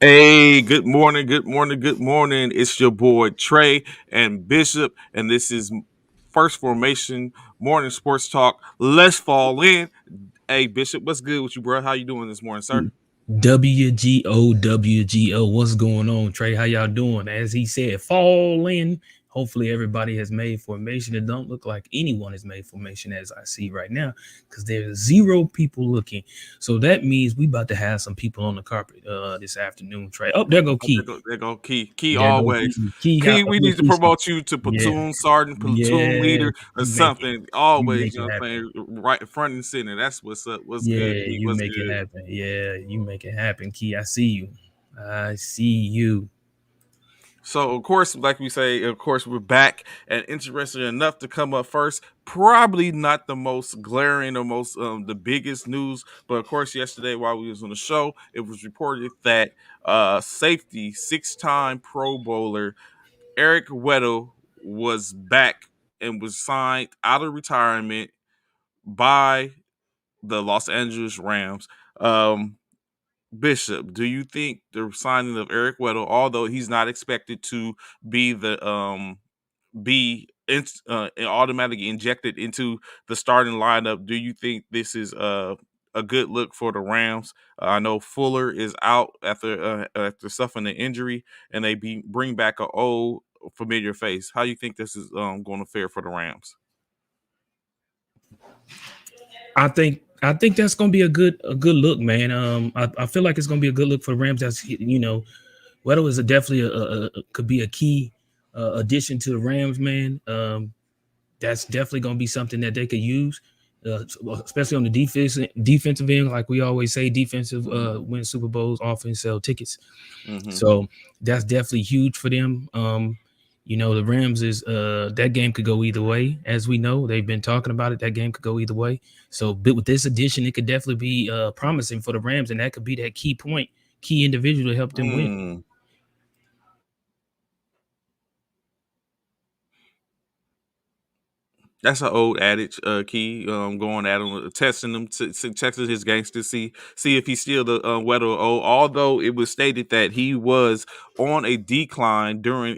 Hey, good morning, good morning, good morning. It's your boy Trey and Bishop, and this is First Formation Morning Sports Talk. Let's fall in. Hey, Bishop, what's good with you, bro? How you doing this morning, sir? WGO, WGO. What's going on, Trey? How y'all doing? As he said, fall in. Hopefully, everybody has made formation. It don't look like anyone has made formation as I see right now, because there's zero people looking. So that means we about to have some people on the carpet this afternoon, Trey. Oh, there go Oh, there Key. go, there go Key. Key There go always. Key. Key, how Key, we look, need to Key. promote you to Yeah, platoon sergeant, platoon yeah. leader, or You make it. something. You Always, make you know it what happen. I'm saying? Right in front and center. That's what's up. What's good, Yeah, Key? you What's make it good? happen. Yeah, you make it happen, Key. I see you. I see you. So of course, like we say, of course we're back and interesting enough to come up first. Probably not the most glaring or most the biggest news, but of course yesterday while we was on the show, it was reported that safety 6-time Pro Bowler Eric Weddle was back and was signed out of retirement by the Los Angeles Rams. Um, Bishop, do you think the signing of Eric Weddle, although he's not expected to be the automatically injected into the starting lineup, do you think this is a good look for the Rams? I know Fuller is out after suffering an injury, and bring back an old familiar face. How do you think this is going to fare for the Rams? I think that's gonna be a good look, man. I feel like it's gonna be a good look for the Rams. That's Weddle is definitely could be a key addition to the Rams, man. That's definitely gonna be something that they could use, especially on the defensive end. Like we always say, defensive win Super Bowls, offense sell tickets. Mm-hmm. So that's definitely huge for them. The Rams is that game could go either way, as we know. They've been talking about it. That game could go either way. So but with this addition, it could definitely be promising for the Rams, and that could be that key point, key individual to help them win. Mm. That's an old adage, Key. Going at him, testing him, testing his gangster, see if he's still the Weddle. Oh, although it was stated that he was on a decline during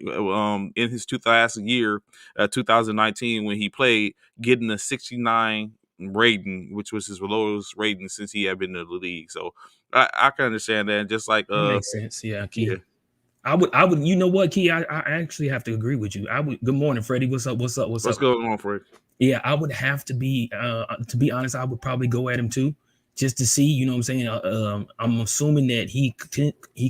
in his 2019 when he played, getting a 69 rating, which was his lowest rating since he had been in the league. So I can understand that. Just like That makes sense. Yeah, yeah, Key. I would. You know what, Key? I actually have to agree with you. I would. Good morning, Freddie. What's up? What's up? What's what's up? going on, Fred? Yeah, I would have to be honest, I would probably go at him too, just to see. You know what I'm saying? I'm assuming that he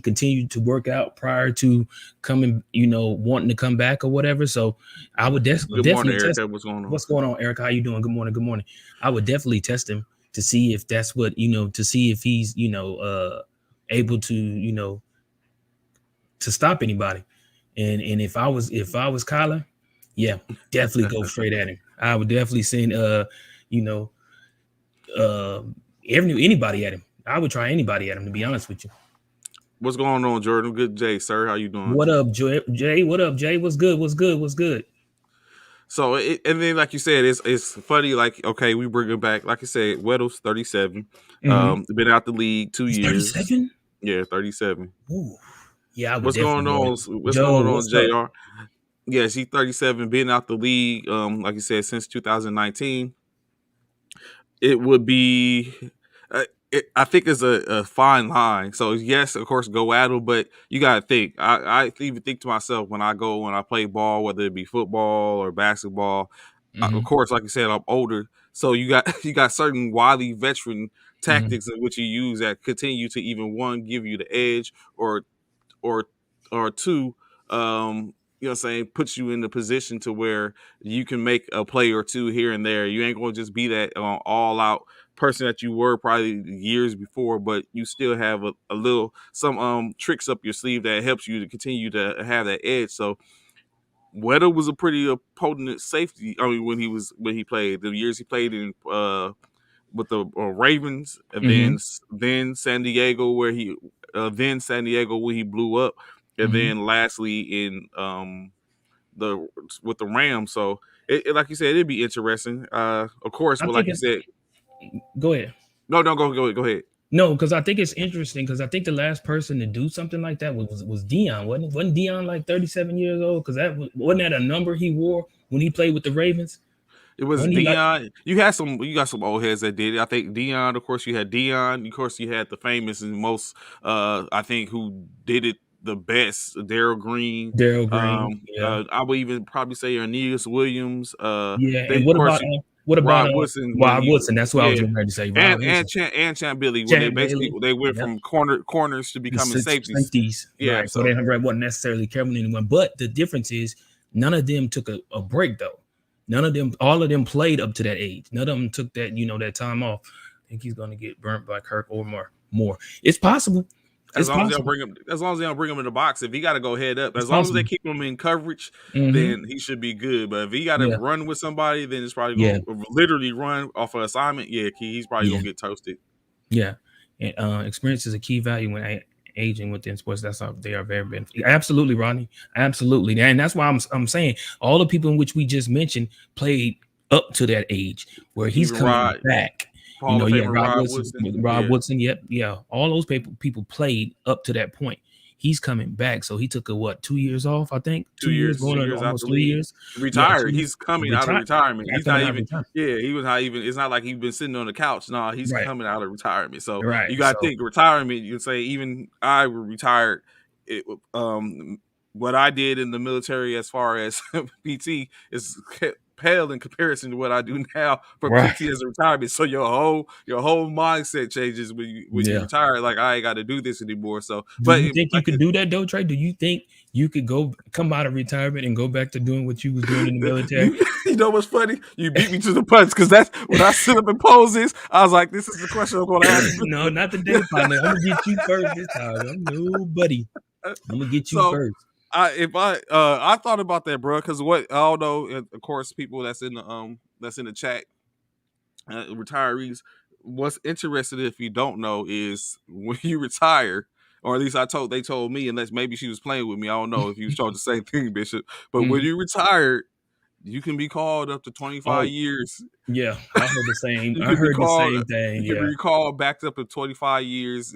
continued to work out prior to coming, wanting to come back or whatever. So I would Good morning, definitely test. Erica. What's going on? What's going on, Eric? How you doing? Good morning. Good morning. I would definitely test him to see if that's what to see if he's able to to stop anybody. And if I was Kyler, yeah, definitely go straight at him. I would definitely send you know uh anybody at him. I would try anybody at him, to be honest with you. What's going on, Jordan? Good Jay, sir. How you doing? What up, Jay? What up, Jay? What's good? What's good? What's good? So and then like you said, it's funny. Like okay, we bring it back. Like I said, Weddle's 37. Mm-hmm. Been out the league two He's years. 37. Yeah, 37. Ooh, yeah, I would What's going definitely go at on? him. What's Joe, going on, what's up? Jr. Yes, he's 37. Been out the league. Like you said, since 2019. It would be. I think it's a fine line. So yes, of course, go at him, but you got to think. I even think to myself when I play ball, whether it be football or basketball. Of Mm-hmm. course, like you said, I'm older, so you got you got certain wily veteran Mm-hmm. tactics in which you use that continue to even one give you the edge, or or two, you know what I'm saying, puts you in the position to where you can make a play or two here and there. You ain't gonna just be that all out person that you were probably years before, but you still have a little some tricks up your sleeve that helps you to continue to have that edge. So Weather was a pretty potent safety. I mean, when he played the years he played in with the Ravens, and Mm-hmm. then San Diego then San Diego where he blew up, and Mm-hmm. then lastly in the with the Rams. So like you said, it'd be interesting. Of course, I but think like you it. said, Go ahead. no, go ahead. No, because I think it's interesting because I think the last person to do something like that was Dion, wasn't it? Wasn't Dion like 37 years old? Because wasn't that a number he wore when he played with the Ravens? It was Wasn't he like Dion. You got some old heads that did it. I think Dion, of course, you had Dion. Of course, you had the famous and most, I think, who did it the best, Daryl Green. Daryl Green? Yeah, I would even probably say Aeneas Williams. yeah. Then And of course what about Rod Woodson when Rod he, Woodson? That's what I was yeah, getting ready to say. Rod Woodson, and Champ Billy when they Chad basically Bailey. they went Yep. from corners to The becoming safeties. safeties, Yeah, right? So so they wasn't necessarily covering anyone. But the difference is none of them took a break though. None of them, all of them played up to that age. None of them took that, that time off. I think he's gonna get burnt by Kirk or more. More. It's possible. as It's long as they don't possible. bring him, as long as they don't bring him in the box, if he got to go head up, It's as long as they possible. keep him in coverage, Hmm. then he should be good. But if he got to Yeah. run with somebody, then it's probably Yeah. going to literally run off an assignment. Yeah, he's probably Yeah. going to get toasted. Yeah. And, experience is a key value when aging within sports. That's how they are very beneficial. Absolutely, Rodney. Absolutely. And that's why I'm saying all the people in which we just mentioned played up to that age where he's Even coming Rod, back. Hall of Yeah, Famer Rod Woodson. Rob Yeah, Woodson. Yep. Yeah. All those people played up to that point. He's coming back. So he took a what, 2 years off, I think? 2 years, going on 2 years almost after 3 leave, years. Yeah, retired. He's coming out of retire retirement. He's not coming out of even. retirement. Yeah, he was not even. It's not like he's been sitting on the couch. No, he's Right. coming out of retirement. So Right. you got to So think retirement. You say even I were retired. It, what I did in the military as far as PT is pale in comparison to what I do now for right. PT as a retirement. So your whole mindset changes when you Yeah. retire. Like I ain't got to do this anymore. So, Do but you think you like could do that though, Trey? Do you think you could come out of retirement and go back to doing what you was doing in the military? you, you know what's funny? You beat me to the punch because that's when I sit up and pose this. I was like, this is the question I'm going to ask. No, not today, partner. I'm gonna get you first this time. I'm nobody. I'm gonna get you So first. I thought about that, bro, because what although of course people that's in the chat, retirees. What's interesting if you don't know is when you retire, or at least they told me, unless maybe she was playing with me. I don't know if you told the same thing, Bishop. But when Mhm. you retire, you can be called up to 25 Oh years. yeah, I heard the same. You I can be heard the called. same thing. You can be Yeah. recalled back up to 25 years,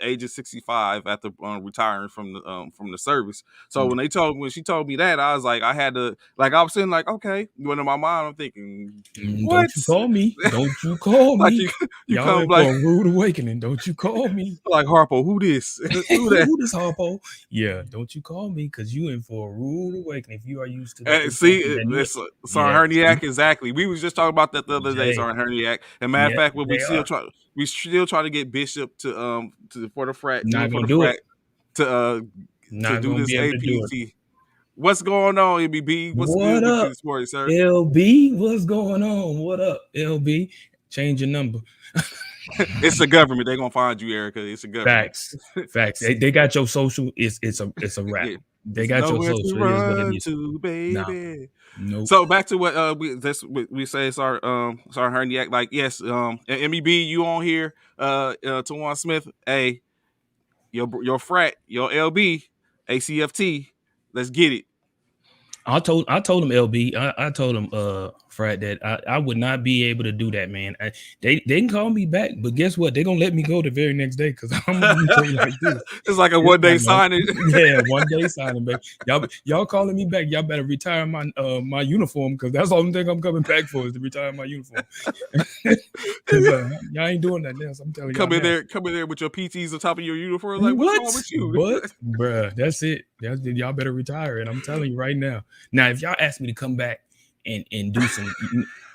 age of 65 after retiring from the service. So when she told me that, I was like, I had to like I was saying like, okay. When in my mind, I'm thinking, what? Don't you call me? Don't you call Like me? you Y'all come in like for a rude awakening. Don't you call me? like Harpo, who this? Who that? Who this Harpo? Yeah, don't you call me because you in for a rude awakening if you are used to the See, instructions that it's Sergeant yeah. Herniak exactly. We was just talking about that the other day, Jay, Sergeant Herniak. And matter of yeah, fact, what they are we still try to get Bishop to for the frat, do not it for gonna the do it. frat to Not do gonna this be able to do it. APT. What's going on, MBB? What's What good with up, you this morning, sir? LB? What's going on? What up, LB? Change your number. It's the government. They're gonna find you, Erica. It's the government. Facts, facts. They got your social. It's a wrap. Yeah. They There's got your nowhere to social. It is what it run is. to, Nah, baby. nope. So back to what we say. Sorry, Herniak. Like yes, MEB, you on here? Tawan Smith. Hey, your frat, your LB, ACFT. Let's get it. I told him LB. I told him Fred that I would not be able to do that, man. They can call me back, but guess what? They're gonna let me go the very next day because I'm gonna tell you like this. It's like a It's one day not no, signing. yeah, 1 day signing, baby. Y'all calling me back. Y'all better retire my uniform because that's all thing I'm coming back for is to retire my uniform. Because y'all ain't doing that now. So I'm telling y'all now. Come in there with your PTs on top of your uniform. Like, what's wrong What? with you? But bruh, that's it. Y'all better retire. And I'm telling you right now. Now, if y'all ask me to come back and do some,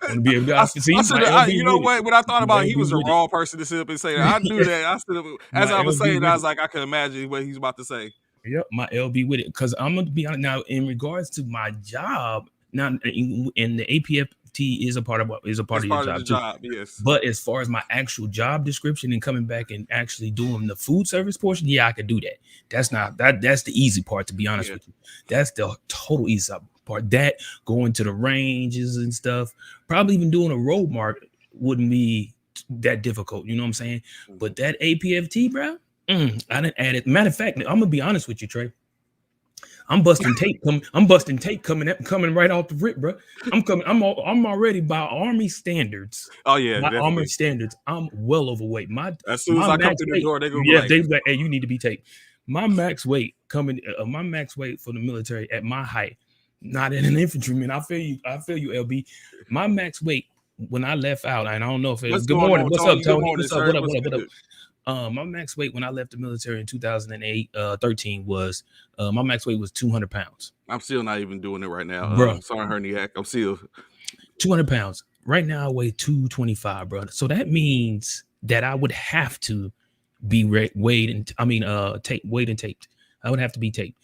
want to be able to see I should my have. LB You know with it. what? When I thought My about it, he LB was the with it. wrong person to sit up and say that. I knew that. I stood up as My I was LB saying. I with was it. like, I can imagine what he's about to say. Yep, my LB with it. Because I'm gonna be honest now in regards to my job. Now, in the APFT is a part of It's your part of the job too. job. Yes. But as far as my actual job description and coming back and actually doing the food service portion, yeah, I could do that. That's the easy part, to be honest Yeah. with you. That's the total easy part. That going to the ranges and stuff, probably even doing a road mark wouldn't be that difficult. You know what I'm saying? But that APFT, bro, I didn't add it. Matter of fact, I'm gonna be honest with you, Trey. I'm busting tape. I'm busting tape coming right off the rip, bro. I'm coming. I'm already by Army standards. Oh yeah, By Army definitely. standards, I'm well overweight. My As soon as my I come max through the weight, door, they're gonna be yeah, like, they like, hey, you need to be taped. My max weight for the military at my height, not in an infantryman. I feel you. I feel you, LB. My max weight when I left out, and I don't know if "What's good going morning. on, What's up, Tony? Good Tony? morning, What's up? sir. What up? What's What up? What up? good?" My max weight when I left the military in 2008, 13 was my max weight was 200 pounds, I'm still not even doing it right now. bro. Sorry, Herniac. I'm still 200 pounds. Right now, I weigh 225, bro. So that means that I would have to be weighed and weighed and taped. I would have to be taped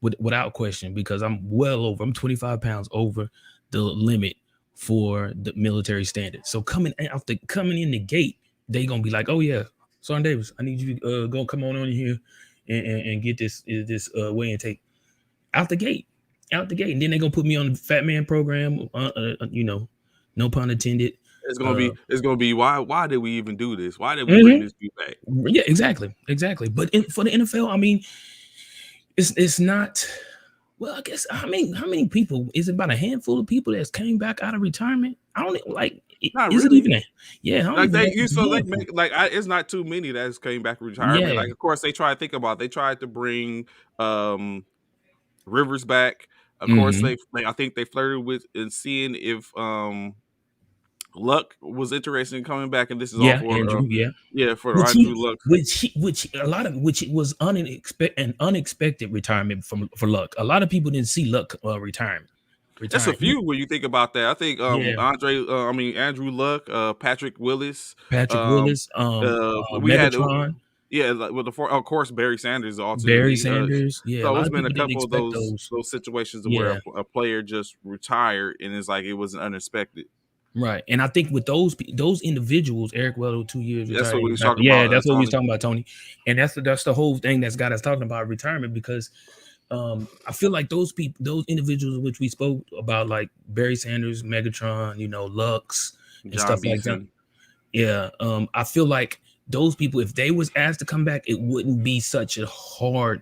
without question because I'm 25 pounds over the limit for the military standard. So coming in the gate, they gonna be like, oh yeah, Sergeant Davis, I need you to go come on here and get this weigh and tape out the gate, out the gate, and then they're gonna put me on the fat man program. No pun intended. it's gonna be why did we even do this? Why did we bring Mhm. this dude back? Yeah, exactly. But for the NFL, I mean, it's not. Well, I guess I mean, how many people? Is it about a handful of people that's came back out of retirement? I don't like. Not Is it really. even a? Yeah, I don't Like even they know if you it's so a they handful. make like it's not too many that came back from retirement. Yeah, Like of course they try to think about they tried to bring um Rivers back. Of course hmm I think they flirted with and seeing if Luck was interested in coming back, and this is all yeah, for Andrew. Yeah, yeah for which Andrew he, Luck. which a lot of which it was unexpected retirement from for Luck. A lot of people didn't see Luck It's a retiring. few when you think about that. I think Yeah, Andrew Luck, Patrick Willis, Patrick um, Willis, we had Megatron, yeah, like with of course Barry Sanders Barry ultimately. Sanders. Yeah, a So lot it's of been a people didn't couple of expect those. those situations where Yeah, a player just retired and it's like it was unexpected. right. And I think with those individuals, Eric Weddle, 2 years That's retired. what we was talking Yeah, about, that's what we was Tony. talking about, Tony. And that's the whole thing that's got us talking about retirement because I feel like those individuals which we spoke about, like Barry Sanders, Megatron, Lux and John stuff like that. Beeson. Yeah, I feel like those people, if they was asked to come back, it wouldn't be such a hard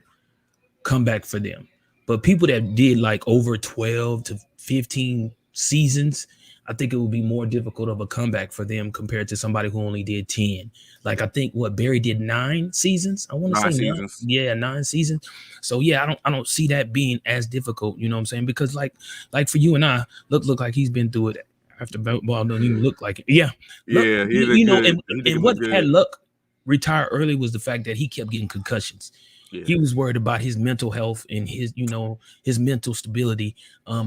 comeback for them. But people that did like over 12 to 15 seasons, I think it would be more difficult of a comeback for them compared to somebody who only did 10. Like I think what Barry did 9 seasons. I want to say Nine nine. seasons. Yeah, 9 seasons. So yeah, I don't see that being as difficult, you know what I'm saying? Because like for you and I, look like he's been through it after ball don't even look like it. Yeah. Look, Yeah, he did good. He did and look what had good. Luck retire early was the fact that he kept getting concussions. Yeah. He was worried about his mental health and his mental stability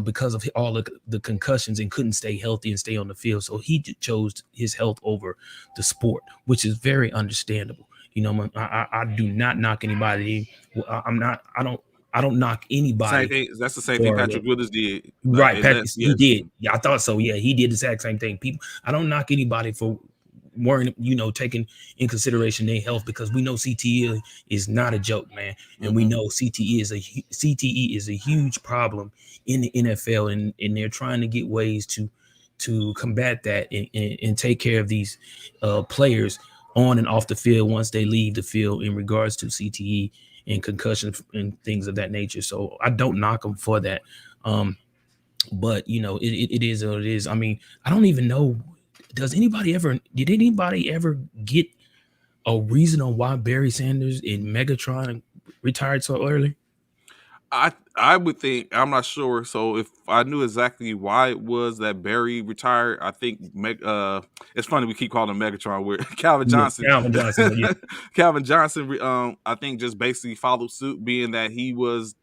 because of all the concussions and couldn't stay healthy and stay on the field. So he chose his health over the sport, which is very understandable. I do not knock anybody. I'm not. I don't knock Same anybody thing. That's the same thing for Patrick Willis did. Like, right, and Patrick. that He yes. did. Yeah, I thought so. Yeah, he did the exact same thing. People, I don't knock anybody for worrying, taking in consideration their health because we know CTE is not a joke, man, and we Mm-mm. know CTE is a huge problem in the NFL, and they're trying to get ways to combat that and take care of these players on and off the field once they leave the field in regards to CTE and concussion and things of that nature. So I don't knock them for that. But it is what it is. I mean, I don't even know. Did anybody ever get a reason on why Barry Sanders and Megatron retired so early? I would think I'm not sure. So if I knew exactly why it was that Barry retired, I think it's funny we keep calling him Megatron. Where Calvin Yeah, Johnson, Calvin Johnson. Yeah. Calvin Johnson, I think just basically followed suit, being that he wasn't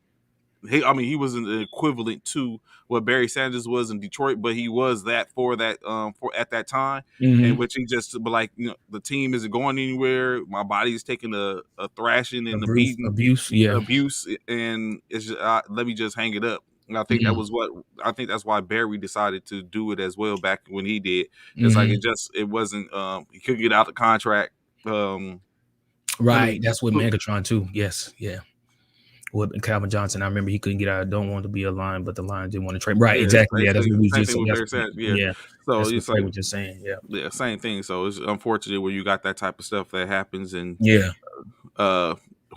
an equivalent to what Barry Sanders was in Detroit, but he was that for at that time, in hmm which he just but like the team isn't going anywhere. My body's taking a thrashing and a Abuse, beating abuse. Yeah. abuse, and it's just let me just hang it up. And Mm-hmm. I think that's why Barry decided to do it as well back when he did. It's like Mm-hmm. it wasn't he couldn't get out the contract. I mean, Right. That's what Megatron too. Yes. Yeah. With Calvin Johnson, I remember he couldn't get out. I don't want to be a Lion, but the Lions didn't want to trade. Right. yeah, Exactly. Yeah. That's what we same just thing saying. with Barry Sanders. Yeah, Yeah. so That's what it's Trey like was just saying. Yeah. yeah, same thing. So it's unfortunate when you got that type of stuff that happens, and Yeah. uh,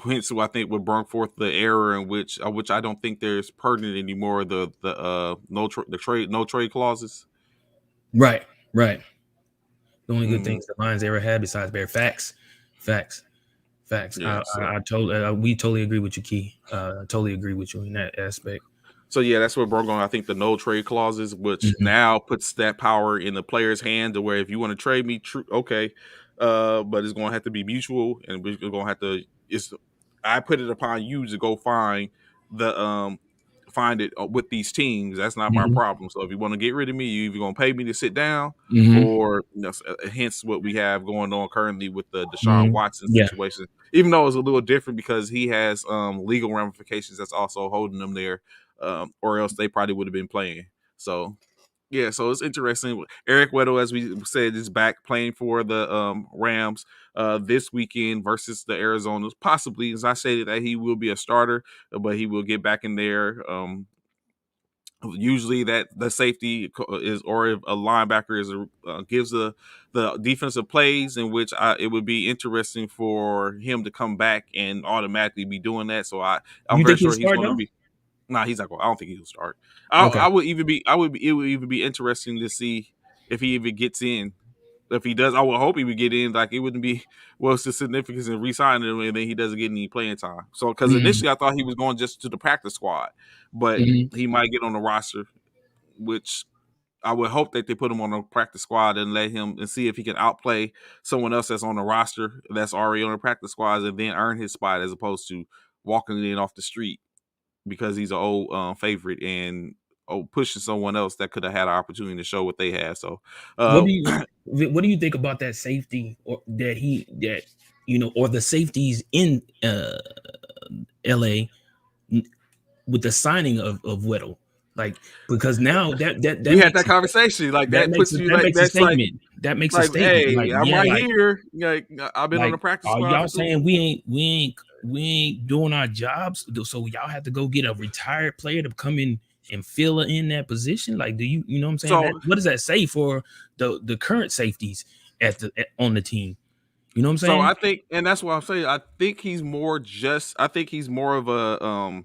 hence who I think would bring forth the error in which I don't think there's pertinent anymore. The no trade clauses. Right, right. The only good Hmm. things the Lions ever had besides Bear. Facts, facts, facts. Yeah. I totally, we totally agree with you, Key. Totally agree with you in that aspect. So yeah, that's what brought on. I think the no trade clauses, which Hmm. now puts that power in the player's hand, to where if you want to trade me, okay, but it's going to have to be mutual, and we're going to have to. It's I put it upon you to go the find it with these teams. That's not my Hmm. problem. So if you want to get rid of me, you either going to pay me to sit down, Hmm. or hence what we have going on currently with the Deshaun Hmm. Watson Yeah. situation. Even though it's a little different because he has legal ramifications that's also holding them there, or else they probably would have been playing. So yeah, so it's interesting. Eric Weddle, as we said, is back playing for the Rams this weekend versus the Arizonas. Possibly, as I stated, that he will be a starter, but he will get back in there. Usually, that the safety is, or if a linebacker is gives the defensive plays in which it would be interesting for him to come back and automatically be doing that. So I'm You very think he'll sure he's start going to though? be. Nah, he's not going. I don't think he'll start. Okay. I would even be. I would. It would even be interesting to see if he even gets in. If he does, I would hope he would get in. Like, it wouldn't be what's the significance in re-signing him and then he doesn't get any playing time. So because Hmm. initially I thought he was going just to the practice squad, but Hmm. he might get on the roster, which I would hope that they put him on the practice squad and let him and see if he can outplay someone else that's on the roster that's already on the practice squads, and then earn his spot as opposed to walking in off the street because he's an old favorite and pushing someone else that could have had an opportunity to show what they have. So, What uh, do you what do you think about that safety, or that or the safeties in LA with the signing of Weddle? Like, because now that we had makes that conversation. Like, that that makes puts a, you that like makes a that's statement. That makes a like, statement. hey, Like, I'm yeah, right here. Like, I've been on the practice are squad y'all for two. saying we ain't doing our jobs? So y'all have to go get a retired player to come and fill in that position? Like, do you know what I'm saying? That So what does that say for the current safeties on the team? You know what I'm So saying? I think, and that's what I'm saying. I think he's more just. I think he's more of a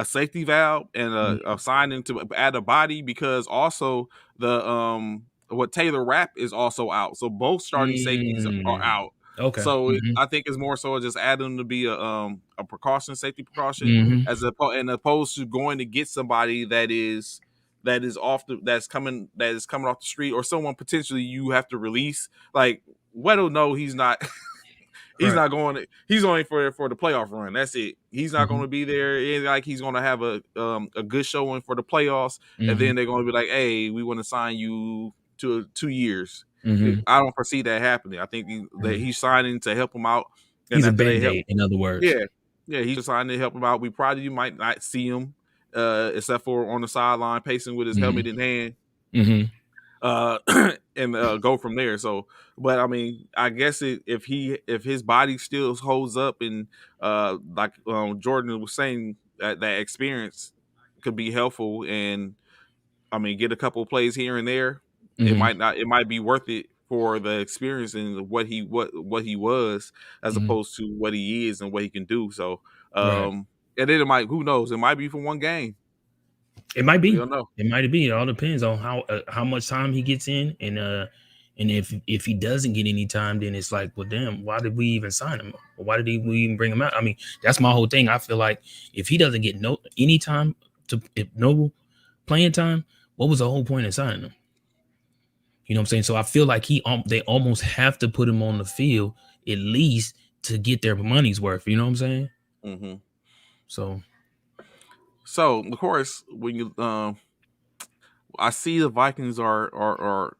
safety valve and a signing to add a body, because also the what Taylor Rapp is also out. So both starting safeties are Mm, out. okay. So Hmm. I think it's more so just add them to be a precaution, safety precaution, Hmm. and opposed to going to get somebody that is coming off the street, or someone potentially you have to release. Like, Weddle, no, he's not. He's Right. not going. He's only for the playoff run. That's it. He's not going Hmm. to be there. It's like he's going to have a good showing for the playoffs, and Hmm. then they're going to be like, "Hey, we want to sign you to 2 years." Hmm. I don't foresee that happening. I think that Hmm. he's signing to help him out, and He's a after they help, band-aid, in other words. yeah, yeah, he's just signing to help him out. We probably might not see him, except for on the sideline pacing with his Hmm. helmet in hand, Hmm. uh and go from there. So, but I mean, I guess if his body still holds up, and like Jordan was saying, that experience could be helpful, and I mean, get a couple of plays here and there, Hmm. it might be worth it for the experience and what he was, as Hmm. opposed to what he is and what he can do. So, Right. and then it might, who knows, it might be for one game. It might We be. don't know. It might be. It all depends on how much time he gets in, and if he doesn't get any time, then it's like, well, damn, why did we even sign him? Why did we even bring him out? I mean, that's my whole thing. I feel like if he doesn't get no any time if no playing time, what was the whole point of signing him? You know what I'm saying? So I feel like they almost have to put him on the field at least to get their money's worth. You know what I'm saying? Hmm. So So of course, when you I see the Vikings are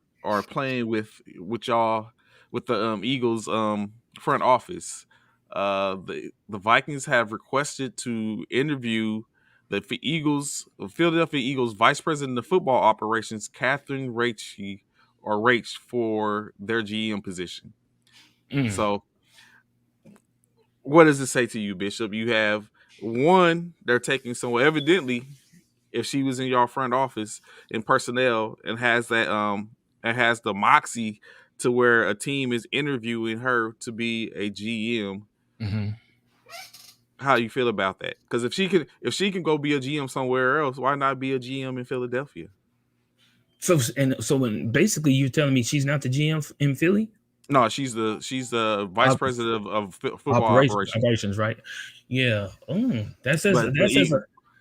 playing with y'all, with the Eagles front office. The Vikings have requested to interview Philadelphia Eagles Vice President of Football Operations, Catherine Rach, for their GM position. mm, So what does it say to you, Bishop? You have one, they're taking someone, evidently, if she was in your front office in personnel, and has the moxie to where a team is interviewing her to be a GM. mhm. How you feel about that? Because if she can go be a GM somewhere else, why not be a GM in Philadelphia? So when basically you're telling me she's not the GM in Philly? No, she's the vice Op- president of football operations. operations, right? Yeah. That says But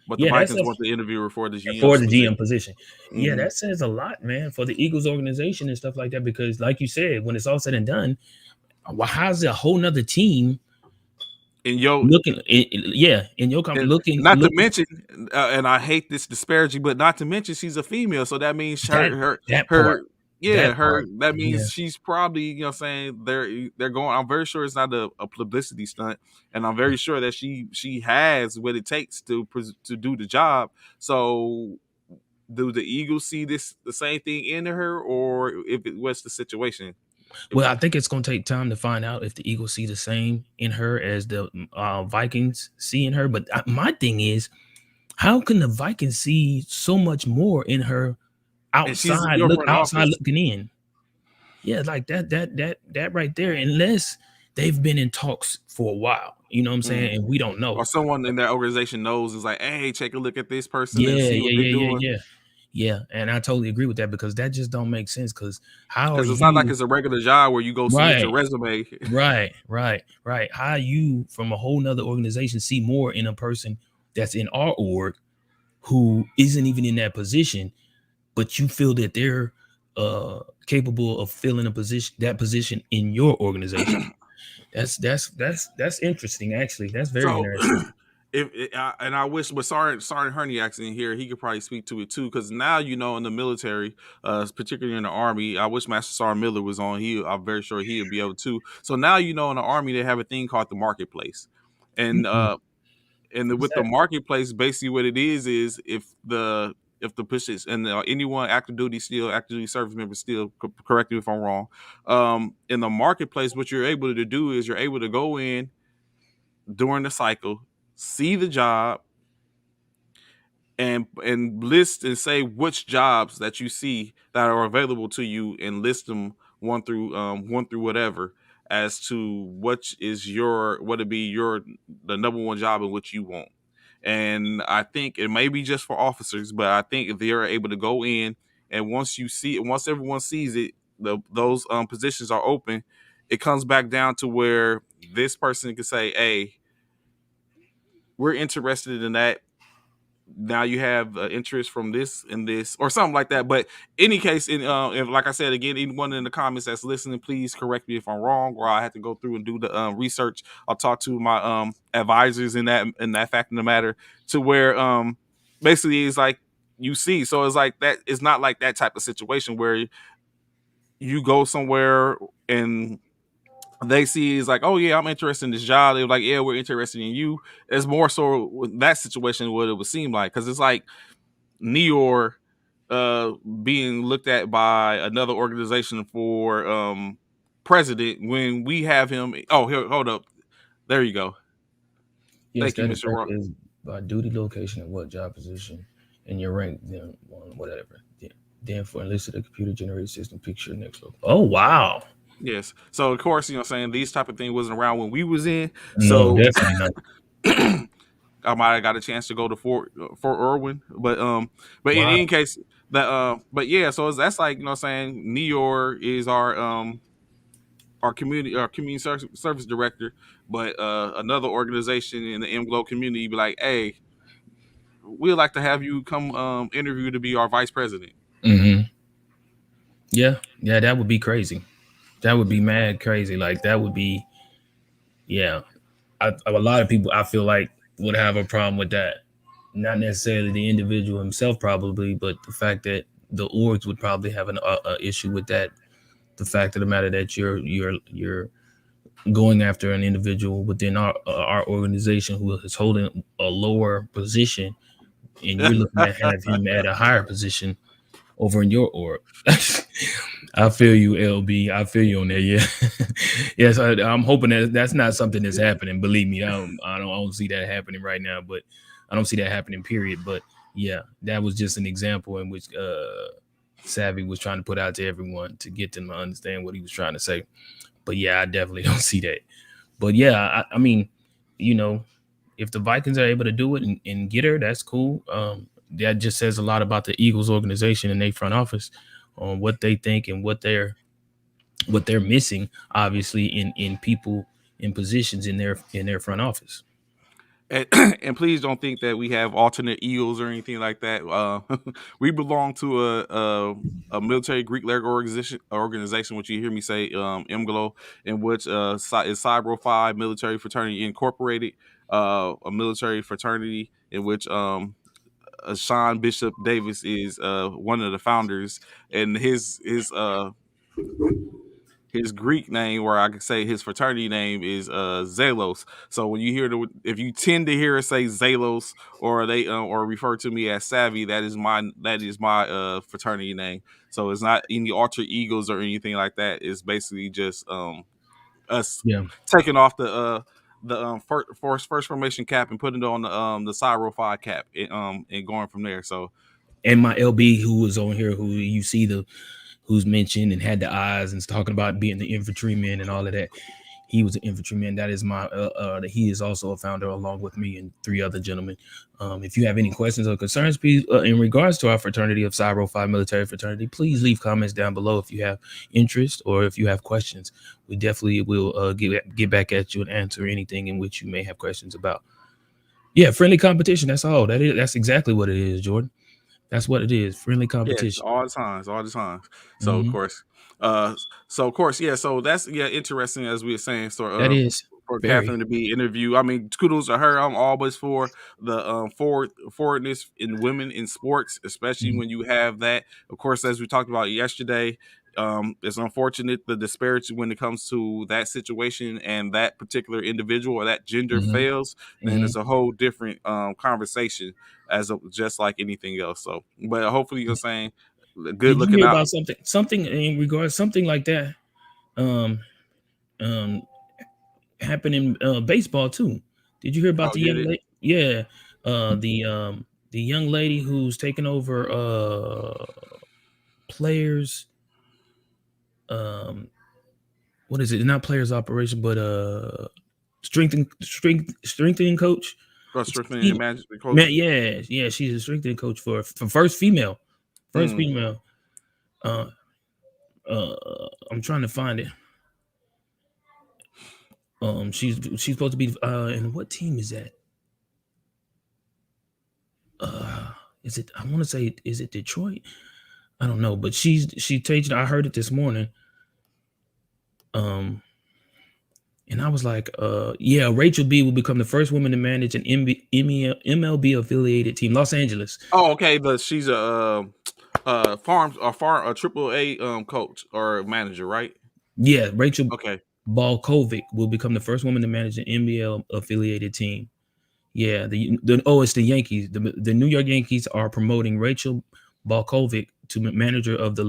but the yeah, that Vikings says want the interviewer for the for GM's the GM position. position. Yeah, Hmm. that says a lot, man, for the Eagles organization and stuff like that. Because, like you said, when it's all said and done, how's a whole nother team And yo, looking? Yeah, in your and looking not to looking mention, and I hate this disparaging, but not to mention she's a female, so that means that that part her yeah, that her part. that Yeah. means she's probably, you know what I'm saying, they're going, I'm very sure it's not a publicity stunt, and I'm very sure that she has what it takes to do the job. So do the Eagles see this the same thing in her, or what's the situation? If Well, I think it's going to take time to find out if the Eagles see the same in her as the Vikings see in her. But my thing is, how can the Vikings see so much more in her and she's in your front outside office, looking in? Yeah, like that right there. Unless they've been in talks for a while, you know what I'm mm, saying, and we don't or know. someone in that organization knows, is like, hey, take a look at this person and Yeah, see yeah, what they're yeah, yeah, doing. yeah, yeah. And I totally agree with that because that just don't make sense. Because how are Because it's not like you it's a regular job where you go submit your right? resume. Right. How you from a whole nother organization see more in a person that's in our org who isn't even in that position, but you feel that they're capable of filling that position in your organization. That's interesting. Actually, that's very So interesting. and I wish, but sorry, Herney accent here, he could probably speak to it too. Because now, in the military, particularly in the army, I wish Master Sergeant Miller was on. I'm very sure he would be able to. So now, in the army they have a thing called the marketplace, and Mm-mm. What's with the that? marketplace, basically what it is if the position and anyone active duty service member still, correct me if I'm wrong. In the marketplace, what you're able to do is you're able to go in during the cycle, see the job, and list and say which jobs that you see that are available to you, and list them one through whatever, as to what would be your the number one job in which you want. And I think it may be just for officers, but I think if they're able to go in, and once everyone sees it, those positions are open, it comes back down to where this person can say, hey, we're interested in that. Now you have interest from this and this, or something like that. But any case, if, like I said again, anyone in the comments that's listening, please correct me if I'm wrong, or I have to go through and do the research. I'll talk to my advisors in that fact of the matter, to where basically it's like you see. So it's like that. It's not like that type of situation where you go somewhere and they see is like, oh yeah, I'm interested in this job. They're like, yeah, we're interested in you. It's more so with that situation what it would seem like, because it's like Neor uh being looked at by another organization for president, when we have him. Oh, here, hold up, there you go. Yes, Thank you, that Mr. effect Rock. is by duty location and what job position and your rank, then whatever. Then for enlisted a computer generated system picture next level. Oh wow. Yes, so of course, what I'm saying, these type of thing wasn't around when we was in, No, so definitely not. I might have got a chance to go to Fort Irwin, but in Wow. any case, but yeah, so that's like, what I'm saying, Neor is our community service director, but another organization in the MGLO community be like, hey, we'd like to have you come interview to be our vice president. Hmm. Yeah, yeah, that would be crazy. That would be mad crazy. Like that would be, yeah. A lot of people I feel like would have a problem with that. Not necessarily the individual himself, probably, but the fact that the orgs would probably have a issue with that. The fact of the matter that you're going after an individual within our organization who is holding a lower position, and you're looking to have him at a higher position over in your org. I feel you, LB. I feel you on that. Yeah, yes. I'm hoping that that's not something that's happening. Believe me, I don't see that happening right now. But I don't see that happening. Period. But yeah, that was just an example in which Savvy was trying to put out to everyone to get them to understand what he was trying to say. But yeah, I definitely don't see that. But yeah, I mean, you know, if the Vikings are able to do it and get her, that's cool. That just says a lot about the Eagles organization and their front office on what they think and what they're missing, obviously in people in positions in their front office. And, and please don't think that we have alternate eagles or anything like that. We belong to a military Greek letter organization, which you hear me say, MGLO, in which is Cybro 5 Military Fraternity Incorporated, a military fraternity in which Sean Bishop Davis is one of the founders, and his Greek name, or I could say his fraternity name, is Zelos. So when you hear if you tend to hear us say Zelos, or they or refer to me as Savvy, that is my fraternity name. So it's not any alter egos or anything like that. It's basically just us Yeah. taking off the first formation cap and putting it on the Cyro 5 cap, and going from there. So And my LB who was on here, who you see who's mentioned and had the eyes and talking about being the infantryman and all of that. He was an infantryman. That is my he is also a founder along with me and three other gentlemen. If you have any questions or concerns, please, in regards to our fraternity of Cyro 5 military fraternity, please leave comments down below if you have interest or if you have questions. We definitely will get back at you and answer anything in which you may have questions about. Yeah, friendly competition. That's all. That's exactly what it is, Jordan. That's what it is. Friendly yes, competition. all the times, all the times. So of Hmm. course, uh, yeah. So that's interesting as we were saying. So That is for very. Catherine to be interviewed, I mean, kudos to her. I'm always for the forwardness in women in sports, especially Mhm. when you have that. Of course, as we talked about yesterday, it's unfortunate the disparity when it comes to that situation and that particular individual or that gender Mhm. fails. Then Mhm. it's a whole different conversation just like anything else. So, but hopefully, you're saying good Did you looking hear out. about something in regards something like that um um happened in baseball too? Did you hear about Oh, the did young it? lady? Yeah, the young lady who's taken over players um what is it? Not players operation, but strengthening coach. Go It's a strengthening the female. management Man, coach. yeah, yeah, she's a strengthening coach for first Mm. female. Uh, I'm trying to find it. She's supposed to be and what team is that? Uh is it I want to say is it Detroit? I don't know, but she teaching. I heard it this morning. Um and I was like, yeah, Rachel B will become the first woman to manage an MLB affiliated team, Los Angeles. Oh, okay. But she's a triple A coach or manager, right? Yeah, Rachel Okay. Balkovic will become the first woman to manage an NBL affiliated team. Yeah, it's the Yankees. The New York Yankees are promoting Rachel Balkovic to manager of the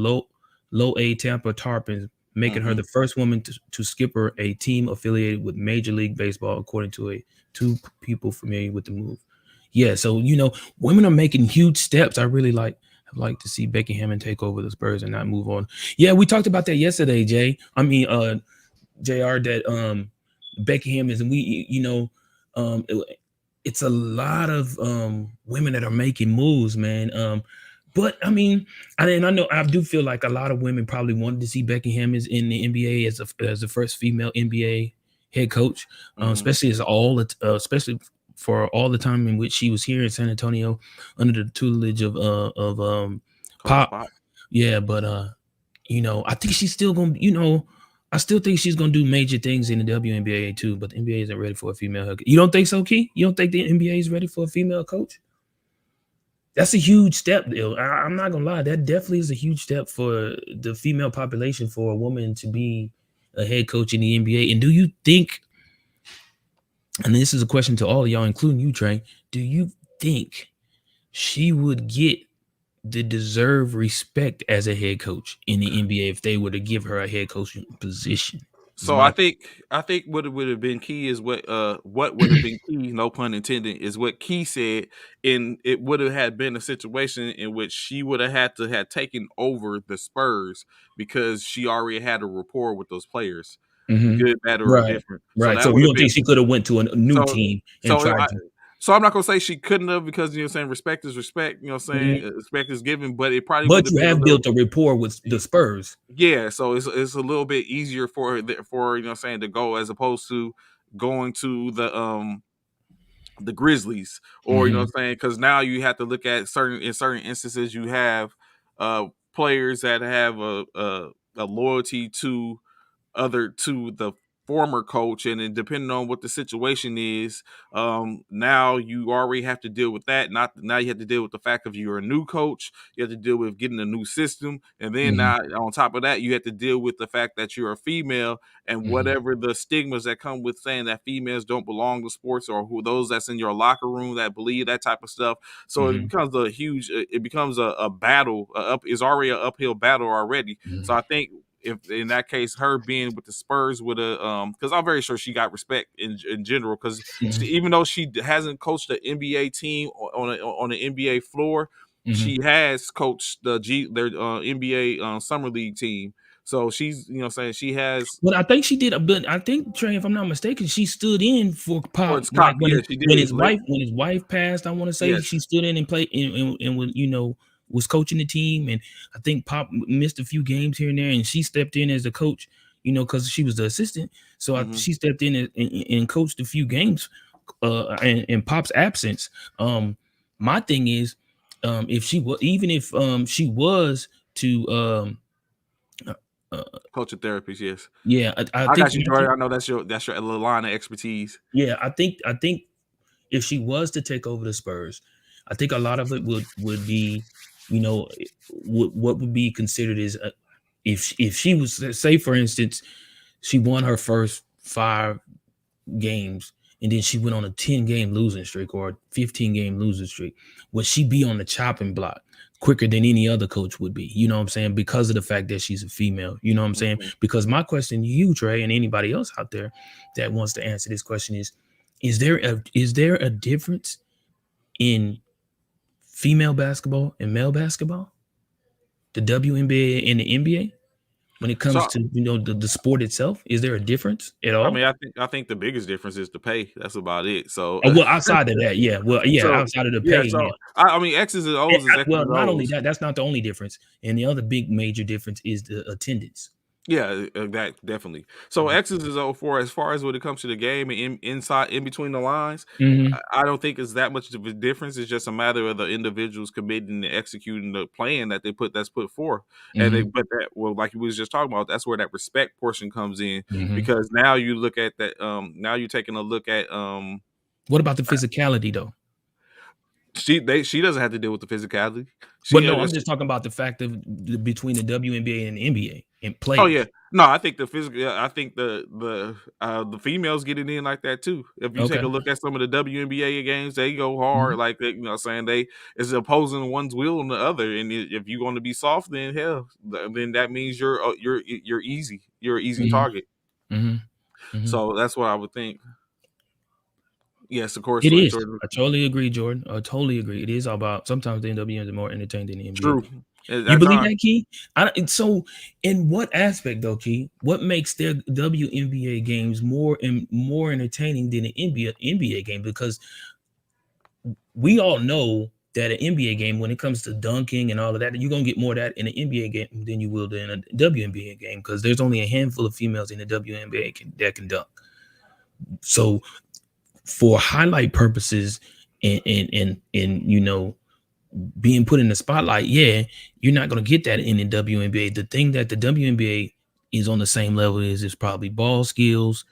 low A Tampa Tarpons, making her Mm-hmm. the first woman to skipper a team affiliated with Major League Baseball, according to two people familiar with the move. Yeah, so women are making huge steps. I really like to see Becky Hammond take over the Spurs and not move on. Yeah, we talked about that yesterday, Jay. I mean, Jr. That Becky Hammond and we, it's a lot of women that are making moves, man. But I mean, I know I do feel like a lot of women probably wanted to see Becky Hammond in the NBA as the first female NBA head coach, Mm-hmm. especially for all the time in which she was here in San Antonio under the tutelage of Coach Pop. Pop. Yeah, but I think she's still gonna, I still think she's gonna do major things in the WNBA too, but the NBA isn't ready for a female head coach. You don't think so, Key? You don't think the NBA is ready for a female coach? That's a huge step, though. I'm not gonna lie, that definitely is a huge step for the female population for a woman to be a head coach in the NBA. And do you think, and this is a question to all of y'all, including you, Trey, do you think she would get the deserved respect as a head coach in the NBA if they were to give her a head coaching position? Is So my I think what would have been key is what would have been key, no pun intended, is what Key said, and it would have had been a situation in which she would have had to have taken over the Spurs because she already had a rapport with those players. Mhm. good, bad, or Right, indifferent. So right. that So would you have don't think been she coulda went to a new so team and so tried I to so I'm not gonna say she couldn't have because you know what I'm saying respect is respect. You know what I'm saying mhm. respect is given, but it probably would But have you been a have little built a rapport with the Spurs. yeah. So it's a little bit easier for you know what I'm saying to go as opposed to going to the Grizzlies or you know Mhm, what I'm saying because now you have to look at certain instances you have uh players that have a loyalty to the former coach and then depending on what the situation is now you already have to deal with that not now you have to deal with the fact of you're a new coach you have to deal with getting a new system and then mhm, now on top of that you have to deal with the fact that you're a female and mhm, whatever the stigmas that come with saying that females don't belong to sports or who those that's in your locker room that believe that type of stuff so it mhm, becomes it becomes a battle up is already an uphill battle already so mhm, I think if in that case her being with the Spurs would have because I'm very sure she got respect in general because mhm, even though she hasn't coached the NBA team on the NBA floor, mhm. she has coached their NBA summer league team. So she's you know what I'm saying she has Well, I think she did a bit. I think Trey, if I'm not mistaken, she stood in for or Pop it's like cop yeah she when did late when his wife passed. I want to say she yes stood in and played and was was coaching the team. And I think Pop missed a few games here and there, and she stepped in as the coach. Because she was the assistant, so hmm she stepped in and coached a few games in Pop's absence. My thing is, if she was even if she was to uh, coaching therapist yes yeah, I I think got you Jordan I know that's your line of expertise yeah, I think if she was to take over the Spurs, I think a lot of it would be, what would be considered is if she was say for instance she won her first 5 games and then she went on a 10-game losing streak or a 15-game losing streak, would she be on the chopping block quicker than any other coach would be? You know what I'm saying? Because of the fact that she's a female. You know what I'm saying? hmm Because my question to you, Trey, and anybody else out there that wants to answer this question is there a difference in female basketball and male basketball? The WNBA and the NBA when it comes so to the sport itself? Is there a difference at I all? mean I think the biggest difference is the pay that's about it so Oh, well, outside of that, yeah. Well, yeah, so outside of the yeah pay, so yeah. I mean X's and O's is X's Well, and not only O's that, that's not the only difference. And the other big major difference is the attendance. yeah, that definitely. So Mhm. X's is O for as far as when it comes to the game and inside in between the lines. Mhm. I don't think it's that much of a difference. It's just a matter of the individuals committing and executing the plan that that's put forth. And Mhm. but that well, like we was just talking about, that's where that respect portion comes in Mhm. because now you look at that. Now you're taking a look at What about the physicality though? she doesn't have to deal with the physicality. But She no, I'm just talking about the fact of between the WNBA and the NBA and oh yeah. players. No, I think the physical yeah, I think the females get it in like that too. If you take Okay. a look at some of the WNBA games, they go hard Mhm. like they, you know what I'm saying they it's opposing one's will on the other. And if you're going to be soft, then hell, then that means you're easy. You're an easy Mhm. target. Mhm. Mhm. So that's what I would think. Yes, of course, It like is. Jordan. I totally agree, Jordan. I totally agree. It is all about sometimes the NWA is more entertaining than the NBA. True. You At believe times. that, Key? And so, in what aspect, though, Key? What makes their WNBA games more entertaining than an NBA game? Because we all know that an NBA game, when it comes to dunking and all of that, you're gonna get more of that in an NBA game than you will in a WNBA game because there's only a handful of females in the WNBA that can dunk. So, for highlight purposes and being put in the spotlight, yeah, you're not going to get that in the WNBA. The thing that the WNBA is on the same level is probably ball skills,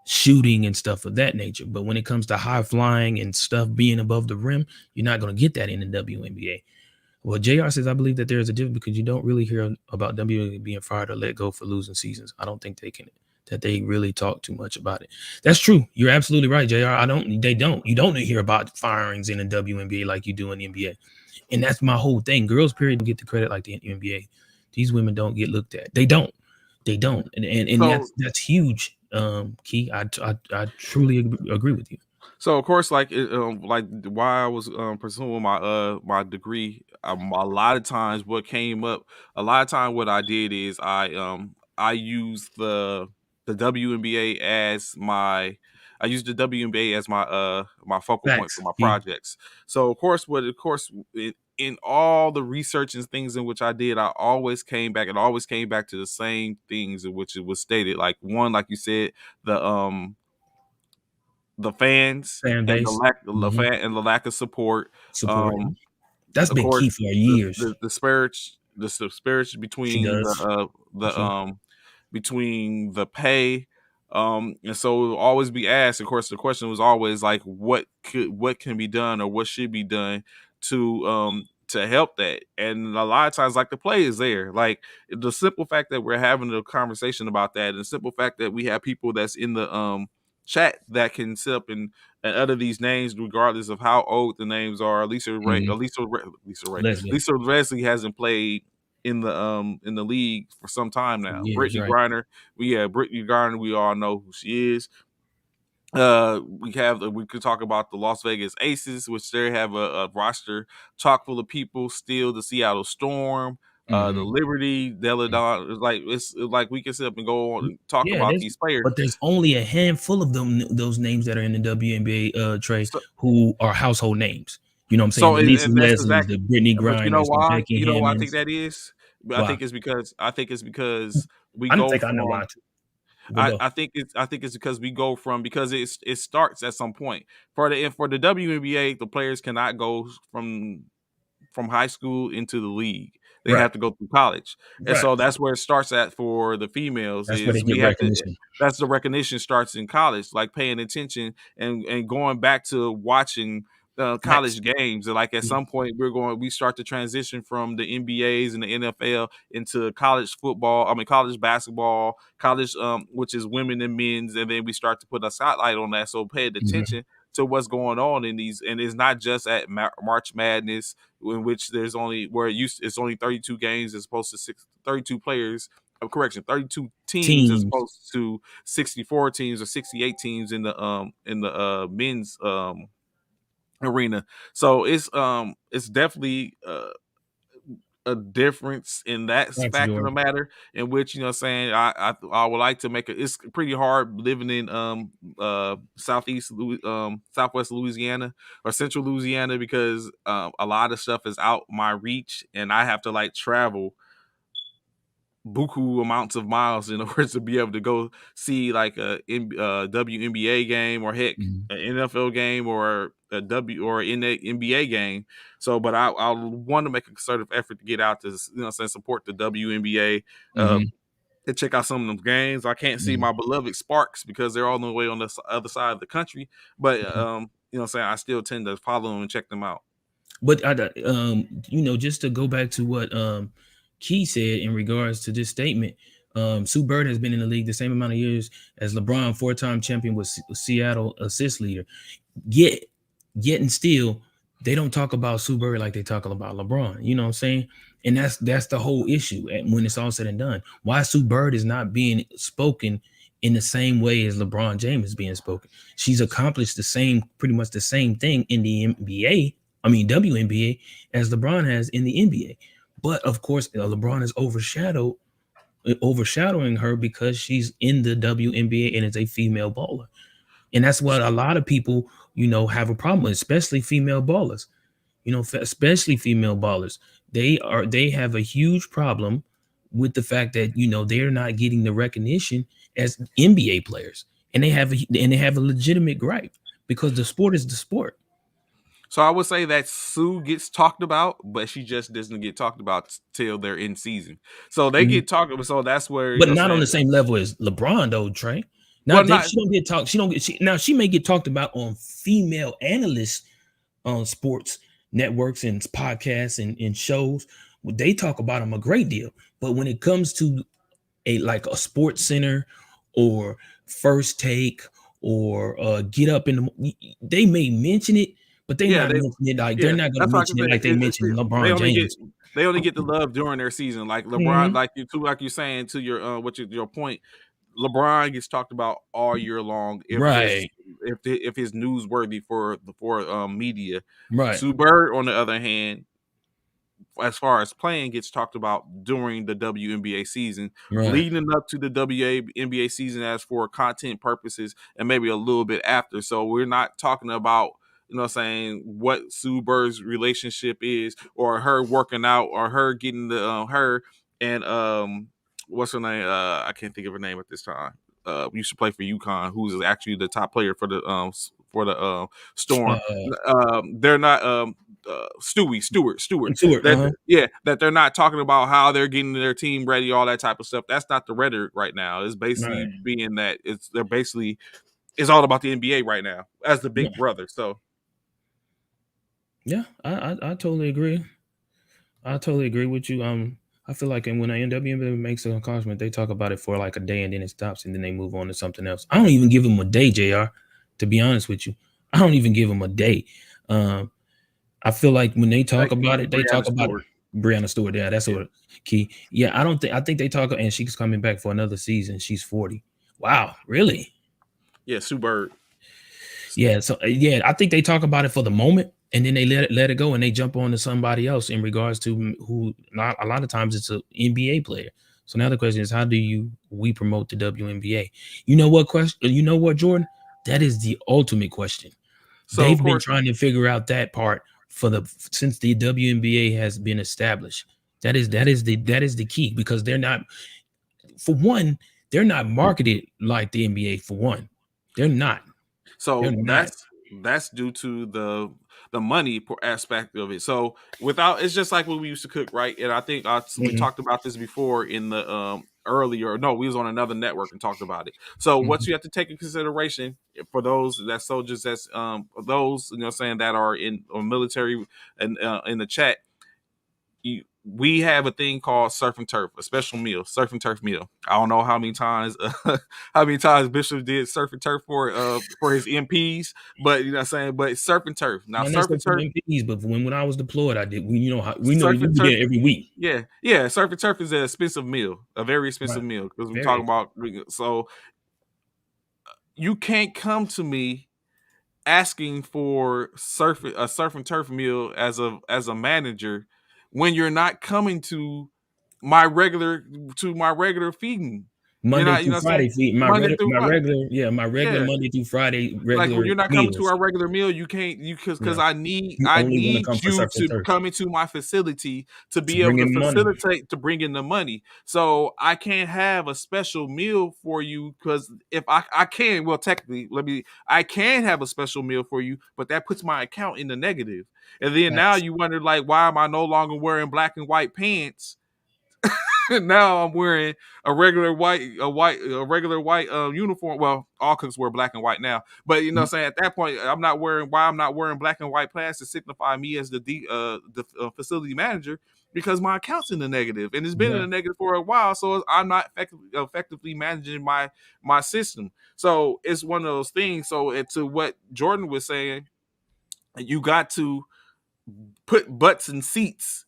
shooting, and stuff of that nature. But when it comes to high flying and stuff being above the rim, you're not going to get that in the WNBA. Well, JR says, I believe that there is a difference because you don't really hear about WNBA being fired or let go for losing seasons. I don't think that they really talk too much about it. That's true. You're absolutely right, JR. They don't. You don't hear about firings in the WNBA like you do in the NBA. And that's my whole thing. Girls, period, don't get the credit like the NBA. These women don't get looked at. They don't. They don't. And So that's huge. Key. I truly agree with you. So of course, like while I was pursuing my degree, a lot of times what came up, a lot of time what I did is I used the the WNBA as my I use the WNBA as my focal point for Facts. my Yeah. projects. So of course in all the research and things in which I did, I always came back and always came back to the same things in which it was stated. Like one, like you said, the fans Fan and the base. lack Hmm. the lack of support. Support. Um, That's of been course, key for years. the disparage She between does. For the sure. between the pay, and so it'll always be asked. Of course, the question was always like, what can be done or what should be done to help that. And a lot of times, like the play is there, like the simple fact that we're having a conversation about that, and the simple fact that we have people that's in the chat that can sit up and utter these names regardless of how old the names are. Hmm. Leslie. Lisa Leslie hasn't played in the league for some time For now. years, Brittany right? Griner, Brittany Griner, we all know who she is. We could talk about the Las Vegas Aces, which they have a roster chock full of people. Still, the Seattle Storm, the Hmm. Liberty, Deladon. It's like we can sit up and go on and talk Yeah, about these players. but there's only a handful of them, those names that are in the WNBA, Trey, So, who are household names. You know what I'm saying? so The Lisa and that's Leslies, exactly. the Brittany But you know Griners, the why? Becky You know why I think Hammonds. that is. Why? I think it's because we I don't go think I know why. from Too. But go. I think it's because we go from because it starts at some point for the WNBA. The players cannot go from high school into the league. They Right. have to go through college. And Right. so that's where it starts at for the females That's where they is get we have to recognition. that's the recognition starts in college, like paying attention and going back to watching Facts. college games. And like at Yeah. some point we start to transition from the NBAs and the NFL into college football, I mean college basketball, college which is women and men's, and then we start to put a spotlight on that. So pay Mhm. attention to what's going on in these, and it's not just at March Madness, in which there's only it's only 32 games as opposed to 32 players. Correction, 32 teams as Teams. opposed to 64 teams or 68 teams in the men's arena. So it's definitely a difference in that Thanks, fact of the Jordan. matter, in which saying I would like to make it. It's pretty hard living in southwest Louisiana or central Louisiana, because a lot of stuff is out my reach and I have to like travel buku amounts of miles in order to be able to go see like WNBA game, or heck, Mhm. an NFL game, or a W or in the NBA game. So, but I want to make a concerted effort to get out to say support the WNBA. Uh, Mhm. and check out some of them games. I can't see Mhm. my beloved Sparks because they're all the way on the other side of the country, but Mhm. saying I still tend to follow them and check them out. But just to go back to what Key said in regards to this statement, Sue Bird has been in the league the same amount of years as LeBron, four-time champion with Seattle assist leader. Yet, yet and still, they don't talk about Sue Bird like they talk about LeBron. You know what I'm saying? And that's the whole issue. And when it's all said and done, why Sue Bird is not being spoken in the same way as LeBron James is being spoken. She's accomplished pretty much the same thing in the NBA. I mean WNBA as LeBron has in the NBA. But of course, LeBron is overshadowing her because she's in the WNBA and is a female baller. And that's what a lot of people, have a problem with, especially female ballers. Especially female ballers. They have a huge problem with the fact that they're not getting the recognition as NBA players, and they have a legitimate gripe because the sport is the sport. So I would say that Sue gets talked about, but she just doesn't get talked about till they're in season. So they Mhm. get talked about. So that's where But not on saying, the same level as LeBron, though, Trey. Now well, they not she don't get talked. She don't get now she may get talked about on female analysts on sports networks and podcasts and shows. They talk about them a great deal. But when it comes to a sports center or first take or get up in they may mention it, but they're yeah, not mentioning it like they're yeah. not going to That's why I can mention say it like they mentioned they LeBron only James. get the love during their season. Like LeBron, Hmm. like you're saying to your your point. LeBron gets talked about all year long Right, if his newsworthy for media. right. Sue Bird, on the other hand, as far as playing gets talked about during the WNBA season, Right. leading up to the WNBA season as for content purposes, and maybe a little bit after. So we're not talking about, you know what I'm saying, what Sue Bird's relationship is, or her working out, or her getting the her and what's her name? I can't think of her name at this time. Used to play for UConn, who's actually the top player for the Storm. Uh, They're not Stewart. Stewart. That yeah, that they're not talking about how they're getting their team ready, all that type of stuff. That's not the rhetoric right now. It's basically Right. being that they're basically it's all about the NBA right now as the Yeah. big brother. So Yeah. I totally agree. I totally agree with you. I feel like, and when a NWA makes an accomplishment, they talk about it for like a day and then it stops and then they move on to something else. I don't even give them a day, Jr. To be honest with you, I don't even give them a day. Um, I feel like when they talk thank you, about it, they Brianna talk about it. Stewart. Brianna Stewart, yeah, that's Yeah, what key. Yeah, I don't think I think they talk, and she's coming back for another season. She's 40. Wow, really? yeah, Sue Bird. Yeah, so yeah, I think they talk about it for the moment, and then they let it go, and they jump on to somebody else in regards to who. Not a lot of times it's an NBA player. So now the question is, how do we promote the WNBA? You know what question? You know what, Jordan? That is the ultimate question. So of They've been course, trying to figure out that part for the since the WNBA has been established. That is the key because they're not, for one, they're not marketed like the NBA. For one, they're not. They're so not. that's due to the money aspect of it. So without, it's just like when we used to cook, right? And I think we Mhm, talked about this before in the earlier. No, we was on another network and talked about it. So what mhm. you have to take in consideration for those that soldiers that's those, you know what I'm saying, that are in or military and in the chat, we have a thing called surf and turf, a special meal, surf and turf meal. I don't know how many times how many times Bishop did surf and turf for his MPs, but you know what I'm saying, but surf and turf. Now Not surf and necessarily for turf MPs, but when I was deployed, I did. We know surf we and were turf there every week. yeah, surf and turf is an expensive meal, a very expensive Right. meal because we're Very talking expensive. about, so you can't come to me asking for surf and turf meal as a manager when you're not coming my regular my regular feeding. You're Monday not, you through know what I'm saying? Friday feed Monday through my Friday. regular, yeah, my regular Yeah. Monday through Friday Like when regular you're not coming to meals. our regular meal, you can't, you because Yeah. I You only want to need come for you surf and to turf come into my facility to to be able bring to in money. facilitate to bring in the money. So I can't have a special meal for you because if I can, well, technically, I can have a special meal for you, but that puts my account in the negative. And then now Facts. you wonder, like, why am I no longer wearing black and white pants? Now I'm wearing a regular white uniform. Well, all cooks wear black and white now, but you know what I'm saying, at that point I'm not wearing black and white pants to signify me as the facility manager, because my account's in the negative and it's been in Yeah. the negative for a while, so I'm not effectively managing my system. So it's one of those things. So to what Jordan was saying, you got to put butts in seats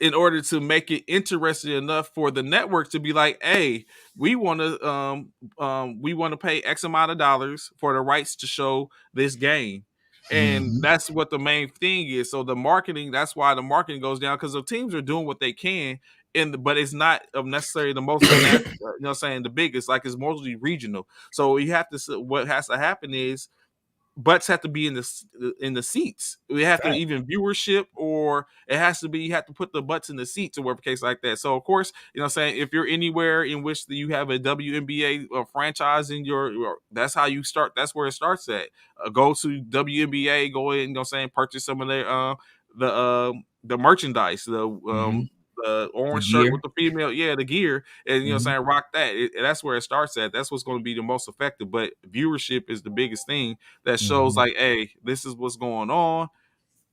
in order to make it interesting enough for the network to be like, hey, we want to pay X amount of dollars for the rights to show this game. And Mhm. that's what the main thing is. So the marketing, that's why the marketing goes down, because the teams are doing what they can, but it's not necessarily the most you know what I'm saying, the biggest, like it's mostly regional. So you have to, what has to happen is butts have to be in the seats. We have to, Fact. even viewership, or it has to be, you have to put the butts in the seats or whatever case like that. So of course, you know what I'm saying, if you're anywhere in which you have a WNBA franchise in that's how you start. That's where it starts at. Go to WNBA, go in, you know what I'm saying, purchase some of their the merchandise, Mhm. the The orange shirt with gear. the female, yeah, the gear, and you know what I'm Mhm. saying, rock that. That's where it starts at. That's what's going to be the most effective. But viewership is the biggest thing that shows, Mhm. like, hey, this is what's going on.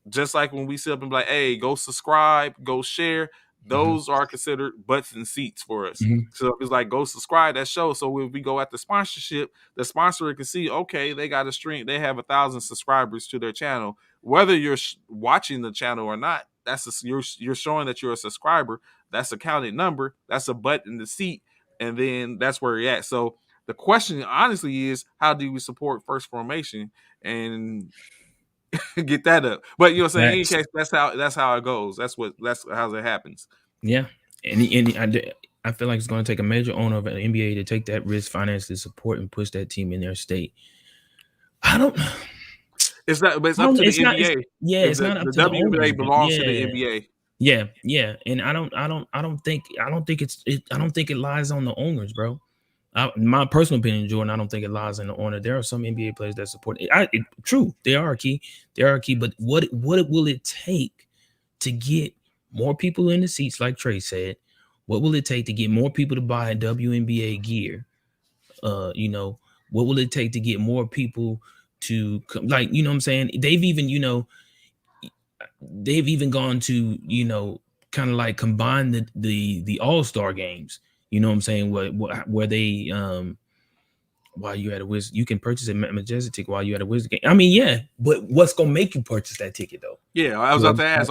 Just like when we sit up and be like, hey, go subscribe, go share, Mhm. those are considered butts and seats for us. Mhm. So if it's like, go subscribe, that show. So when we go at the sponsorship, the sponsor can see, okay, they got a stream, they have 1,000 subscribers to their channel. Whether you're watching the channel or not, you're showing that you're a subscriber. That's a counted number. That's a butt in the seat, and then that's where you're at. So the question, honestly, is how do we support first formation? And get that up. But you know what I'm saying? In any Facts. case, that's how it goes. That's how it happens. Yeah, and I feel like it's going to take a major owner of an NBA to take that risk, financially support, and push that team in their state. I don't. It's not, but it's I up don't. to the It's not. NBA. Yeah, If it's not up the to the WNBA owners. belongs to the Yeah, NBA. yeah, and I don't think it lies on the owners, bro. My personal opinion, Jordan, I don't think it lies in the owner. There are some NBA players that support it. True, they are a key. They are a key. But what will it take to get more people in the seats, like Trey said? What will it take to get more people to buy WNBA gear? You know, what will it take to get more people to come? Like, you know what I'm saying? They've even gone to, kind of like combine the all-star games. You know what I'm saying? Where they while you at a Wizard, you can purchase a Majestic ticket while you at a Wizard game. I mean, yeah, but what's gonna make you purchase that ticket though? Yeah, I was Well, about to ask,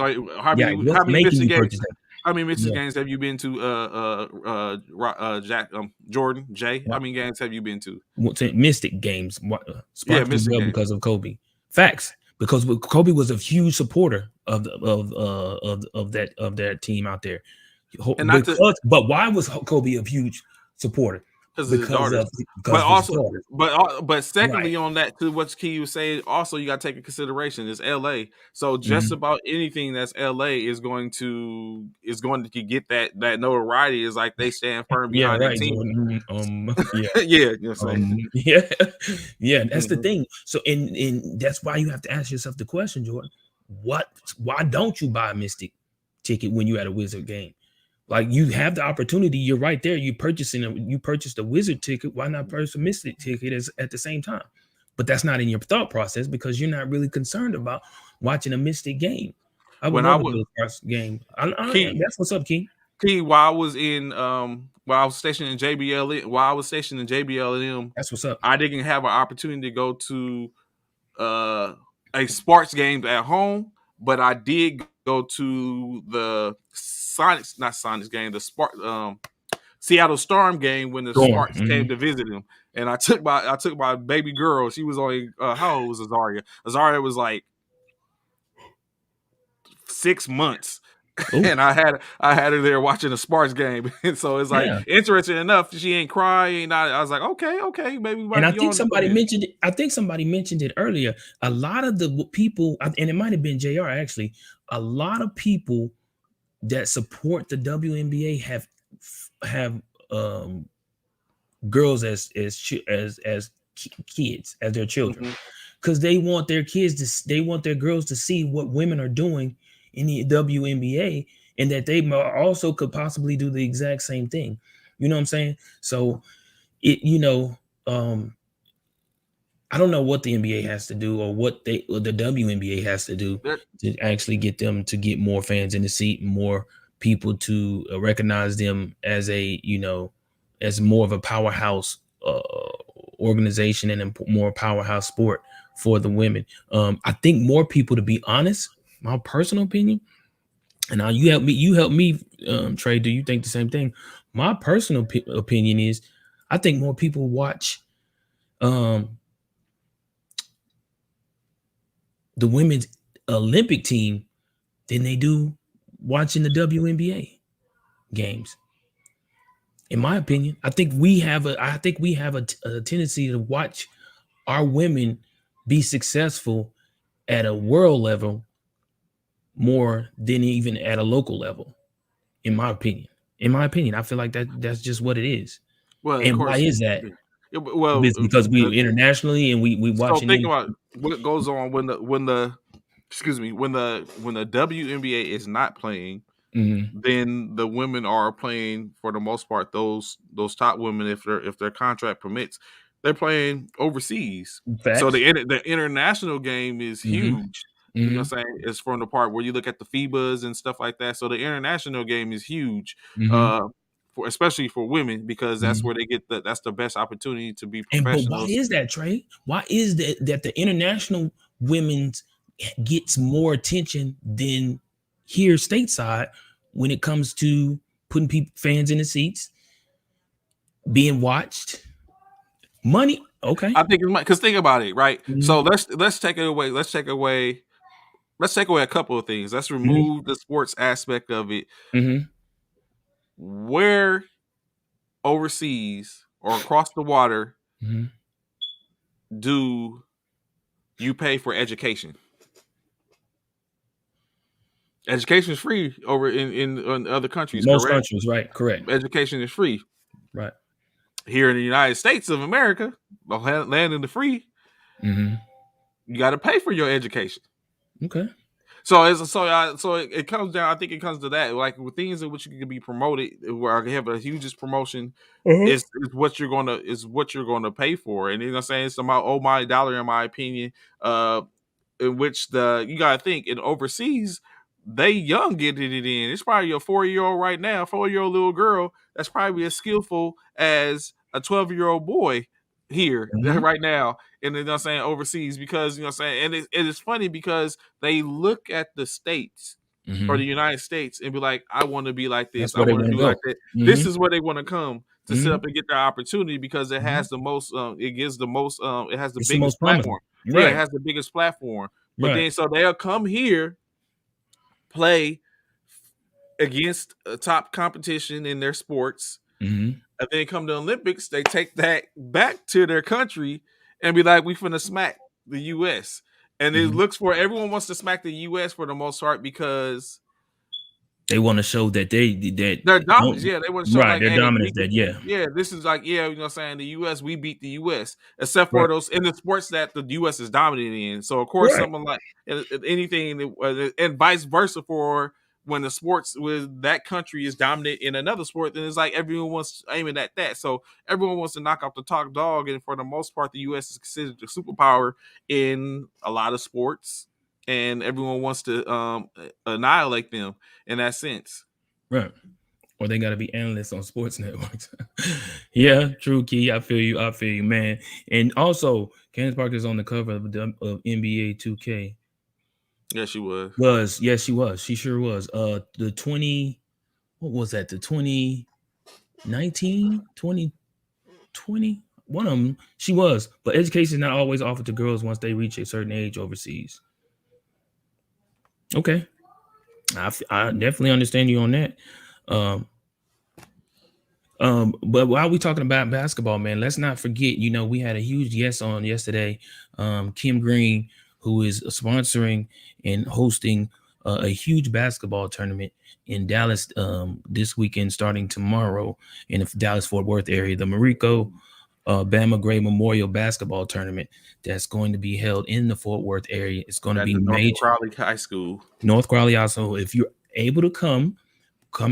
yeah, what's how many making Michigan you games purchase that? how many Michigan Yeah, games have you been to? Jack, Jordan, Jay. How what, many games have you been to? Mystic games Yeah, sparked as Michigan well games. because of Kobe. Facts, because Kobe was a huge supporter of that team out there. And not to But why was Kobe a huge supporter? because of his Because daughters. of But because of his also, daughters. but Right. secondly, on that to what Key was saying, also you got to take in consideration is LA. So just Mhm. about anything that's LA is going to get that notoriety. Is like they stand firm Yeah, behind that right, team. Jordan. Yeah. Yeah, you know what I'm saying. Yeah, yeah, that's the Mhm. thing. So, and that's why you have to ask yourself the question, Jordan. What? Why don't you buy a Mystic ticket when you at a Wizard game? Like, you have the opportunity. You're right there. You purchased a Wizard ticket. Why not purchase a Mystic ticket at the same time? But that's not in your thought process because you're not really concerned about watching a Mystic game. I would When I love to would go to a game. Key That's what's up, King. Key while I was stationed in JBL while I was stationed in JBLM, That's what's up. I didn't have an opportunity to go to uh a sports game at home, but I did go to the Sonics, not Sonics game, the Seattle Storm game when the Storm. Sparks came to visit him. And I took my baby girl. She was only how old was Azaria? Azaria was like 6 months. Oh, And I had her there watching a Sparks game. And so it's like yeah. interesting enough, she ain't crying. I was like, okay, maybe we And might be on it. Go ahead. I think somebody mentioned it earlier. A lot of the people, and it might have been JR actually, a lot of people that support the WNBA have um girls as kids, as their children, Hmm. because they want their girls to see what women are doing in the WNBA, and that they also could possibly do the exact same thing. You know what I'm saying? So it, um I don't know what the NBA has to do or the WNBA has to do to actually get them to get more fans in the seat, more people to recognize them as as more of a powerhouse organization and a more powerhouse sport for the women. I think more people, to be honest, my personal opinion, and now you help me, Trey. Do you think the same thing? My personal opinion is, I think more people watch um the women's Olympic team than they do watching the WNBA games. In my opinion, I think we have a tendency to watch our women be successful at a world level more than even at a local level. In my opinion, I feel like that's just what it is. Well, of And why course. is that? Yeah. Yeah, well, It's because we internationally and we so watching think them. about what goes on when the excuse me when the WNBA is not playing. Mhm. Then the women are playing for the most part. Those top women, if their contract permits, they're playing overseas. So Facts. the international game is Hmm. huge. You know Hmm. what I'm saying? It's from the part where you look at the FIBAs and stuff like that. So the international game is huge, Hmm. uh, for especially for women because that's Hmm. where that's the best opportunity to be But why professionals. is that, Trey? Why is that the international women's gets more attention than here stateside when it comes to putting fans in the seats, being watched? Money. Okay. I think it might, because think about it, right? Mm-hmm. So let's take it away. Let's take away a couple of things. Let's Mm-hmm. remove the sports aspect of it. Mm-hmm. Where overseas or across the water Mm-hmm. do you pay for education? Education is free over in other countries, Most correct? countries, right? Correct. Education is free. Right. Here in the United States of America, the land of the free, Mm-hmm. you got to pay for your education. Okay. It comes down. I think it comes to that, like with things in which you can be promoted, where I have a hugest promotion Uh-huh. is what you're gonna pay for, and you know what I'm saying it's about oh my dollar in my opinion. In which the you gotta think in overseas they young getting it in. It's probably a 4-year-old right now, 4-year-old little girl that's probably as skillful as a 12-year-old boy here Mm-hmm. right now. And you know what I'm saying overseas because you know what I'm saying, and it is funny because they look at the states or the Mm-hmm. United States and be like, I want to be like this, That's I where they want to want to do like go. that. This Mm-hmm. is where they want to come to sit Mm-hmm. up and get their opportunity because it Mm-hmm. has the most it gives the most it has the It's the most biggest promising. platform. Yeah, it Right. has the biggest platform. But Right. then so they'll come here, play against a top competition in their sports, Mm-hmm. and then come to the Olympics, they take that back to their country and be like, we finna smack the US. And it Mm-hmm. looks for everyone wants to smack the US for the most part because They want to show that that they're dominant. don't Yeah, they want to show right. like, They're hey, dominant. we could. That yeah. Yeah, this is like, yeah, you know what I'm saying? The US, we beat the US, except for Right. those in the sports that the US is dominant in. So, of course, Right. someone like anything, and vice versa for when the sports with that country is dominant in another sport, then it's like everyone wants aiming at that. So, everyone wants to knock off the top dog. And for the most part, the US is considered a superpower in a lot of sports. And everyone wants to annihilate them in that sense. Right. Or they got to be analysts on sports networks. Yeah, true, Key. I feel you. I feel you, man. And also, Candace Parker is on the cover of NBA 2K. Yeah, she was. Was yes, she was. She sure was. The 20. What was that? The 2019, 2020. One of them. She was. But education is not always offered to girls once they reach a certain age overseas. Okay, I definitely understand you on that. Um, but while we talking about basketball, man, let's not forget, we had a huge yes on yesterday. Kim Green, who is sponsoring and hosting a huge basketball tournament in Dallas this weekend, starting tomorrow in the Dallas Fort Worth area, the Marico Bama Gray Memorial Basketball Tournament that's going to be held in the Fort Worth area. It's going to At be the North major. Crowley High School. North Crowley also, if you're able to come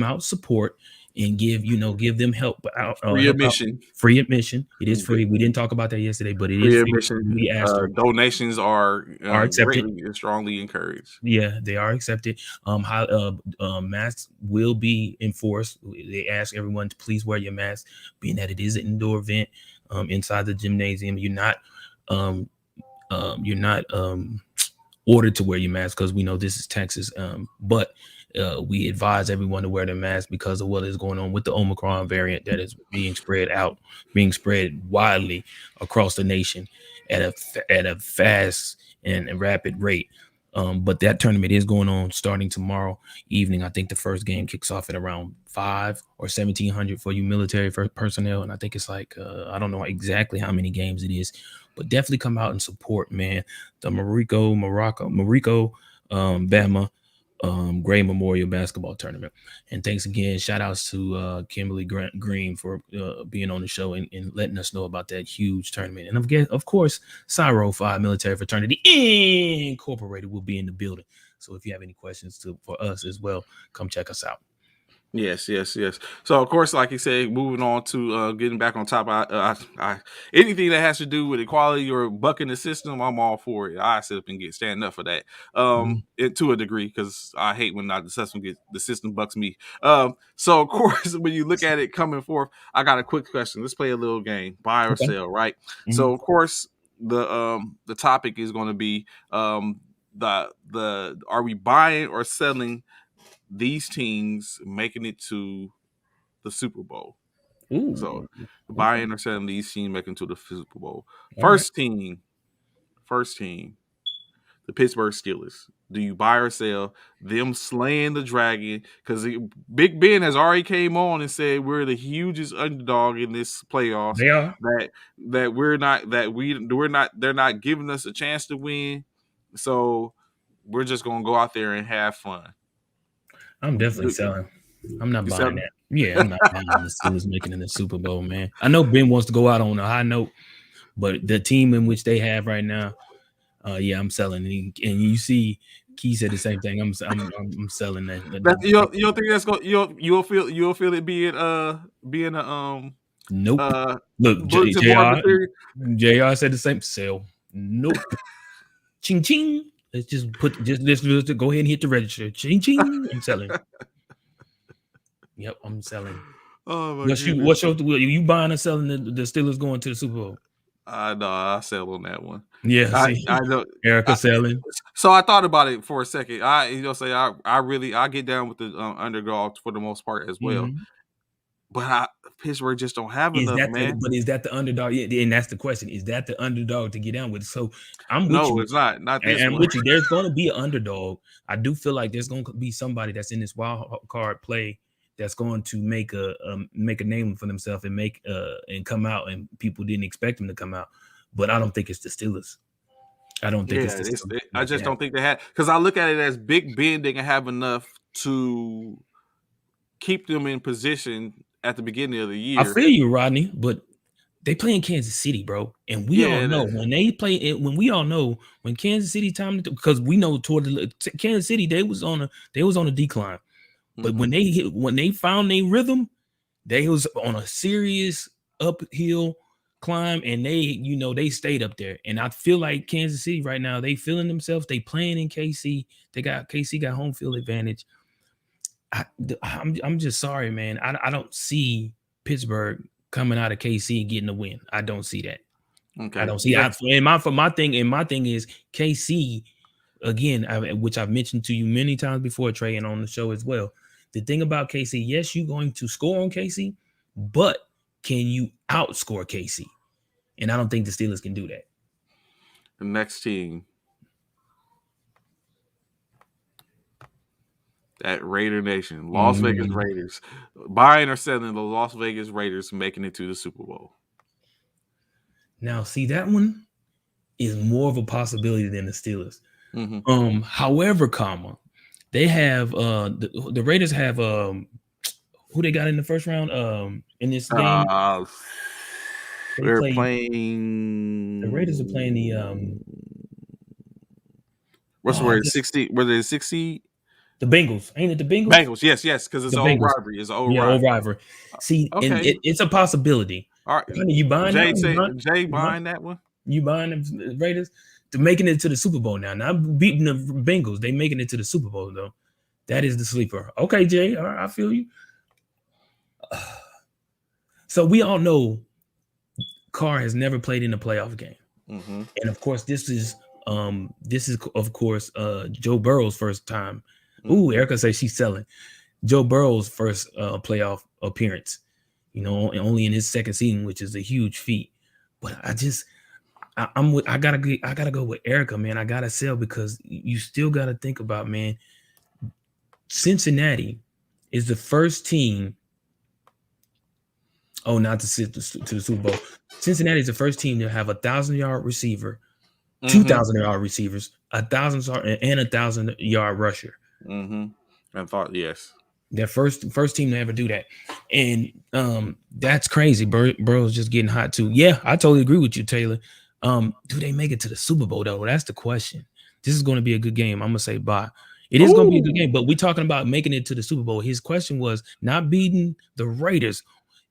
out, support, and give them Free help out. admission. Free admission. It is Okay. free. We didn't talk about that yesterday, but it is Free free. admission. We asked her. Donations are Are accepted. greatly and strongly encouraged. Yeah, they are accepted. Masks will be enforced. They ask everyone to please wear your mask, being that it is an indoor event inside the gymnasium. Um, you're not ordered to wear your mask because we know this is Texas. But we advise everyone to wear their mask because of what is going on with the Omicron variant that is being spread widely across the nation at a fast and rapid rate. But that tournament is going on starting tomorrow evening. I think the first game kicks off at around 5 or 1700 for you military personnel, and I think it's like I don't know exactly how many games it is, but definitely come out and support, man. The Marico, Bama Gray Memorial Basketball Tournament. And thanks again. Shout outs to Kimberly Green for being on the show and letting us know about that huge tournament. And again, of course, Cyro 5 Military Fraternity Incorporated will be in the building. So if you have any questions for us as well, come check us out. Yes, yes, yes. So of course, like you said, moving on to getting back on top. Anything that has to do with equality or bucking the system, I'm all for it. I sit up and stand up for that. Mhm. To a degree, because I hate when the system bucks me. So of course, when you look at it coming forth, I got a quick question. Let's play a little game, buy or Okay. sell, right? Mhm. So of course, the topic is going to be the are we buying or selling these teams making it to the Super Bowl? Ooh, So okay, buying or selling these teams making to the Super Bowl. all right. First team, first team, the Pittsburgh Steelers. Do you buy or sell them slaying the dragon? Because Big Ben has already came on and said we're the hugest underdog in this playoffs. They are. That we're not that we're not they're not giving us a chance to win. So we're just gonna go out there and have fun. I'm definitely You selling. I'm not buying selling? that. Yeah, I'm not buying the Steelers making it in the Super Bowl, man. I know Ben wants to go out on a high note, but the team in which they have right now, yeah, I'm selling. And you see, Key said the same thing. I'm selling that. That you don't think that's going you'll feel it being a Nope. uh Look, bulletin board material. Jr. said the same. Sell. Nope. Ching ching. Let's just let's go ahead and hit the register. Ching ching. I'm selling. Yep, I'm selling. Oh my What's goodness. you buying or selling the Steelers going to the Super Bowl? I know I sell on that one. Yeah, I see, know. Erica I, selling. so I thought about it for a second. Say I really I get down with the underdogs for the most part as well. Mhm. But Pittsburgh just don't have Is enough, that the man. but is that the underdog? Yeah, and that's the question. Is that the underdog to get down with? So I'm with No, you. it's not. Not this And I'm one. with you. There's going to be an underdog. I do feel like there's going to be somebody that's in this wild card play that's going to make a name for themselves and make and come out, and people didn't expect them to come out. But I don't think it's the Steelers. I don't think it's Yeah, the Steelers I make it just happen. don't think they had because I look at it as Big Ben didn't have enough to keep them in position at the beginning of the I year. feel you, Rodney, but they play in Kansas City, bro, and we all Yeah, know when they play it. When we all know when Kansas City time because we know toward the Kansas City they was on a decline, but mm-hmm. when they found their rhythm, they was on a serious uphill climb, and they stayed up there. And I feel like Kansas City right now they feeling themselves. They playing in KC. KC got home field advantage. I'm just sorry, man. I don't see Pittsburgh coming out of KC and getting a win. I don't see that. I Okay. don't see. Next. My thing is KC again, which I've mentioned to you many times before, Trey, and on the show as well. The thing about KC, yes, you're going to score on KC, but can you outscore KC? And I don't think the Steelers can do that. The next team, that Raider Nation, Las Vegas Mm. Raiders, buying or selling the Las Vegas Raiders making it to the Super Bowl. Now, see that one is more of a possibility than the Steelers. Mm-hmm. However, they have the Raiders have who they got in the first round in this game. They We're play the playing. Raiders are playing the What's the oh word? this 60. Were they 60? the Bengals. Ain't it the Bengals? Bengals. Yes, because it's The an old Bengals. rivalry. It's an old Yeah, old rivalry. rivalry. See, and Okay. it's a possibility. All right. Honey, you buying that Jay one? say Jay Huh? buying that one. You buying the Raiders to making it to the Super Bowl now? Not beating the Bengals. They making it to the Super Bowl though. That is the sleeper. Okay, Jay. All right, I feel you. So we all know Carr has never played in a playoff game, Mm-hmm. and of course this is of course Joe Burrow's first time. Ooh, Mm-hmm. Erica says she's selling Joe Burrow's first playoff appearance. Only in his second season, which is a huge feat. But I gotta go with Erica, man. I gotta sell because you still gotta think about, man. Cincinnati is the first team. Oh, not to sit to the Super Bowl. Cincinnati is the first team to have 1,000-yard receiver, Mm-hmm. 2,000-yard receivers, 1,000-yard rusher. Mm-hmm. I thought yes. Their first team to ever do that, and that's crazy. Burrow's just getting hot too. Yeah, I totally agree with you, Taylor. Do they make it to the Super Bowl though? That's the question. This is going to be a good game. I'm gonna say bye. It is going to be a good Ooh. game, but we're talking about making it to the Super Bowl. His question was not beating the Raiders.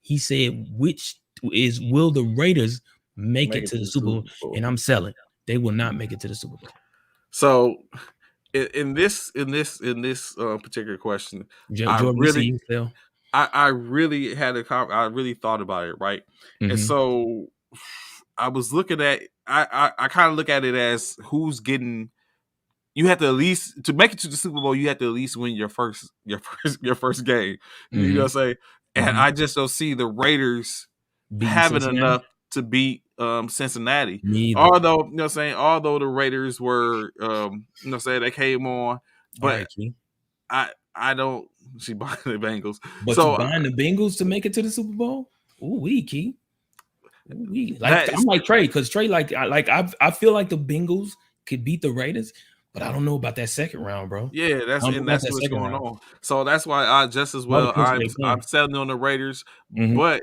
He said, will the Raiders make Make it it to to the the Super Bowl? Super Bowl. And I'm selling. They will not make it to the Super Bowl. So in this particular question, I Jordan, you see really you sell. I really had I really thought about it, right? And Mm-hmm. so I was looking at I kind of look at it as who's getting you have to at least to make it to the Super Bowl, you have to at least win your first game. You know what I'm saying? and I just don't see the Raiders Beating having Cincinnati. enough to beat Cincinnati. Me either. Although, saying, although the Raiders were saying they came on, All but right, Key. I don't see buying the Bengals. But you So buying the Bengals to make it to the Super Bowl? Ooh, we Key. Ooh, we like that I'm is like Trey because Trey I feel like the Bengals could beat the Raiders, but I don't know about that second round, bro. yeah, I don't know about that's that what's second going round. on. So that's why I just as All well depends who they I'm playing. selling on the Raiders, Mm-hmm. but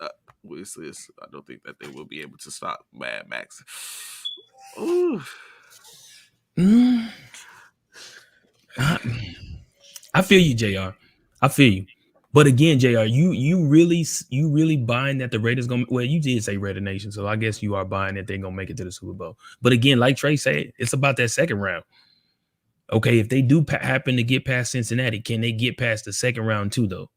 uh, I don't think that they will be able to stop Mad Max. Ooh. Mm, I feel you, Jr. I feel you. But again, Jr. You really buying that the Raiders gonna? Well, you did say Raider Nation, so I guess you are buying that they're gonna make it to the Super Bowl. But again, like Trey said, it's about that second round. Okay, if they do happen to get past Cincinnati, can they get past the second round too? Though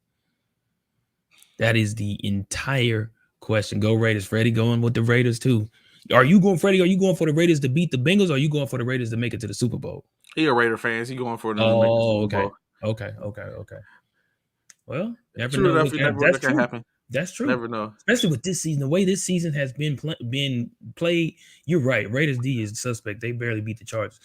that is the entire question. Go Raiders, Freddie. Going with the Raiders too. Are you going, Freddie? Are you going for the Raiders to beat the Bengals? Or are you going for the Raiders to make it to the Super Bowl? He a Raider fan. He going for them to make the Oh, Super okay, Bowl. okay. Well, never True know. enough, Look, you never that's what can true. happen. That's true. Never know. Especially with this season, the way this season has been played. You're right. Raiders D is the suspect. They barely beat the Chargers.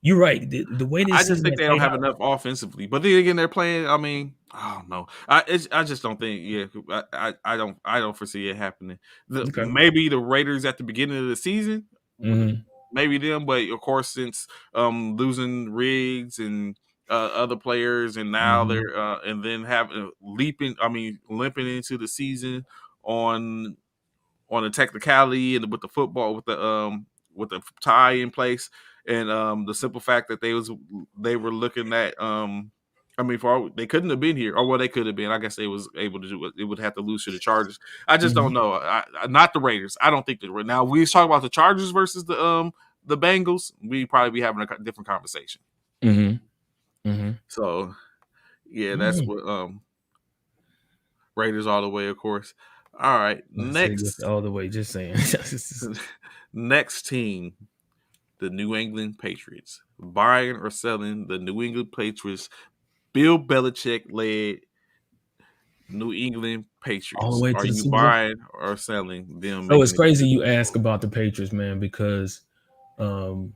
You're right. The way I this just season think has they don't played have out. enough offensively. But then again, they're playing. I mean, I don't know. I just don't think. Yeah, I don't foresee it happening. Okay. Maybe the Raiders at the beginning of the season, Mm-hmm. maybe them. But of course, since losing Riggs and other players, and now Mm-hmm. they're and then having leaping. I mean, limping into the season on on the technicality and with the football with the tie in place and the simple fact that they were looking at I mean, they couldn't have been here, or well, they could have been. I guess they was able to do it. It would have to lose to the Chargers. I just Mm-hmm. don't know. Not the Raiders. I don't think that. Now we talk about the Chargers versus the Bengals. We probably be having a different conversation. Mm-hmm. Mm-hmm. So yeah, that's Mm-hmm. what Raiders all the way, of course. All right, I say this next all the way. Just saying. next team, the New England Patriots. Buying or selling the New England Patriots, Bill Belichick led New England All the Patriots. way Are to the you Super Bowl. buying or selling them So it's making it to crazy the you Super ask Bowl? about the Patriots, man, because um,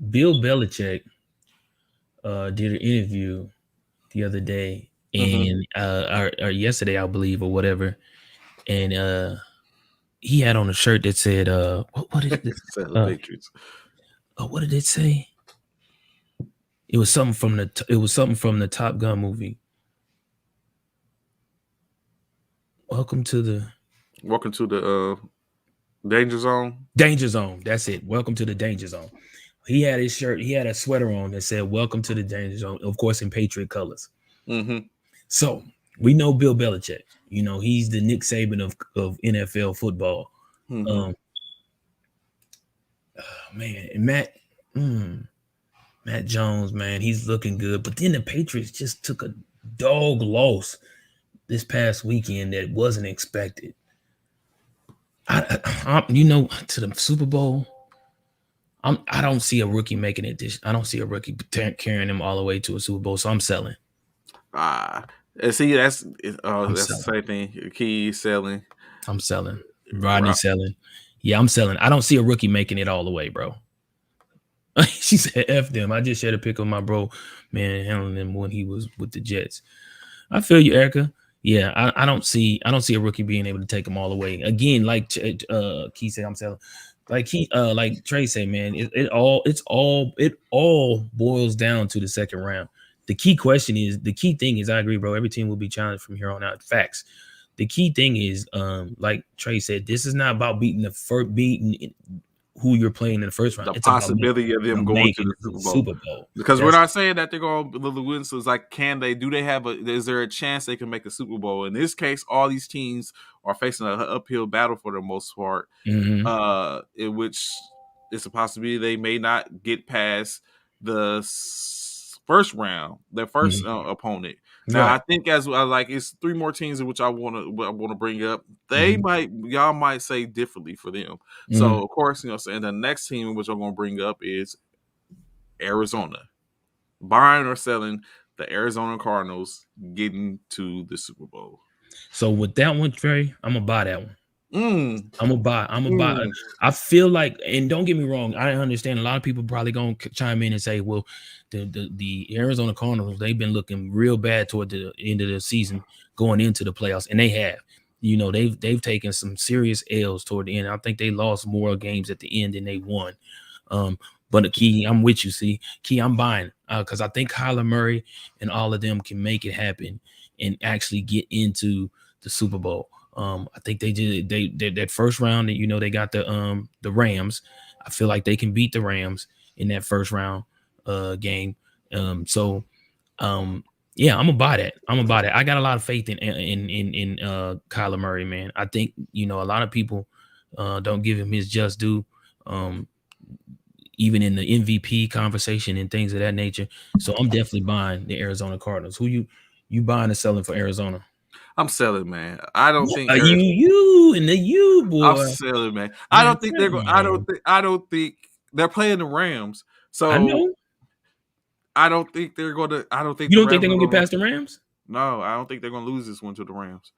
Bill Belichick did an interview the other day Mm-hmm. and or yesterday, I believe, or whatever, and he had on a shirt that said what did this Sell the uh Patriots. what did it say? It was something from the Top Gun movie. Welcome to the Welcome to the danger zone. Danger Zone. That's it. Welcome to the Danger Zone. He had his shirt, he had a sweater on that said "Welcome to the Danger Zone," of course, in Patriot colors. Mm-hmm. So we know Bill Belichick. You know he's the Nick Saban of NFL football. Mm-hmm. Um, man, and Matt Jones, man, he's looking good. But then the Patriots just took a dog loss this past weekend that wasn't expected. To the Super Bowl. I don't see a rookie making it. I don't see a rookie carrying them all the way to a Super Bowl. So I'm selling. And see, I'm that's the selling. same thing. Key selling. I'm selling. Rodney Rob. selling. Yeah, I'm selling. I don't see a rookie making it all the way, bro. She said, "F them." I just shared a pic of my bro, man, handling them when he was with the Jets. I feel you, Erica. Yeah, I don't see a rookie being able to take them all the way. Again, like Key said, I'm selling. Like Trey said, man, it all boils down to the second round. The key thing is, I agree, bro. Every team will be challenged from here on out. Facts. The key thing is, like Trey said, this is not about beating who you're playing in the first round. The It's about possibility of them going to making the it to the Super Bowl. Super Bowl. Because we're That's not saying that they're going to win. So it's like, can they? Do they have a? Is there a chance they can make a Super Bowl? In this case, all these teams are facing an uphill battle for the most part. mhm, In which it's a possibility they may not get past the first round, their first mhm. opponent. Now, Right. I think as like it's three more teams in which I want to bring up. Mhm, Y'all might say differently for them. mhm. So of course, saying the next team in which I'm going to bring up is Arizona. Buying or selling the Arizona Cardinals getting to the Super Bowl. So with that one, Trey, I'm gonna buy that one. Mm, I'm gonna buy. I'm gonna buy. mm. I feel like, and don't get me wrong, I understand a lot of people probably gonna chime in and say, "Well, the Arizona Cardinals, they've been looking real bad toward the end of the season, going into the playoffs, and they have. You know, they've taken some serious L's toward the end. I think they lost more games at the end than they won. Um, but Key, I'm with you. See, Key, I'm buying because I think Kyler Murray and all of them can make it happen and actually get into the Super Bowl. I think they did they that first round that they got the Rams. I feel like they can beat the Rams in that first round game. So yeah, I'm gonna buy that. I'm gonna buy that. I got a lot of faith in Kyler Murray, man. I think a lot of people don't give him his just due. Um, even in the MVP conversation and things of that nature. So I'm definitely buying the Arizona Cardinals. Who you buying and selling for Arizona? I'm selling, man. I don't think You and the you I'm boy. selling, man. I Man, don't think come they're going. on, man. I don't think they're playing the Rams. I So know. I don't think they're going to. I don't think You the don't think Rams they're are gonna get going to. past the Rams? No, I don't think they're going to lose this one to the Rams.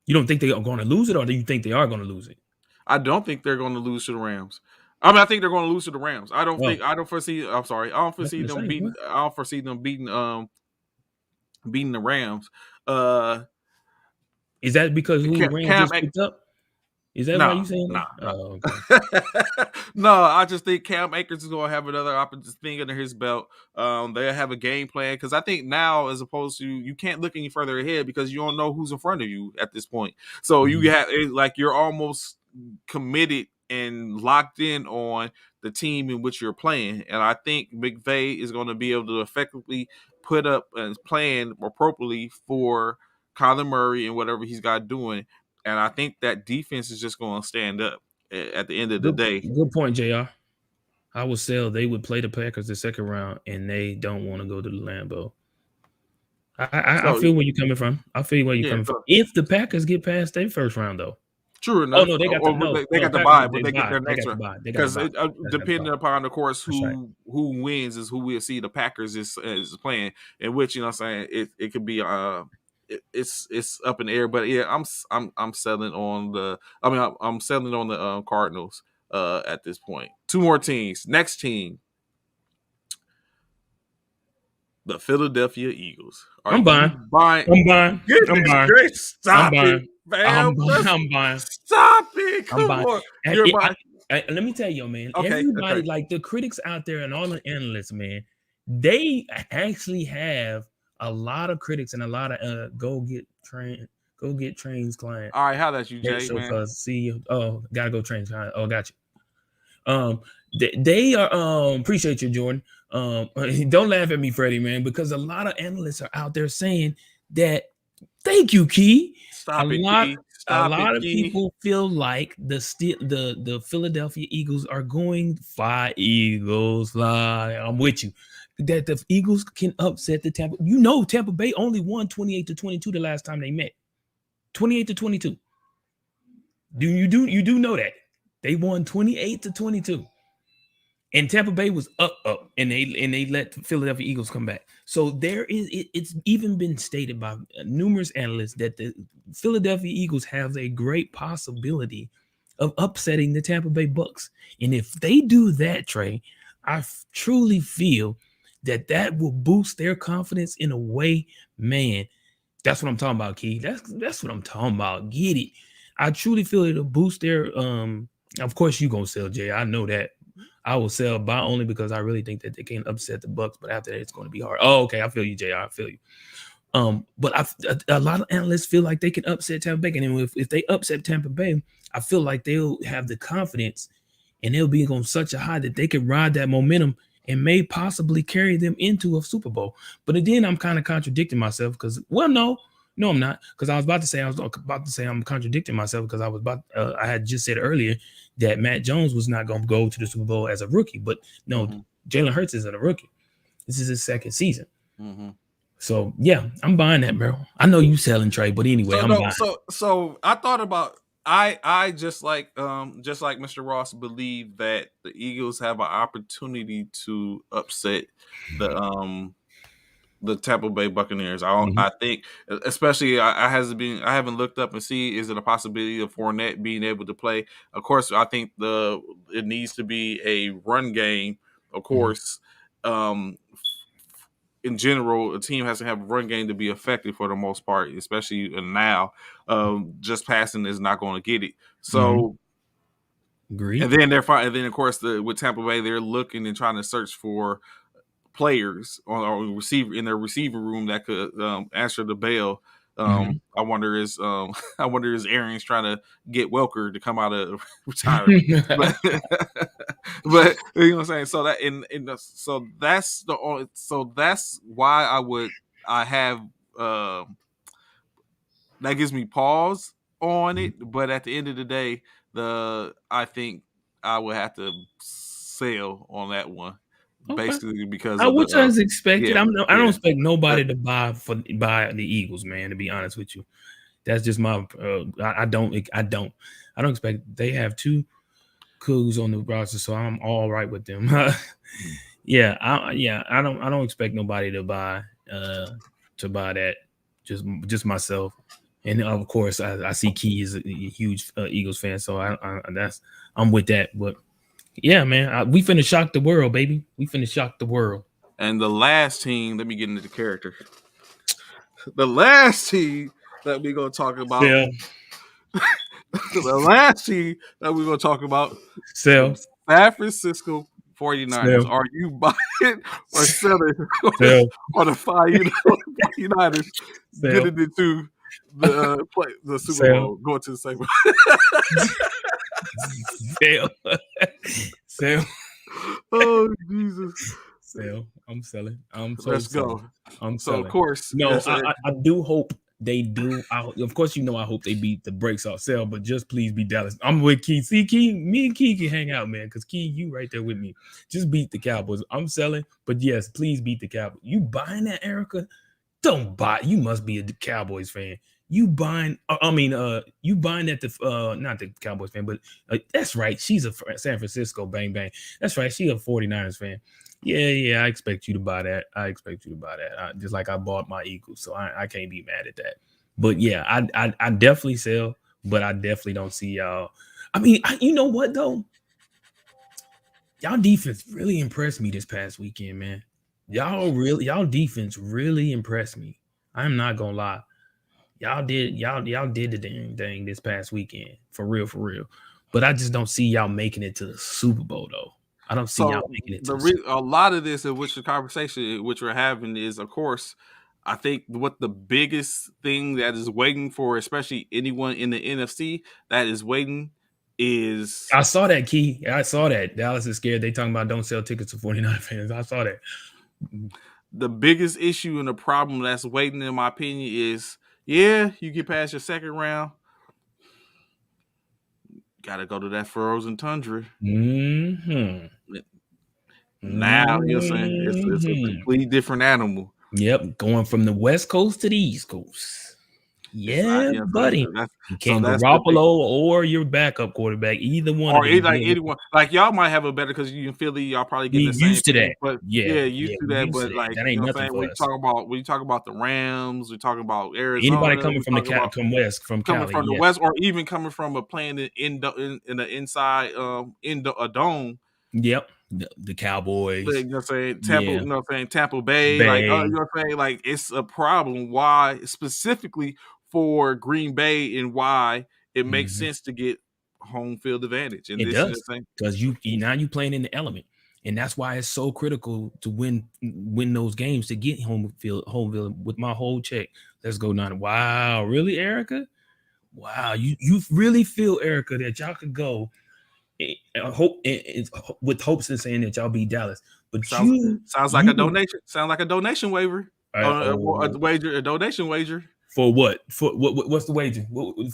You don't think they are gonna lose it, or do you think they are gonna lose it? I don't think they're going to lose to the Rams. I mean, I think they're going to lose to the Rams. I don't Oh, think. I don't foresee. I'm sorry. I don't I was foresee gonna them say, beating. what? I don't foresee them beating the Rams. Uh, Is that because who the Rams Cam just picked up? Is that why No, you saying no, that? no. Oh, okay. No, I just think Cam Akers is going to have another thing under his belt. They have a game plan because I think now, as opposed to you can't look any further ahead because you don't know who's in front of you at this point. So you Mhm. have like you're almost committed and locked in on the team in which you're playing, and I think McVay is going to be able to effectively put up and plan appropriately for Kyler Murray and whatever he's got doing, and I think that defense is just going to stand up at the end of the Good, day. good point, Jr. I would sell. They would play the Packers the second round, and they don't want to go to the Lambeau. I So feel where you're coming from. I feel where you're yeah, coming from. so If the Packers get past their first round, though. true Oh enough, no, they got to or no they no got to Packers buy, but they they get buy. their They next got to round buy. They got to because buy. They got to buy. depending upon, of course, That's right. who wins is who we'll see the Packers is playing, in which I'm saying it could be it's up in the air, but yeah, I'm selling on the. I mean, I'm selling on the Cardinals at this point. Two more teams. Next team, the Philadelphia Eagles. Are I'm you buying. buying? I'm buying. I'm Goodness buying. gracious, I'm stop it, buying. I'm man. buying. I'm buying. Stop it. I'm Come buying. on. And You're buying. let me tell you, man. Okay, Everybody, okay. like the critics out there and all the analysts, man, they actually have a lot of critics and a lot of go get trains client. All right, how that's you, Great Jay, show man. for us. See you. Oh, gotta go trains client. Oh, got you. They are appreciate you, Jordan. Don't laugh at me, Freddie, man, because a lot of analysts are out there saying that. Thank you, Key. A Stop it, lot, Key. a Stop it, lot of Key. people feel like the Philadelphia Eagles are going fly, Eagles fly. I'm with you. That the Eagles can upset the Tampa. Tampa Bay only won 28-22 the last time they met. 28-22. You do know that they won 28-22. And Tampa Bay was up, and they let the Philadelphia Eagles come back. So it's even been stated by numerous analysts that the Philadelphia Eagles have a great possibility of upsetting the Tampa Bay Bucks. And if they do that, Trey, truly feel that will boost their confidence in a way, man. That's what I'm talking about, Key. That's what I'm talking about. Get it. I truly feel it'll boost their of course you gonna sell Jay. I know that. I will sell buy only because I really think that they can upset the Bucks, but after that it's going to be hard. Oh, okay. I feel you, JR. I feel you. But a lot of analysts feel like they can upset Tampa Bay, and if they upset Tampa Bay, I feel like they'll have the confidence and they'll be on such a high that they can ride that momentum and may possibly carry them into a Super Bowl. But then I'm kind of contradicting myself because, well, no, I'm not. Because I was about to say I'm contradicting myself because I had just said earlier that Matt Jones was not going to go to the Super Bowl as a rookie. But no, Mm-hmm. Jalen Hurts isn't a rookie. This is his second season. Mm-hmm. So yeah, I'm buying that, bro. I know you selling Trey, but anyway, So I'm no, buying. so I thought about I just like Mr. Ross believe that the Eagles have an opportunity to upset the the Tampa Bay Buccaneers. Mhm. I think, especially, I haven't looked up and see is it a possibility of Fournette being able to play. Of course, I think it needs to be a run game. Of Mhm. course, um, in general, a team has to have a run game to be effective for the most part, especially now. Just passing is not going to get it. Mhm. So, and Agreed. then and then of course with Tampa Bay, they're looking and trying to search for players on receiver in their receiver room that could answer the bell. Mhm. I wonder is I wonder is Arians trying to get Welker to come out of retirement, but but you know what I'm saying. So that so that's so that's why I have uh, that gives me pause on it. But at the end of the day, I think I would have to sell on that one Okay. basically because of the Which is expected. yeah, I don't yeah. expect But nobody to buy the Eagles, man. To be honest with you, that's just my. I don't expect. They have two coups on the roster, so I'm all right with them. Yeah, I don't expect nobody to buy that. Just myself, and of course I see Key is a huge Eagles fan, so I'm with that. But yeah, man, we finna shock the world, baby. We finna shock the world. and the last team, let me get into the character. The last team that we're gonna talk about, Sell, the last team that we're gonna talk about, the sell, San Francisco 49ers. sell, Are you buying or selling sell, on the 49ers sell, getting into the Super sell, Bowl, going to the Super Bowl? sell, sell, Oh Jesus. sell. I'm selling. I'm so Let's selling. go. I'm So of selling. course, No, yes, sir. I do hope they do. Of course, I hope they beat the brakes off Sell, but just please beat Dallas. I'm with Key. See, Key, me and Key can hang out, man. Because Key, you right there with me. Just beat the Cowboys. I'm selling, but yes, please beat the Cowboys. You buying that, Erica? Don't buy. You must be a Cowboys fan. You buying? You buying that the not the Cowboys fan, but that's right. She's a San Francisco bang bang. That's right. She a 49ers fan. Yeah, yeah. I expect you to buy that. I expect you to buy that. Just like I bought my Eagles, so I can't be mad at that. But yeah, I definitely sell, but I definitely don't see y'all. You know what though? Y'all defense really impressed me this past weekend, man. Y'all defense really impressed me. I'm not gonna lie. Y'all did the dang thing this past weekend. For real, for real. But I just don't see y'all making it to the Super Bowl though. I don't see y'all So making it to the Super a lot of this, in which the conversation which we're having is, of course, I think what the biggest thing that is waiting for, especially anyone in the NFC that is waiting, is I saw that key. I saw that. Dallas is scared. They talking about don't sell tickets to 49 fans. I saw that. the biggest issue and the problem that's waiting, in my opinion, is yeah, you get past your second round, gotta go to that frozen tundra. Mm-hmm. Now you're saying it's a Mm-hmm. completely different animal. Yep, going from the West Coast to the East Coast. It's not, Yeah, you know what I'm buddy. saying? That's You so can that's the thing. Garoppolo or your backup quarterback. Either one of Or them. like anyone, like y'all might have a better because you in Philly, y'all probably getting We the same used to thing. that. But Yeah, yeah, yeah, used to we that. used to But that. like That you ain't know what I'm nothing saying, for us. when you talk about the Rams, we talk about Anybody Arizona, coming we from talk about from West, from coming Cali, from the yeah. West, or even coming from a playing in the inside a dome. Yep. The Like, Cowboys. you know what I'm saying, Tampa, Yeah. you know what I'm saying, Tampa Bay, like you Bay. know what I'm saying, like it's a problem. Why specifically for Green Bay and why it makes Mhm. sense to get home field advantage. And It this, you know does. what I'm saying. Because now you playing in the element. And that's why it's so critical to win those games to get home field with my whole check. Let's go nine. Wow, really, Erica? Wow, you really feel, Erica, that y'all could go with hopes and saying that y'all beat Dallas, but Sounds sounds like a you donation. Sounds like a donation waiver. A oh, wager, a donation wager. for what? For what's the wager?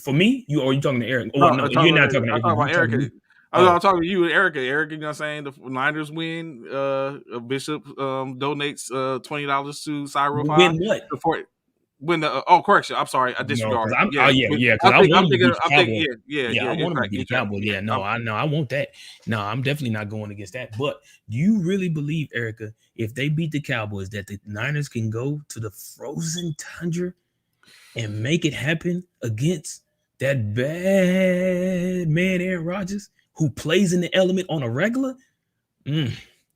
For me? You or you talking to Eric? Oh No, no, you're not talking to I Eric. talk You about talking to Erica. me. Oh, I'm talking to you and Erica. Erica, you know what I'm saying? The Niners win. Bishop donates $20 to Cyro we High. win what? Support. when the oh correction, I'm sorry, I No, because disregard. I'm Yeah, yeah, because I'm I thinking, want him to beat the I'm thinking, Cowboys. Yeah, I yeah, want him to beat the Cowboys. yeah. Yeah, no, I want that. No, I'm definitely not going against that. But do you really believe, Erica, if they beat the Cowboys, that the Niners can go to the frozen tundra and make it happen against that bad man Aaron Rodgers, who plays in the element on a regular? Mm,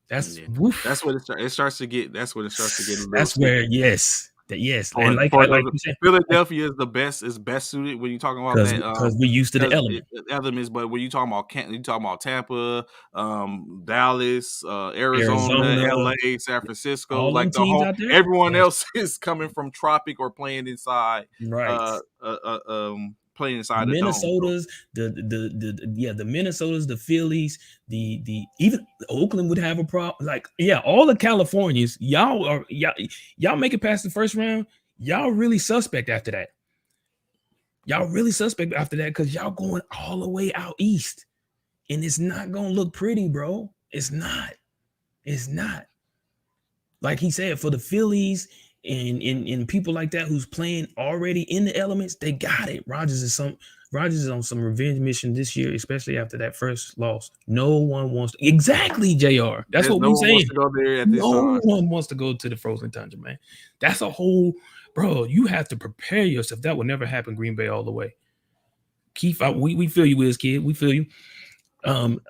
that's Yeah, that's woof. what it starts to get. That's when it starts to get a little That's where sticky. yes, that yes, and For for like the you said, Philadelphia is the best is best suited when you're talking about that because we're used to the because element. elements, but when you talking about you talking about Tampa, Dallas, Arizona, Arizona, LA, San Francisco, all them like the teams whole out there. everyone Yes, else is coming from tropic or right. playing The inside the dome. So Minnesotas, the Minnesotas, the Phillies, the even Oakland would have a problem. Like, yeah, all the Californians, y'all make it past the first round. Y'all really suspect after that. Y'all really suspect after that because y'all going all the way out east, and it's not gonna look pretty, bro. It's not. It's not. Like he said, for the Phillies and people like that who's playing already in the elements, they got it. Rogers is on some revenge mission this year, especially after that first loss. No one wants to, exactly, JR. That's there's what no we one wants saying. to go there at this No time. one wants to go to the frozen tundra, man. That's a whole bro. You have to prepare yourself. That will never happen, Green Bay all the way. Keith, we feel you, Wiz kid. We feel you. Um,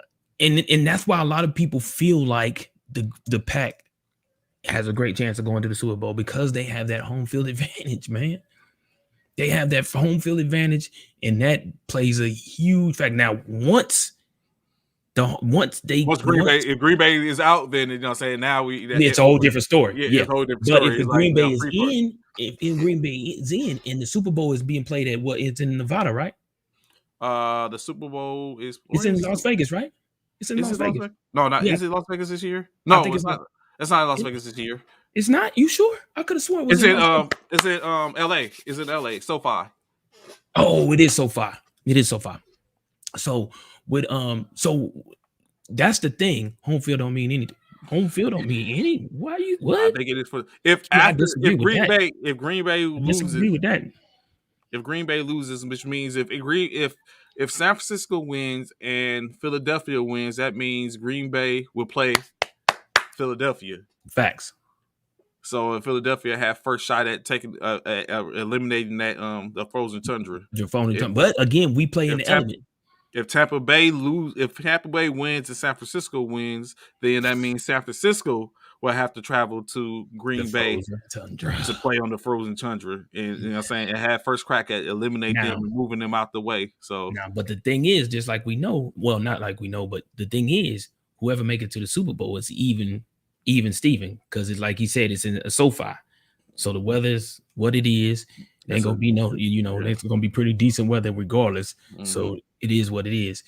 and that's why a lot of people feel like the pack has a great chance of going to the Super Bowl because they have that home field advantage, man. They have that home field advantage, and that plays a huge fact. Now, Once Green Bay, once if Green Bay is out, then you know, what I'm saying now it's a whole different story. yeah, Yeah, it's a whole different but if story. the It's like Green Bay is free for in, if in Green Bay is in, and the Super Bowl is being played at what? It's in Nevada, right? the Super Bowl is It's where in Las Vegas, right? It's in is Las it Las Vegas. Vegas? No, not Yeah, is it Las Vegas this year? I No, think it's it's. not. It's not Las It, Vegas this year. it's not. You sure? I could have sworn it was in Las Vegas. Is it L.A.? Is it L.A.? SoFi. Oh, it is so far. It is so far. So so that's the thing. Home field don't mean anything. Home field don't mean any. Why you I what? think it is for if See, I after disagree with that. If Green Bay I disagree loses with that. if Green Bay loses, which means if San Francisco wins and Philadelphia wins, that means Green Bay will play Philadelphia. Facts. So if Philadelphia have first shot at taking eliminating that the frozen tundra. Your phone is If done. But again, we play in if the Tampa element. if Tampa Bay wins and San Francisco wins, then that means San Francisco will have to travel to The Green Bay frozen tundra. to play on the frozen tundra, and you know what I'm saying, and have first crack at eliminate them Now, and moving them out the way. So but the thing is, just like we know, well, not like we know, but the thing is, whoever make it to the Super Bowl is even Steven, because it's like he said, it's in a SoFi. So the weather's what it is. There ain't it's gonna a be no, yeah. it's gonna be pretty decent weather regardless. Mm-hmm. So it is what it is.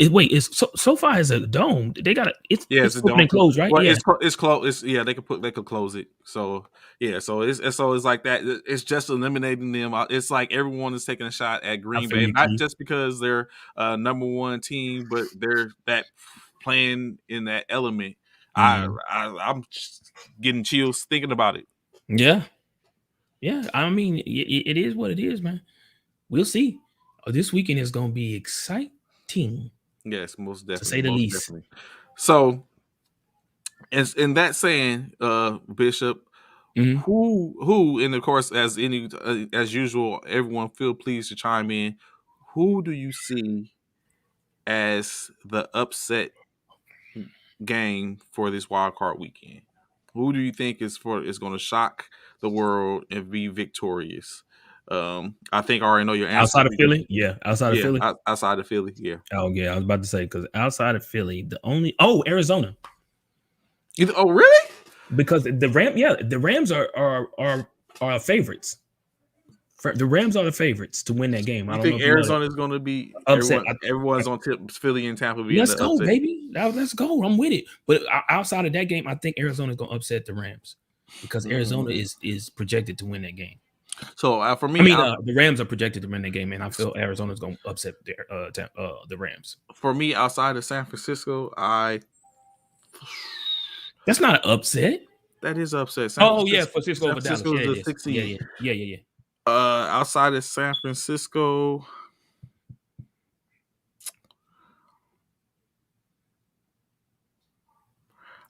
Wait, it's so far as a dome. They got Yeah, it's it's a open dome and too. closed, right? Well, Yeah, it's close. It's yeah, they could close it. So yeah, so it's like that. It's just eliminating them. It's like everyone is taking a shot at I Green feel Bay, you, not Keith. just because they're number one team, but they're that playing in that element. Mm. I'm just getting chills thinking about it. Yeah, yeah. I mean, it is what it is, man. We'll see. This weekend is gonna be exciting Yes, most to say definitely, the most least. definitely. So, as in that saying, Bishop, Mhm. and of course, as usual, everyone feel pleased to chime in. Who do you see as the upset game for this wild card weekend? Who do you think is going to shock the world and be victorious? I think I already know your answer. Outside of Philly, yeah. Outside of Yeah, Philly, outside of Philly, yeah. oh yeah. I was about to say because outside of Philly, the only Arizona, Oh, really? because the Rams are favorites. The Rams are the favorites to win that game. I You don't know think if you know that. Arizona is going to be Upset. Everyone's on tip. Philly and Tampa being Let's the go, upset. baby. Let's go. I'm with it. But outside of that game, I think Arizona's gonna upset the Rams because Arizona Mm. is projected to win that game. So for I me, mean, the Rams are projected to win that game, and I feel Arizona's gonna upset the Rams. outside of San Francisco, That's not an upset. that is upset. Oh yeah, Francisco San over Dallas. Francisco Yeah, is it the is. sixth Yeah, seed. yeah, yeah, yeah, yeah. Outside of San Francisco,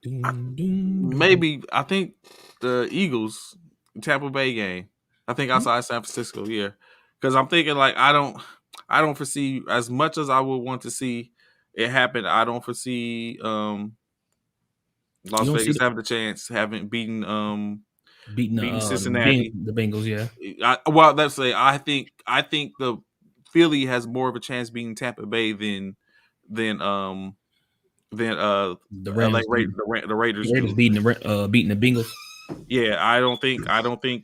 Doom, doom, doom. maybe I think the Eagles Tampa Bay game. I think outside San Francisco, yeah. Because I'm thinking like I don't foresee as much as I would want to see it happen. I don't foresee You Las don't see Vegas the having the chance having beating beaten Cincinnati. the Bengals. Yeah, Well, let's say I think the Philly has more of a chance beating Tampa Bay than than the LA Rams beating The Raiders Raiders do. beating the Bengals. Yeah, I don't think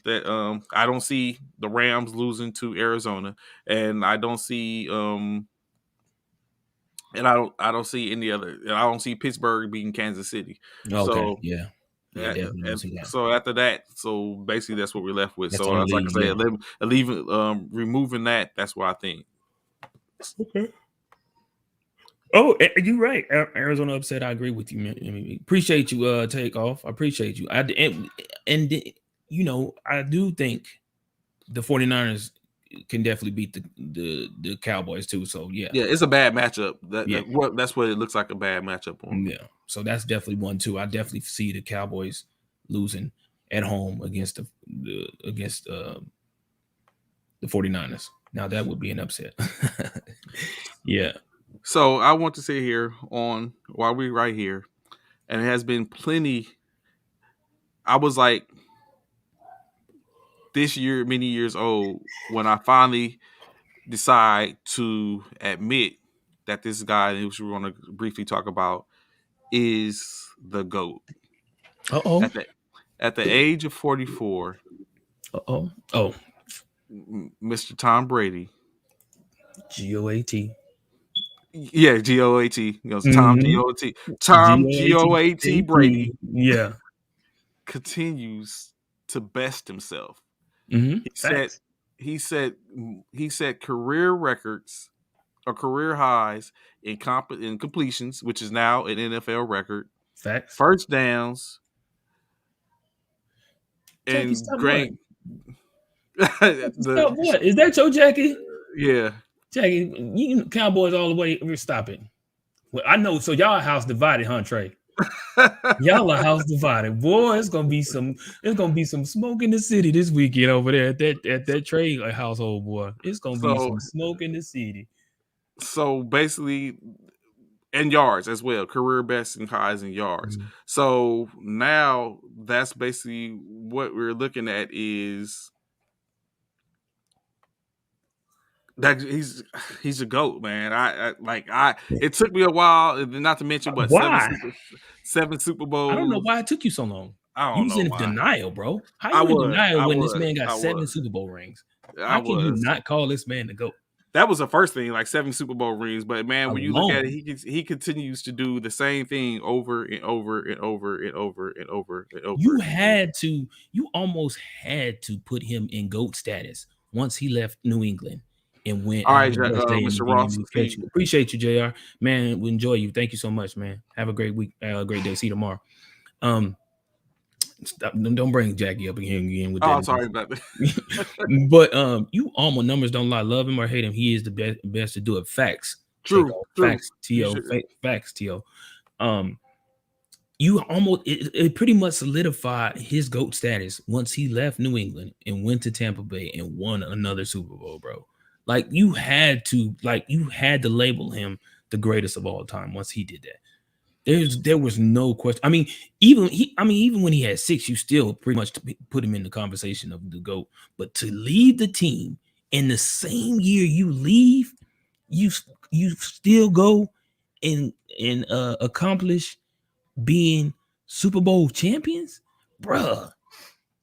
that I don't see the Rams losing to Arizona, and I don't see I don't see any other, and I don't see Pittsburgh beating Kansas City. Okay, So yeah, yeah, definitely don't see that. so after that, so basically that's what we're left with. That's the So only it's like league. I Yeah. said, leaving removing that, that's what I think. Okay. Oh, you're right. Arizona upset. I agree with you, man. I mean, appreciate you. Take off. I appreciate you. And you know, I do think the 49ers can definitely beat the Cowboys too. So yeah, Yeah, it's a bad matchup. yeah, That's what it looks like, a bad matchup on. yeah. So that's definitely one too. I definitely see the Cowboys losing at home against the 49ers. Now that would be an upset. Yeah. So I want to sit here on while we're right here, and it has been plenty. I was like this year, many years old, when I finally decide to admit that this guy, which we're going to briefly talk about, is the GOAT. Uh oh. At the at the age of 44, Uh oh. Oh. Mr. Tom Brady. GOAT. Yeah, GOAT. Tom Mm-hmm. GOAT. Tom GOAT GOAT. Brady Yeah. continues to best himself. Mm-hmm. He said Facts. he said he set career records or career highs in completions, which is now an NFL record, Facts. first downs, Jackie, and stop what? great Jackie, the stop what? Is that your Jackie? yeah. Jackie, you Cowboys all the way. Stop it. Well, I know. So y'all house divided, huh, Trey? Y'all are house divided. Boy, it's gonna be some. It's gonna be some smoke in the city this weekend over there at that Trey household, boy. It's gonna be so some smoke in the city. so basically, and yards as well, career best in highs in yards. Mhm. So now that's basically what we're looking at is that he's a goat, man. I it took me a while, not to mention what Why? seven Super I don't know Bowls. why it took you so long. I You don't was know in why. denial, bro. How you in denial I when this was, man got I 7 was, Super Bowl rings? I How can you was. not call this man the GOAT? That was the first thing, like 7 Super Bowl rings. But man, when you look at it, Alone. he continues to do the same thing over and over and over and over and over and over You again. had to, you almost had to put him in GOAT status once he left New England and went. All Have right, a blessed day and Mr. again, Ross. we'll catch See, you. Appreciate you, JR. Man, we enjoy you. Thank you so much, man. Have a great week, great day. See you tomorrow. Um, Stop, don't bring Jackie up again with oh, that. sorry about that. But you almost numbers don't lie. Love him or hate him, he is the best to do it. Facts. Take True, off. true. Facts. You To should. facts. To um. You almost it pretty much solidified his GOAT status once he left New England and went to Tampa Bay and won another Super Bowl, bro. Like you had to label him the greatest of all time once he did that. There was no question. I mean, even when he had 6, you still pretty much put him in the conversation of the GOAT. But to leave the team in the same year you leave, you you still go and accomplish being Super Bowl champions, bruh.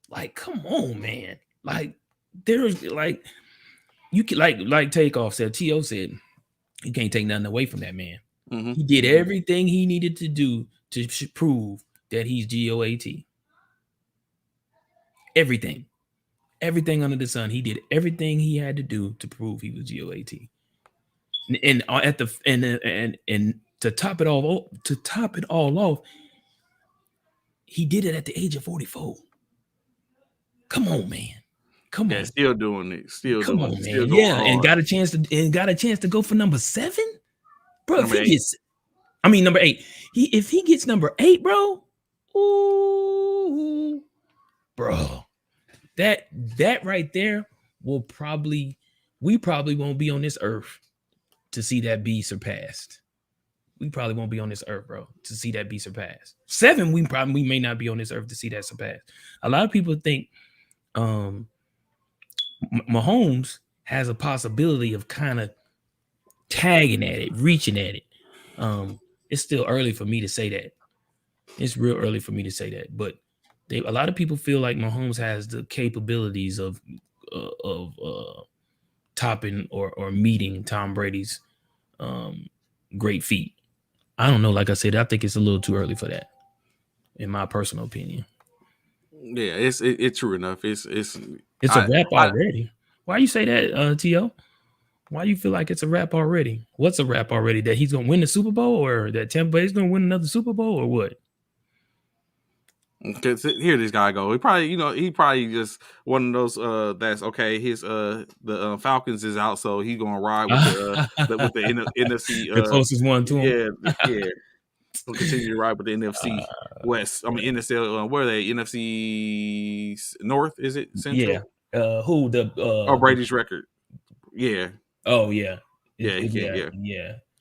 Like, come on, man. Like, there's like you can like Takeoff said, T.O. said, you can't take nothing away from that man. Mm-hmm, He did mm-hmm. everything he needed to do to prove that he's GOAT. Everything. Everything under the sun. He did everything he had to do to prove he was GOAT. And at the and to top it all off, He did it at the age of 44. Come on, man. Come Yeah, on. still doing it. Come on, Still man. going Yeah, and hard. got a chance to go for number 7. Bro, if Number he 8. gets I mean number 8. If he gets number 8, bro. Ooh, bro. That right there will probably we probably won't be on this earth to see that be surpassed. We probably won't be on this earth, bro, to see that be surpassed. 7, we may not be on this earth to see that surpassed. A lot of people think Mahomes has a possibility of kind of tagging at it, reaching at it. It's still early for me to say that. It's real early for me to say that, but a lot of people feel like Mahomes has the capabilities of topping or meeting Tom Brady's um, great feat. I don't know. Like I said, I think it's a little too early for that, in my personal opinion. Yeah, it's true enough. It's a I wrap I already. Why you say that, To? Why you feel like it's a wrap already? What's a wrap already? That he's gonna win the Super Bowl, or that Tampa Bay's gonna win another Super Bowl, or what? Because here this guy go. He probably just one of those that's okay. His the Falcons is out, so he's gonna ride with with the NFC The closest one to him. yeah. He'll continue to ride with the NFC West. I mean NFC. Where are they? NFC North? Is it Yeah. Central? Who Or Brady's record? Yeah, Oh yeah. yeah. He can't. Yeah, Yeah.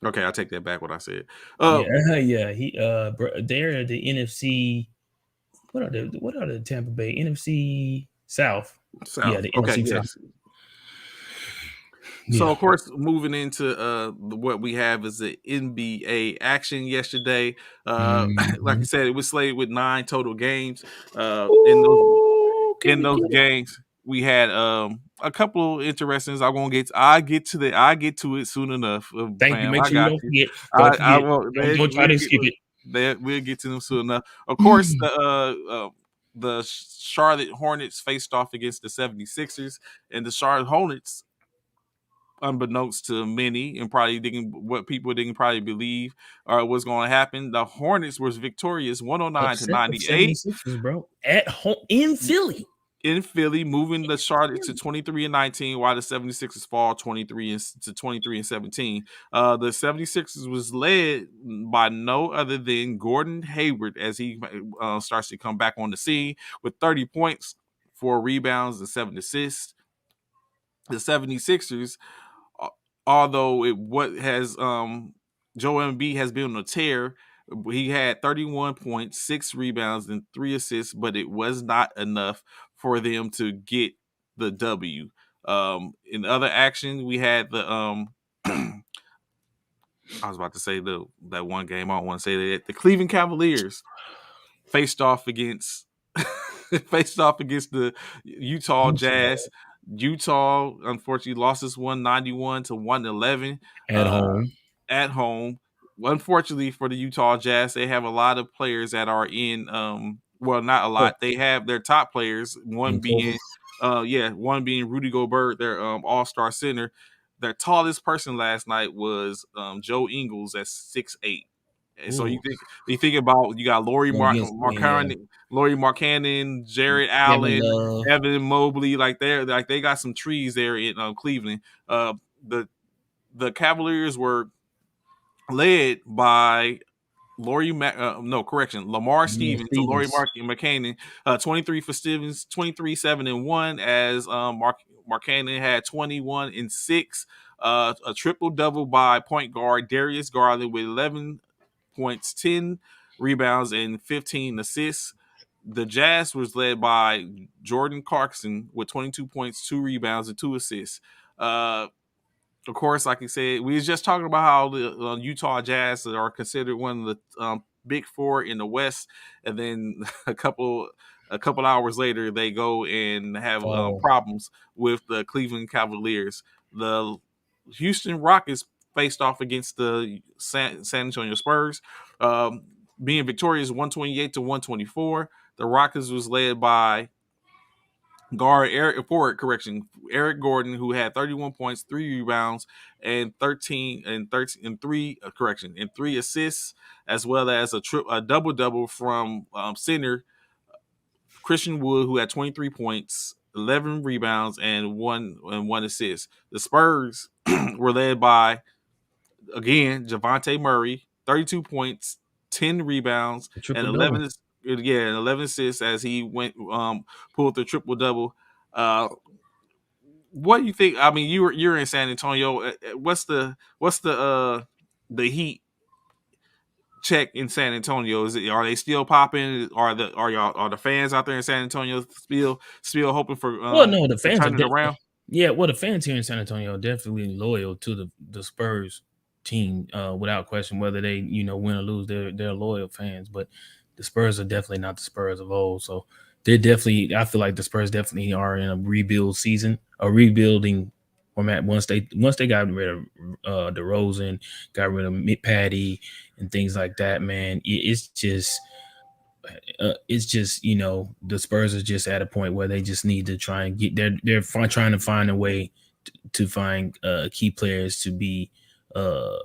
yeah. Okay, I take that back. What I said. Yeah, yeah. They're the NFC. What are the Tampa Bay NFC South? Yeah, South. the Okay. NFC South. Yes. So Yeah. of course, moving into what we have is the NBA action yesterday. Like I Mhm. said, it was slated with 9 total games. Ooh, can In we those get it? games, we had a couple interesting. I get to it soon enough, Thank you. fam. Make I sure you got don't you. forget. Don't I forget. won't. Don't try to skip it. We'll get to them soon enough. Of course, the Charlotte Hornets faced off against the 76ers, and the Charlotte Hornets, unbeknownst to many and probably what people didn't probably believe was going to happen, the Hornets was victorious 109 to Upset the 98 76ers, bro. At home in Philly. in Philly, moving the Charlotte to 23-19, while the 76ers fall 23 and 17. The 76ers was led by no other than Gordon Hayward as he starts to come back on the scene with 30 points, 4 rebounds, and 7 assists. The 76ers, although what has Joel Embiid has been on a tear. He had 31 points, 6 rebounds, and 3 assists, but it was not enough for them to get the W. In other action, we had the I was about to say that one game. I don't want to say that the Cleveland Cavaliers faced off against faced off against the Utah Jazz. Utah unfortunately lost this one 91 to 111 At home. at home. Unfortunately for the Utah Jazz, they have a lot of players that are in well, not a lot. They have their top players, In COVID. one being Rudy Gobert, their all-star center. Their tallest person last night was Joe Ingles at 6'8". And so Ooh. you think about, you got Going against yeah. Laurie Markkanen, Jared Kevin Allen, Love. Evan Mobley, they got some trees there in Cleveland. The Cavaliers were led by Lamar Lamar Stevens to Laurie Stevens. McCannon, 23 for Stevens, 23, 7 and 1, as Markkanen had 21 and 6. A triple double by point guard Darius Garland with 11 points, 10 rebounds, and 15 assists. The Jazz was led by Jordan Clarkson with 22 points, 2 rebounds, and 2 assists. Of course, like you said, we was just talking about how the Utah Jazz are considered one of the big 4 in the West, and then a couple hours later, they go and have Oh, problems with the Cleveland Cavaliers. The Houston Rockets faced off against the San Antonio Spurs, being victorious 128 to 124. The Rockets was led by Guard Eric forward correction Eric Gordon, who had 31 points, 3 rebounds, and 13 and three correction and 3 assists, as well as a double double from center Christian Wood, who had 23 points, 11 rebounds, and one assist. The Spurs were led by again Javante Murray, 32 points, 10 rebounds, A and triple double. 11 assists as he went pulled the triple double. Uh, what do you think? I mean, you're in San Antonio. What's the Heat check in San Antonio? Are they still popping? Are the fans out there in San Antonio still hoping for Well, no, the to fans are turn it definitely, around? yeah. Well, the fans here in San Antonio are definitely loyal to the Spurs team, without question. Whether they win or lose, they're loyal fans. But the Spurs are definitely not the Spurs of old. So they're definitely. I feel like the Spurs definitely are in a rebuild season, a rebuilding format. Once they got rid of DeRozan, got rid of Patty, and things like that. Man, it's just the Spurs are just at a point where they just need to try and get trying to find a way to find key players to be uh,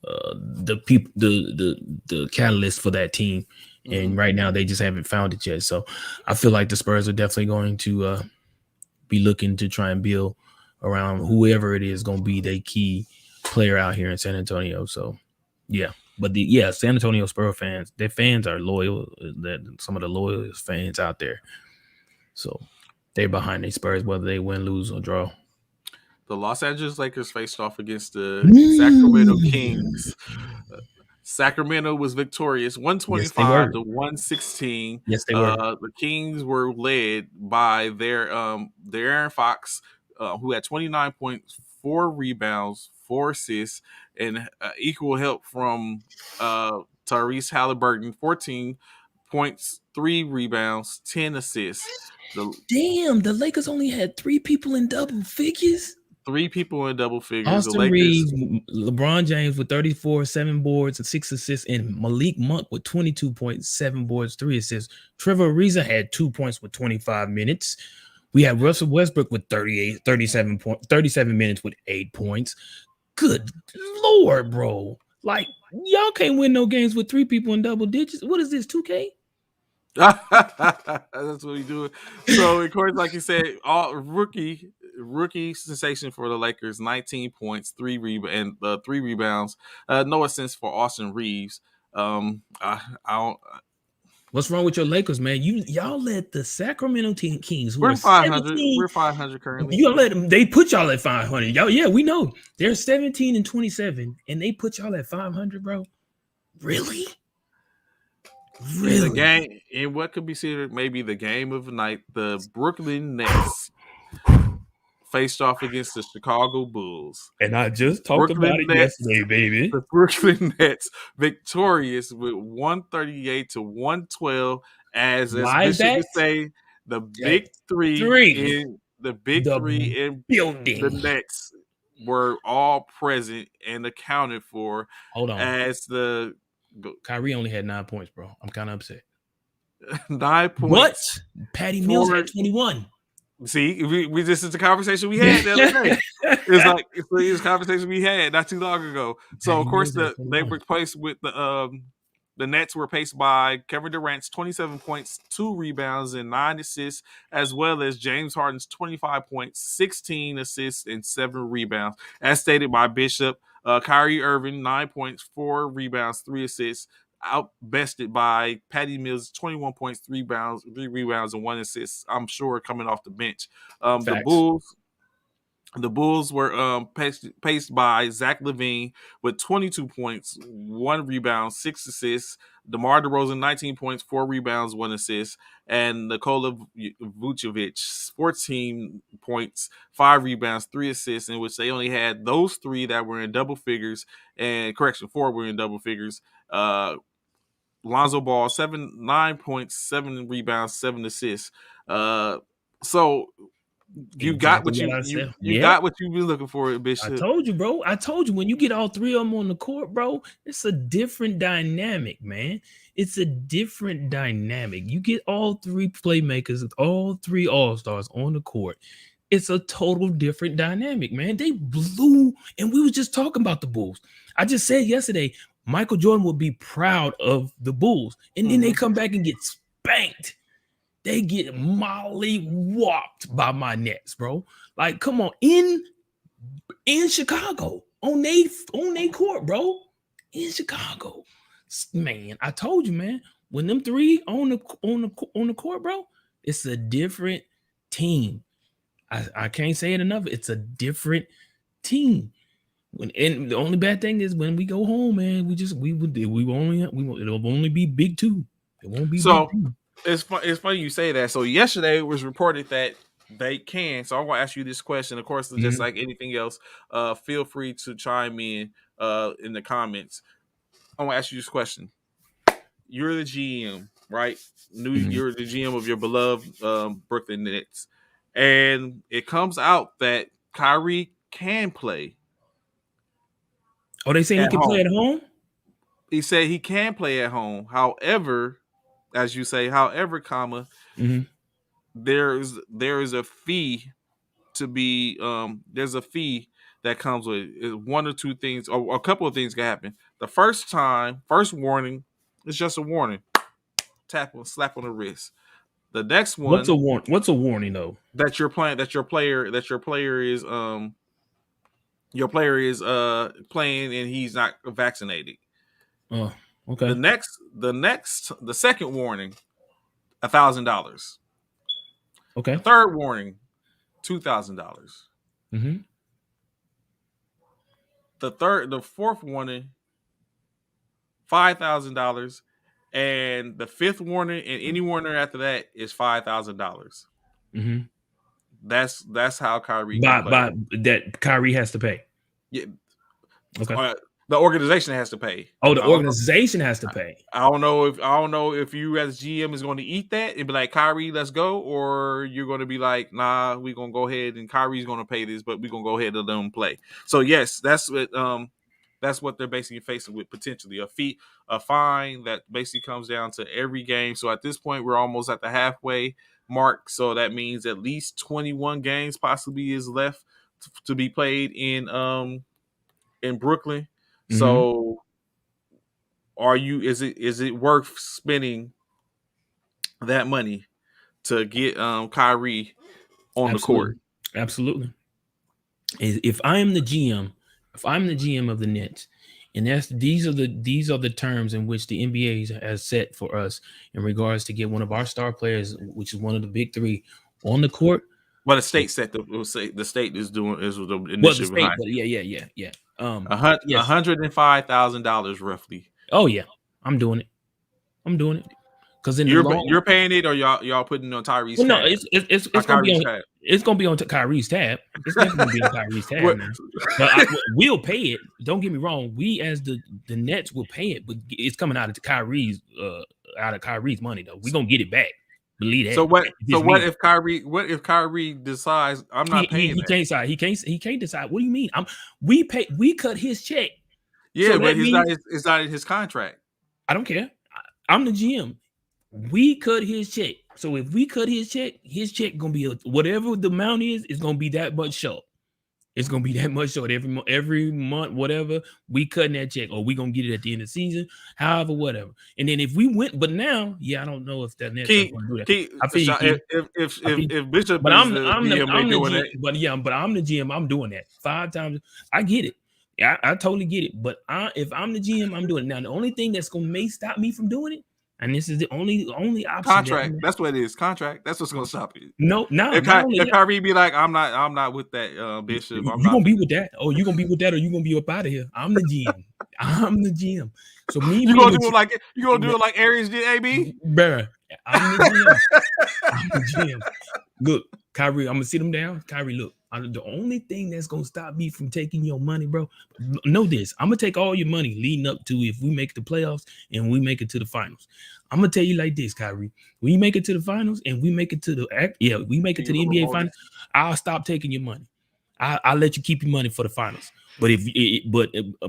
the people the catalyst for that team, Mm-hmm. and right now they just haven't found it yet. So I feel like the Spurs are definitely going to be looking to try and build around whoever it is going to be their key player out here in San Antonio. So yeah. But San Antonio Spurs fans, their fans are loyal. That some of the loyalest fans out there. So they're behind their Spurs, whether they win, lose, or draw. The Los Angeles Lakers faced off against the Sacramento Mm. Kings. Sacramento was victorious, Yes, they 125 were. to 116. Yes, they were. The Kings were led by their Aaron Fox, who had 29 points, 4 rebounds, 4 assists, and equal help from Tyrese Halliburton, 14 points, 3 rebounds, 10 assists. The Damn, the Lakers only had three people in double figures. three people in double figures. The Austin Lakers Reeves, LeBron James with 34, 7 boards, and 6 assists, and Malik Monk with 22 points, 7 boards, 3 assists. Trevor Ariza had 2 points with 25 minutes. We had Russell Westbrook with 37 minutes with 8 points. Good Lord, bro. Like, y'all can't win no games with three people in double digits. What is this, 2K? That's what we do. So, of course, like you said, all rookie sensation for the Lakers, 19 points, 3 rebounds. No assists for Austin Reeves. I don't. What's wrong with your Lakers, man? Y'all let the Sacramento Kings, who are We're 500. 17, We're 500 currently. you let them. They put y'all at 500. Y'all, yeah, we know they're 17 and 27, and they put y'all at 500, bro. Really, In the really. game, in what could be considered maybe the game of the night, the Brooklyn Nets faced off against the Chicago Bulls. And I just talked about Brooklyn it Nets yesterday, baby. the Brooklyn Nets victorious with 138 to 112 as Why is Bishop that? would say That three, the big the three in the building. Nets were all present and accounted for Hold on, as the Kyrie only had 9 points, bro. I'm kind of upset. 9 What? points Patty Mills had for 21. see we this is the conversation we had the other day. It's a conversation we had not too long ago. So of Patty course Mills had they 21. were placed with the Nets were paced by Kevin Durant's 27 points, 2 rebounds, and 9 assists, as well as James Harden's 25 points, 16 assists, and 7 rebounds. As stated by Bishop, Kyrie Irving, 9 points, 4 rebounds, 3 assists, outbested by Patty Mills, 21 points, 3 rebounds, and 1 assist. I'm sure coming off the bench. Um, the Facts. Bulls the Bulls were paced by Zach LaVine with 22 points, 1 rebound, 6 assists. DeMar DeRozan, 19 points, 4 rebounds, 1 assist. And Nikola Vucevic, 14 points, 5 rebounds, 3 assists, in which they only had those three that were in double figures. And correction, four were in double figures. Lonzo Ball, 9 points, 7 rebounds, 7 assists. So You got Exactly what what you I you said. you Yep. got what you've been looking for, I Bishop. told you, bro. I told you when you get all three of them on the court, bro, it's a different dynamic, man. It's a different dynamic. You get all three playmakers, all three all-stars on the court. It's a total different dynamic, man. They blew, and we was just talking about the Bulls. I just said yesterday, Michael Jordan would be proud of the Bulls, and then they Mm-hmm. come back and get spanked. They get molly whopped by my Nets, bro. Like, come on, in Chicago on they court, bro. In Chicago, man. I told you, man. When them three on the court, bro, it's a different team. I can't say it enough. It's a different team. And the only bad thing is when we go home, man. It'll only be big two. It won't be big So two. it's funny you say that. So yesterday it was reported that they can. So I'm gonna ask you this question. Of course, just Mhm, like anything else, feel free to chime in the comments. I'm gonna ask you this question. You're the GM, right? mhm. You're the GM of your beloved Brooklyn Nets, and it comes out that Kyrie can play Oh, they saying he at can play home. at home? He said he can play at home. However, as you say, however, comma, Mhm. there is a fee to be there's a fee that comes with it. One or two things or a couple of things can happen. The first warning, it's just a warning. Tap on slap on the wrist. The next What's a one warning? What's a warning though? that you're playing that your player is playing and he's not vaccinated. Oh, The okay, the second warning, $1,000. The okay. third warning, $2,000. Mhm. The fourth warning, $5,000, and the fifth warning and any warning after that is $5,000. Mhm. That's how Kyrie can play. By that Kyrie has to pay. Yeah, Okay. the organization has to pay. Oh, the I don't know. organization has to pay. I don't know if you as GM is going to eat that and be like Kyrie, let's go, or you're going to be like, nah, we're gonna go ahead and Kyrie's going to pay this, but we're gonna go ahead and let them play. So yes, that's what they're basically facing with potentially a fine that basically comes down to every game. So at this point, we're almost at the halfway mark. So that means at least 21 games possibly is left to be played in Brooklyn. Mhm. So is it worth spending that money to get Kyrie on the court? Absolutely. Absolutely. If I am the GM, if I'm the GM of the Nets, and these are the terms in which the NBA has set for us in regards to get one of our star players, which is one of the big three, on the court. Well, the state set will say the state is the Well, the initiative state, behind but it. yeah. Yes. $105,000 roughly. Oh yeah, I'm doing it. I'm doing it because in the You're long, paying it, or y'all putting it on Tyree's well, no, tab? it's gonna be Kyrie's on. tab. It's gonna be on Kyrie's tab. It's definitely gonna be on Kyrie's tab What? now. But we'll pay it. Don't get me wrong. We as the Nets will pay it, but it's coming out of Kyrie's money though. We gonna get it back. Believe So that. what? If So it's what me, if Kyrie? What if Kyrie decides I'm he, not he, paying he that? can't decide. He can't decide. What do you mean? We cut his check, Yeah, so but that means it's not in his contract. I don't care. I'm the GM. We cut his check. So if we cut his check gonna be whatever the amount is gonna be that much short. It's gonna be that much short every month, whatever we cutting that check, or we gonna get it at the end of the season, however, whatever. And then if we went, but now, yeah, I don't know if that Nets are Key, gonna do that. Key, I feel you, Key. if I feel you. if Bishop But is I'm the I'm the GM, they I'm the doing GM, that. but yeah, but I'm the GM. I'm doing that 5 times. I get it. I totally get it. But if I'm the GM, I'm doing it. Now the only thing that's gonna may stop me from doing it, and this is the only option that Contract. That's what it is. Contract. That's what's gonna stop you. no, not only If that. Kyrie be like, I'm not with that, Bishop. I'm You not gonna be finna. with that? Oh, you gonna be with that, or you gonna be up out of here? I'm the GM. I'm the GM. So me You being gonna the do it like Aries did, AB? bruh, I'm the GM. I'm the GM. Look, Kyrie, I'm gonna sit him down. Kyrie, look, the only thing that's gonna stop me from taking your money, bro. Know this: I'm gonna take all your money leading up to if we make the playoffs and we make it to the finals. I'm gonna tell you like this, Kyrie. We make it to the finals and we make it to we make it King to of the the NBA finals. bonus. I'll stop taking your money. I'll let you keep your money for the finals. But if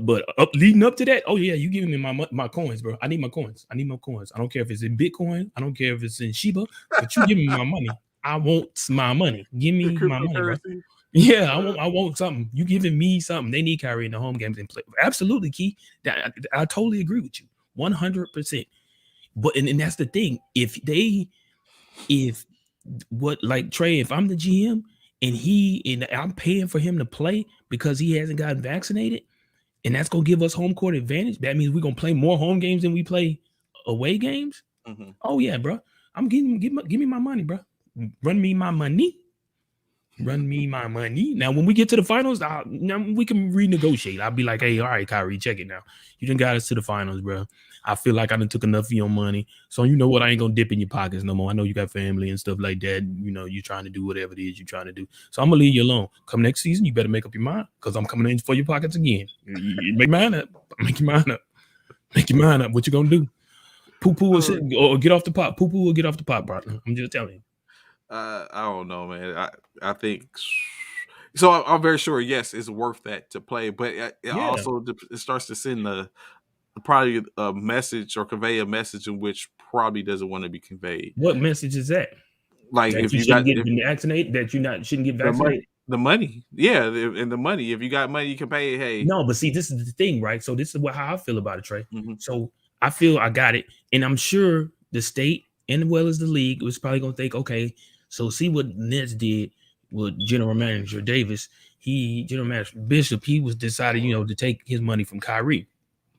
but up leading up to that, oh yeah, you giving me my coins, bro. I need my coins. I need my coins. I don't care if it's in Bitcoin. I don't care if it's in Shiba. But you give me my money. I want my money. Give me my money, bro. Cryptocurrency. Yeah, I Uh, want. I want something. You giving me something? They need Kyrie in the home games and play. Absolutely, Key. I totally agree with you, 100%. But and that's the thing. If what like Trey, if I'm the GM and I'm paying for him to play because he hasn't gotten vaccinated, and that's gonna give us home court advantage. That means we're gonna play more home games than we play away games. mhm. Oh yeah, bro. I'm getting give me my money, bro. Run me my money. Run me my money. Now, when we get to the finals, now we can renegotiate. I'll be like, hey, all right, Kyrie, check it now. You done got us to the finals, bro. I feel like I done took enough of your money. So you know what? I ain't gonna dip in your pockets no more. I know you got family and stuff like that. You know, you trying to do whatever it is you're trying to do. So I'm gonna leave you alone. Come next season, you better make up your mind because I'm coming in for your pockets again. You make mine up. Make your mind up. Make your mind up. What you gonna do? Poo poo or get off the pot. Poo poo or get off the pot, bro. I'm just telling you. I don't know, man. I think so. I'm very sure. Yes, it's worth that to play, but it Yeah. also it starts to send probably a message or convey a message in which probably doesn't want to be conveyed. What message is that? Like That if you you got shouldn't get if vaccinated, that you not shouldn't get the money, vaccinated. yeah, and the money. If you got money, you can pay. Hey, No, but see, this is the thing, right? So this is how I feel about it, Trey. mhm. So I feel I got it, and I'm sure the state and as well as the league was probably gonna think, okay, so see what Nets did with General Manager Davis. General Manager Bishop, he was decided, to take his money from Kyrie.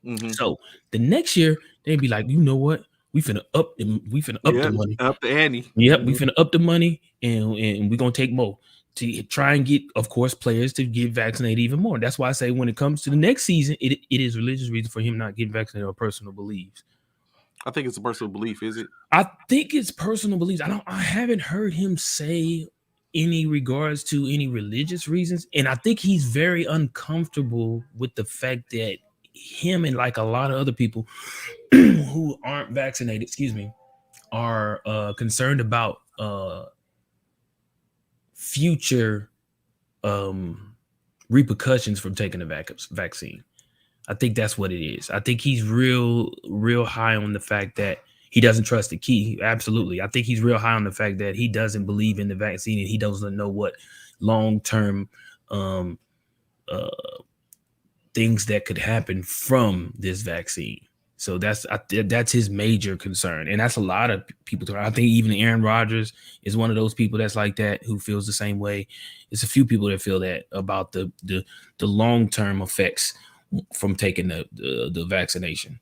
Mhm. So the next year they'd be like, you know what? We finna up the Yeah, money. up the ante. Yep, we Mhm. finna up the money and we're gonna take more to try and get, of course, players to get vaccinated even more. That's why I say when it comes to the next season, it is religious reason for him not getting vaccinated or personal beliefs. I think it's a personal belief. Is it? I think it's personal beliefs. I haven't heard him say any regards to any religious reasons. And I think he's very uncomfortable with the fact that him and like a lot of other people who aren't vaccinated, excuse me, are concerned about future um repercussions from taking the vaccine. I think that's what it is. I think he's real high on the fact that he doesn't trust the key. Absolutely. I think he's real high on the fact that he doesn't believe in the vaccine and he doesn't know what long-term um uh things that could happen from this vaccine. So that's his major concern, and that's a lot of people. I think even Aaron Rodgers is one of those people that's like that, who feels the same way. It's a few people that feel that about the long term effects from taking the vaccination.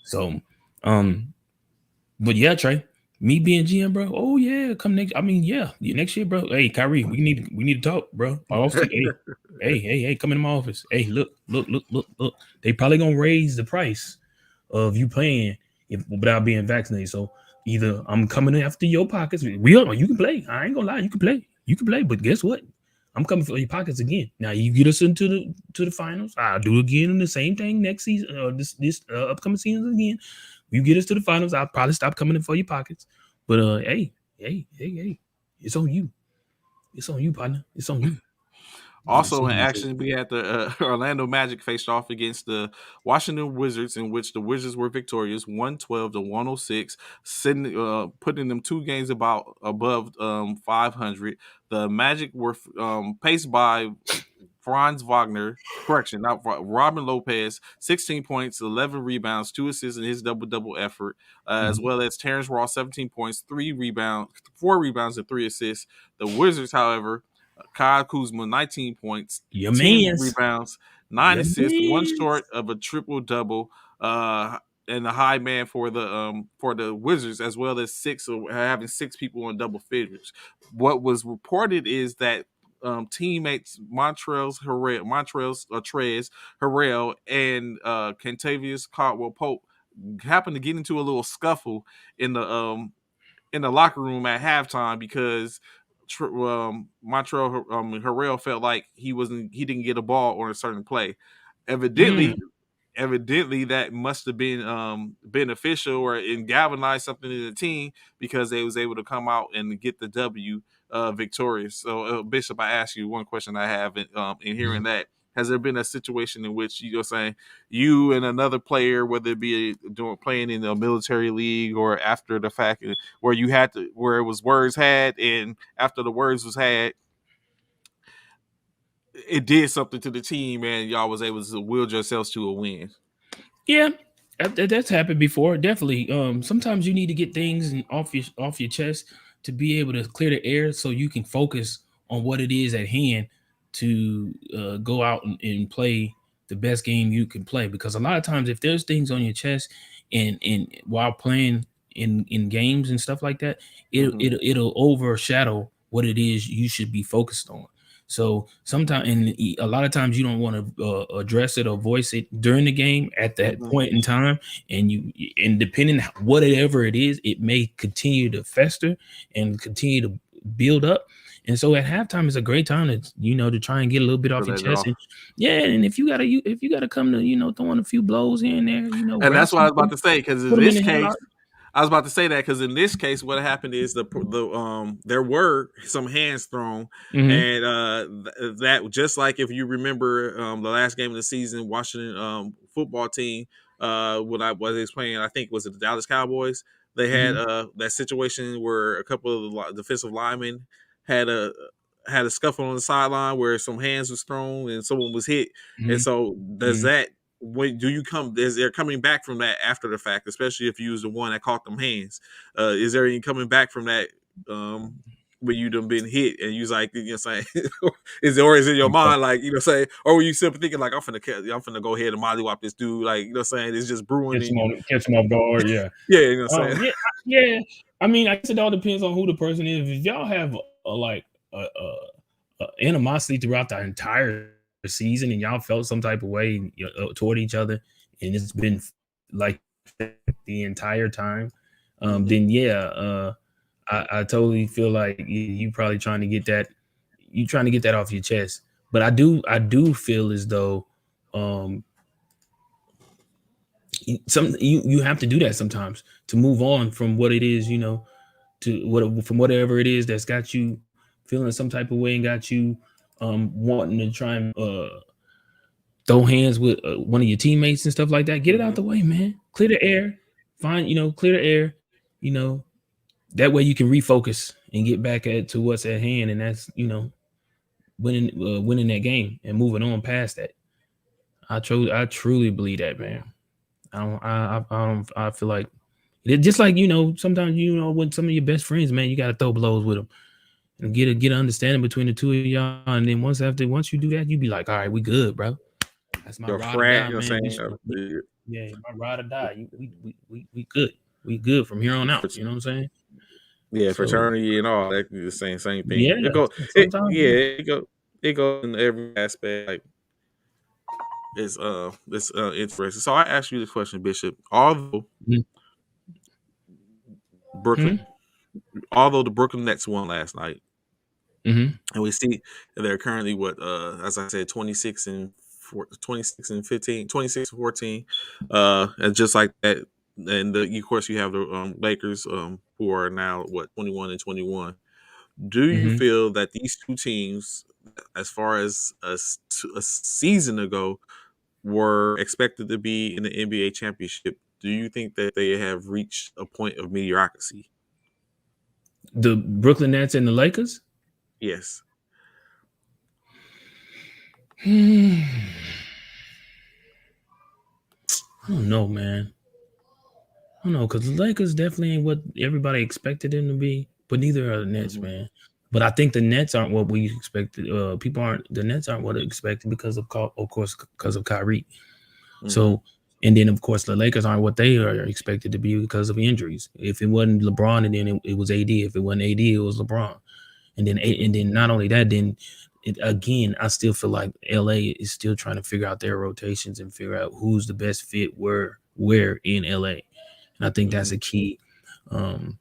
So, um, but yeah, Trey, me being GM, bro. Oh yeah, come next. I mean, yeah, next year, bro. Hey, Kyrie, we need to talk, bro. Hey, come in my office. Hey, look. They probably gonna raise the price of you playing without being vaccinated. So either I'm coming after your pockets. You can play. I ain't gonna lie, you can play. You can play, but guess what? I'm coming for your pockets again. Now you get us into the finals. I'll do again in the same thing next season or this upcoming season again. You get us to the finals, I'll probably stop coming in for your pockets. But hey, it's on you. It's on you, partner. It's on you. It's Also on in you, Trey. action, we had the Orlando Magic faced off against the Washington Wizards, in which the Wizards were victorious, 112 to 106, sitting, putting them 2 games above 500. The Magic were paced by Franz Wagner, correction, not Robin Lopez, 16 points, 11 rebounds, 2 assists in his double-double effort, as Mhm. well as Terrence Ross, 17 points, 4 rebounds, and 3 assists. The Wizards, however, Kyle Kuzma, 19 points, Your 10 man's. rebounds, 9 Your assists, one man's. short of a triple-double, and the high man for the Wizards, as well as having 6 people on double figures. What was reported is that teammates Montrez Harrell, and Kentavious Caldwell Pope happened to get into a little scuffle in the locker room at halftime because Harrell felt like he didn't get a ball on a certain play. Mm. Evidently, evidently that must have been beneficial or in galvanized something in the team because they was able to come out and get the W victorious. So Bishop, I ask you one question I have in hearing Mhm. that. Has there been a situation in which you're saying you and another player, whether it be doing playing in a military league or after the fact, where you had to where it was words had, and after the words was had, it did something to the team, and y'all was able to wield yourselves to a win? Yeah, that's happened before. Definitely. Sometimes you need to get things off your chest to be able to clear the air, so you can focus on what it is at hand to go out and play the best game you can play. Because a lot of times, if there's things on your chest and while playing in games and stuff like that, Mm-hmm. it'll overshadow what it is you should be focused on. So sometimes, and a lot of times, you don't want to address it or voice it during the game at that Mm-hmm. point in time, and depending whatever it is, it may continue to fester and continue to build up. And so at halftime is a great time to to try and get a little bit To off your let it chest, off. and yeah, and if you gotta come to throwing a few blows here and there, And grab that's what I was something, about to say. Because in put them in this the case, headlock. I was about to say that because in this case, what happened is the there were some hands thrown, Hmm. and that just like if you remember the last game of the season, Washington football team when I was playing, I think was it the Dallas Cowboys. They had Hmm. that situation where a couple of the defensive linemen had a had a scuffle on the sideline where some hands was thrown and someone was hit, and Hmm. so does Hmm. that when do you come is there coming back from that after the fact, especially if you was the one that caught them hands, is there any coming back from that when you done been hit and you was like, saying is it, or is it in your mind like, say, or were you simply thinking like, I'm finna go ahead and mollywop this dude, like, saying it's just brewing in you? Catch them off guard. Yeah. Yeah, saying. Yeah, yeah. I mean, I guess it all depends on who the person is. If y'all have a animosity throughout the entire season, and y'all felt some type of way toward each other, and it's been like the entire time, Hmm. then yeah, I totally feel like you probably trying to get that off your chest. But I do feel as though um you have to do that sometimes to move on from what it is, to what from whatever it is that's got you feeling some type of way and got you wanting to try and throw hands with one of your teammates and stuff like that. Get it out Hmm. the way, man. Clear the air. Clear the air. You know, that way you can refocus and get back to what's at hand, and that's winning that game and moving on past that. I truly believe that, man. I feel like just like sometimes when some of your best friends, man, you got to throw blows with them and get an understanding between the two of y'all, and then once you do that, you be like, all right, we good, bro. That's my Your ride or frat, die, man. saying, Yeah, my ride or die. We good. We good from here on out. You know what I'm saying? yeah, So fraternity and all that, the same thing. yeah, sometimes Yeah, it goes in every aspect. Like it's interesting. So I ask you this question, Bishop. Brooklyn, mm-hmm, although the Brooklyn Nets won last night, mm-hmm, and we see they're currently what, as I said, 26 and 15, 26 and 14, and just like that. And of course, you have the Lakers, who are now what, 21 and 21. Do you mm-hmm. feel that these two teams, as far as a season ago, were expected to be in the NBA championship? Do you think that they have reached a point of mediocrity? The Brooklyn Nets and the Lakers. Yes. I don't know, man. I don't know, because the Lakers definitely ain't what everybody expected them to be, but neither are the Nets, Hmm. man. But I think the Nets aren't what we expected. The Nets aren't what they expected because of course, because of Kyrie. Hmm. So, and then of course the Lakers aren't what they are expected to be because of injuries. If it wasn't LeBron, and then it was AD. If it wasn't AD, it was LeBron. Hmm. And then not only that, then again, I still feel like LA is still trying to figure out their rotations and figure out who's the best fit where in LA. And I think that's Hmm. a key um,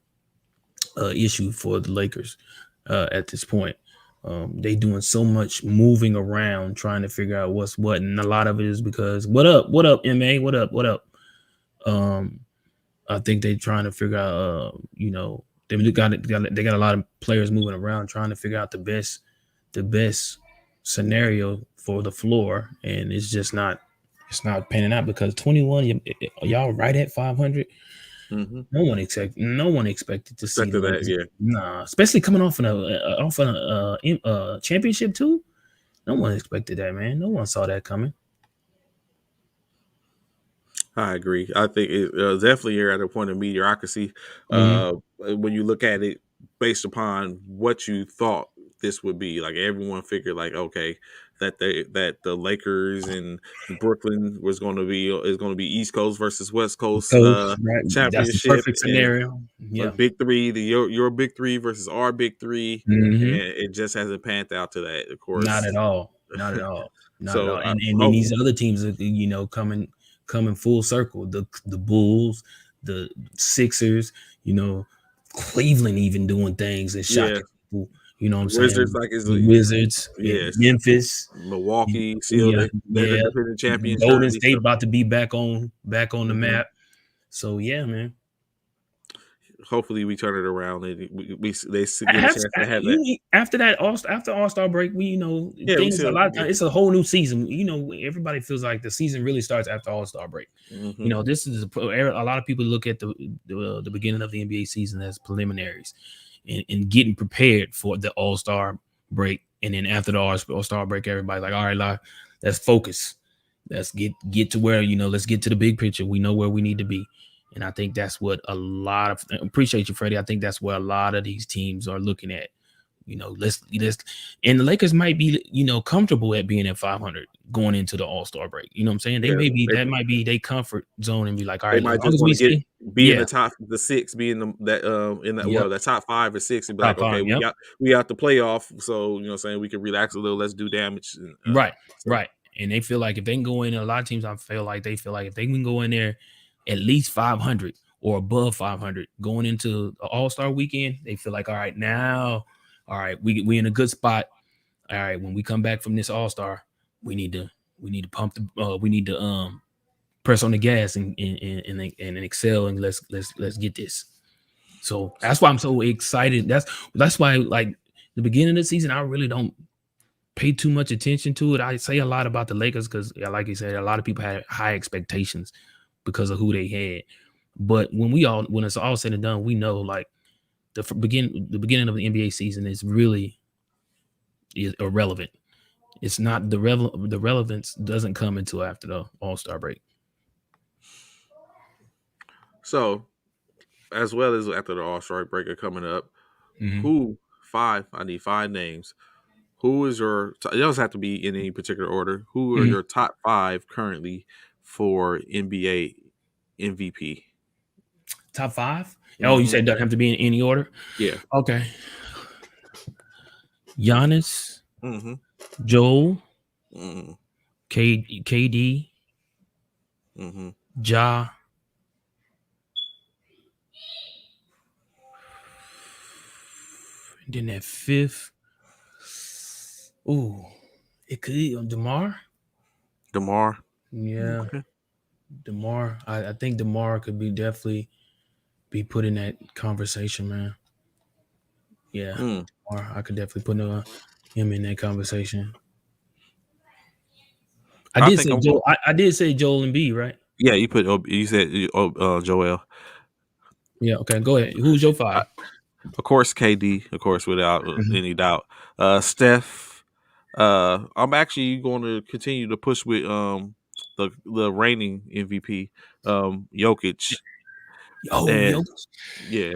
issue for the Lakers at this point. They doing so much moving around trying to figure out what's what, and a lot of it is because what up, ma, what up. Um, I think they trying to figure out, they got a lot of players moving around trying to figure out the best scenario for the floor, and it's not panning out because 21 y'all right at 500. Mm-hmm. No one expected to see the Expected that, Lakers. yeah. Nah, especially coming off an championship too. No one expected that, man. No one saw that coming. I agree. I think it definitely you're at a point of mediocrity Hmm. when you look at it based upon what you thought this would be. Like everyone figured, like okay, that the Lakers and Brooklyn was going to be is going to be East Coast versus West Coast Coast, right? That's the championship, perfect and scenario. a Yeah. big three, your big three versus our big three, and Hmm. it just hasn't panned out to that, of Not course. at all. Not at all. Not at So all. And then hope, these other teams are coming full circle. The Bulls, the Sixers, you know, Cleveland even doing things and yeah, shocking people. You know what I'm Wizards saying? like is The Wizards, yeah, yes. Memphis, Milwaukee still yeah, they're the yeah. defending champions Golden currently. State So about to be back on the mhm. map. So yeah, man. Hopefully we turn it around and get a chance to have that. After that after All-Star break, we Yeah, we things a still lot of yeah. times it's a whole new season. Everybody feels like the season really starts after All-Star break. Hmm. This is a lot of people look at the beginning of the NBA season as preliminaries and getting prepared for the All-Star break. And then after the All-Star break, everybody's like, all right, let's focus. Let's get to where, let's get to the big picture. We know where we need to be. And I think that's what a lot of appreciate you, Freddie. I think that's where a lot of these teams are looking at. Let's and the Lakers might be, comfortable at being at 500 going into the All-Star break. You know what I'm saying? They Yeah, may be that might be their comfort zone and be like, all they right, as might long just as want we to get stay, be in yeah, the top the six, be in the that in that yep, well that top five or six and be like, top okay, five, yep. we got the playoff, so you know what I'm saying we can relax a little, let's do damage. And, Right, so right. And they feel like if they can go in, a lot of teams they feel like if they can go in there at least 500 or above 500 going into the All-Star weekend, they feel like, all right, now, all right, we in a good spot. All right, when we come back from this All-Star, we need to pump we need to press on the gas and excel, and let's get this. So that's why I'm so excited. That's why, like, the beginning of the season, I really don't pay too much attention to it. I say a lot about the Lakers because, yeah, like you said, a lot of people had high expectations because of who they had. But when it's all said and done, we know, like, the beginning of the NBA season is irrelevant. It's not the relevance doesn't come until after the All-Star break. so as well as after the All-Star break coming up, Mhm. who five? I need five names. Who is your? It doesn't have to be in any particular order. Who are Mhm. your top five currently for NBA MVP? Top five. Oh, you Hmm. said it doesn't have to be in any order. Yeah. Okay. Giannis, Hmm. Joel, Hmm. KD, Hmm. Ja. And then that fifth. Ooh, it could be DeMar. Demar. Yeah, Okay. DeMar. I think DeMar could be definitely be put in that conversation, man. Yeah, Mm. or I could definitely put him in that conversation. I I did think say I'm going. Joel. I did say Joel and B, right? Yeah, you put. You said Joel. Yeah. Okay. Go ahead. Who's your five? Of course, KD. Of course, without Mhm. any doubt. Steph. I'm actually going to continue to push with the reigning MVP, Jokic, Oh, and yo, yeah,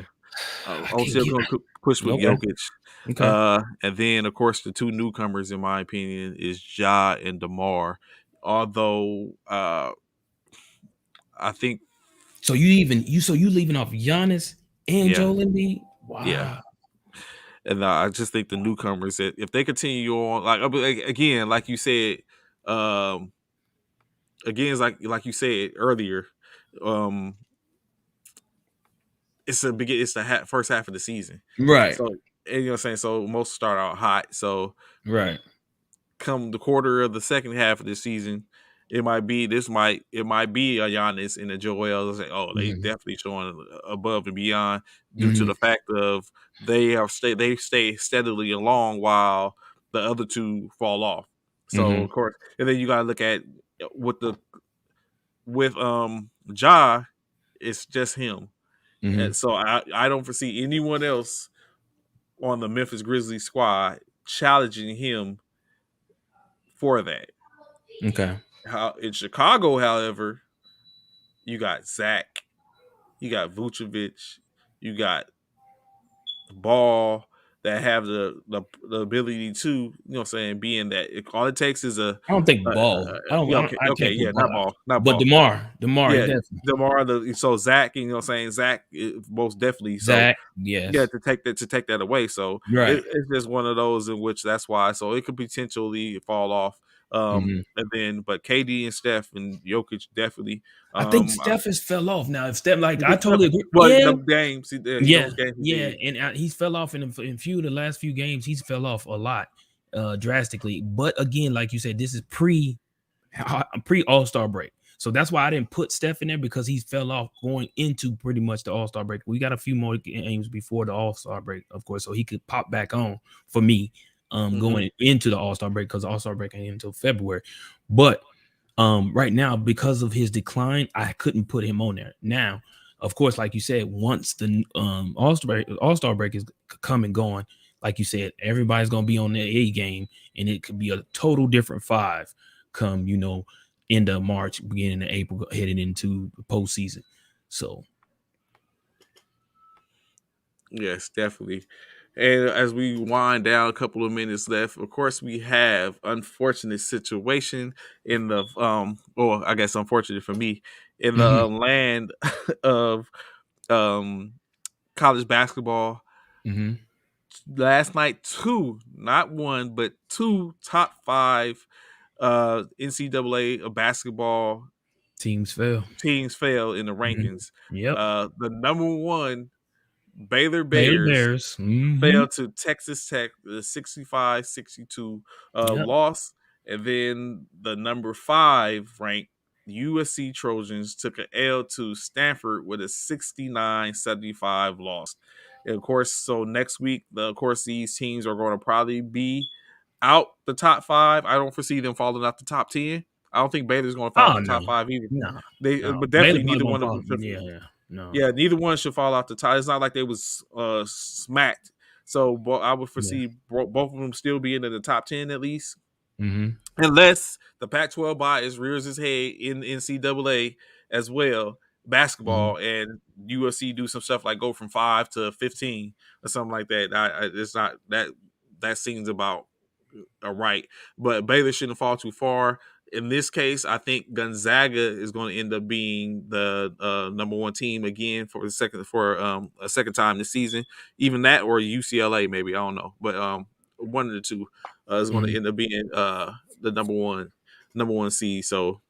I I'm can't still get. going to push with Okay. Jokic. Okay. And then of course the two newcomers, in my opinion, is Ja and Demar. Although I think So you leaving off Giannis and yeah, Joel Embiid? yeah. Wow. And I just think the newcomers, that if they continue on, again, like you said, um, again, it's like you said earlier, um, it's the first half of the season, Right. so and you know what I'm saying. So most start out hot. So Right. come the quarter of the second half of the season, it might be a Giannis and a Joel. Say, oh, they Mm-hmm. definitely showing above and beyond due to Mm-hmm. the fact of they stay steadily along while the other two fall off. So Mm-hmm. of course, and then you gotta look at with the with Ja, it's just him. Mm-hmm. And so I don't foresee anyone else on the Memphis Grizzlies squad challenging him for that. Okay. How in Chicago, however, you got Zach, you got Vucevic, you got Ball that have the ability to, you know what I'm saying, being that all it takes is I don't think Ball. yeah, okay, I okay, can't yeah, put Ball not out. Ball, not But Ball. Demar, Yeah, definitely. Demar so Zach, you know what I'm saying, Zach most definitely so Zach, yeah, yes. to take that away. So Right. it's just one of those in which that's why. So it could potentially fall off. Mm-hmm. And then but KD and Steph and Jokic definitely. I think Um, Steph has fell off now. If Steph, like I but Steph, totally agree. well, Yeah, them games, yeah, those games he yeah, did. and he's fell off in few of the last few games. He's fell off a lot, drastically. But again, like you said, this is pre All Star break, so that's why I didn't put Steph in there because he fell off going into pretty much the All Star break. We got a few more games before the All Star break, of course, so he could pop back on for me, Hmm. going into the All Star break because the All Star break ain't until February, but. Right now, because of his decline, I couldn't put him on there. Now, of course, like you said, once the All Star break is come and going, like you said, everybody's gonna be on the A game, and it could be a total different five come end of March, beginning of April, heading into the postseason. So, Yes, definitely. And as we wind down, a couple of minutes left. Of course, we have unfortunate situation in the or I guess unfortunate for me in mm-hmm, the land of um college basketball. mm-hmm. Last night, two, not one, but two top five NCAA basketball Teams fail. teams fell in the Mm-hmm. rankings. Yep. The number one Baylor Baylor Bears Bears. Mm-hmm. fell to Texas Tech, the 65-62 Yep. loss. And then the number five ranked USC Trojans took an L to Stanford with a 69-75 loss. And of course, so next week, of course, these teams are going to probably be out the top five. I don't foresee them falling out the top 10. I don't think Baylor's going to fall out Oh the no, top five either. no, no. But Baylor definitely probably neither won't one of fall. them. Yeah, yeah. No. Yeah, neither one should fall out the top. It's not like they was smacked. So I would Yeah. foresee both of them still being in the top 10 at least, Mm-hmm. unless the Pac-12 bias rears its head in NCAA as well, Mm-hmm. basketball, and USC do some stuff like go from 5 to 15 or something like that. It's not that seems about right, but Baylor shouldn't fall too far. In this case, I think Gonzaga is going to end up being the number one team again for a second time this season. Even that or UCLA, maybe I don't know, but one of the two is going to Mm-hmm. end up being the number one seed. So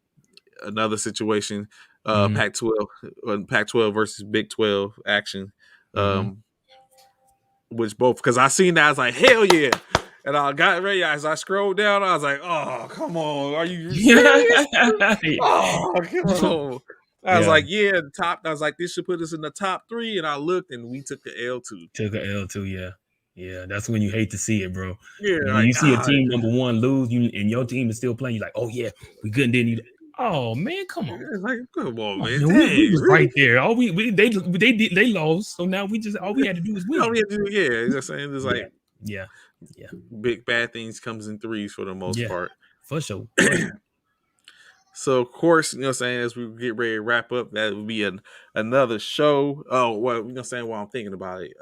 another situation, Mm-hmm. Pac-12 versus Big 12 action. Mm-hmm. Um, which both because I seen that I was like hell yeah, and I got ready as I scrolled down I was like oh come on are you serious? Oh come on. I was Yeah, like yeah the top I was like this should put us in the top three and I looked and we took the L2. took a L too. Yeah, yeah. That's when you hate to see it, bro. Yeah And when like you see a God. team number one lose, you and your team is still playing, you're like, oh yeah, we good. And then you, oh man, It's like come on come on, man man. We dang was really. right there. All they lost, so now we just all we had to do was All we win. had to do, yeah, you know what I'm saying it's Yeah, like yeah, yeah, big bad things comes in threes for the most yeah. part. For sure, for sure. So of course, you know what I'm saying, as we get ready to wrap up, that would be another show. Oh, well, you know what I'm saying while I'm thinking about it.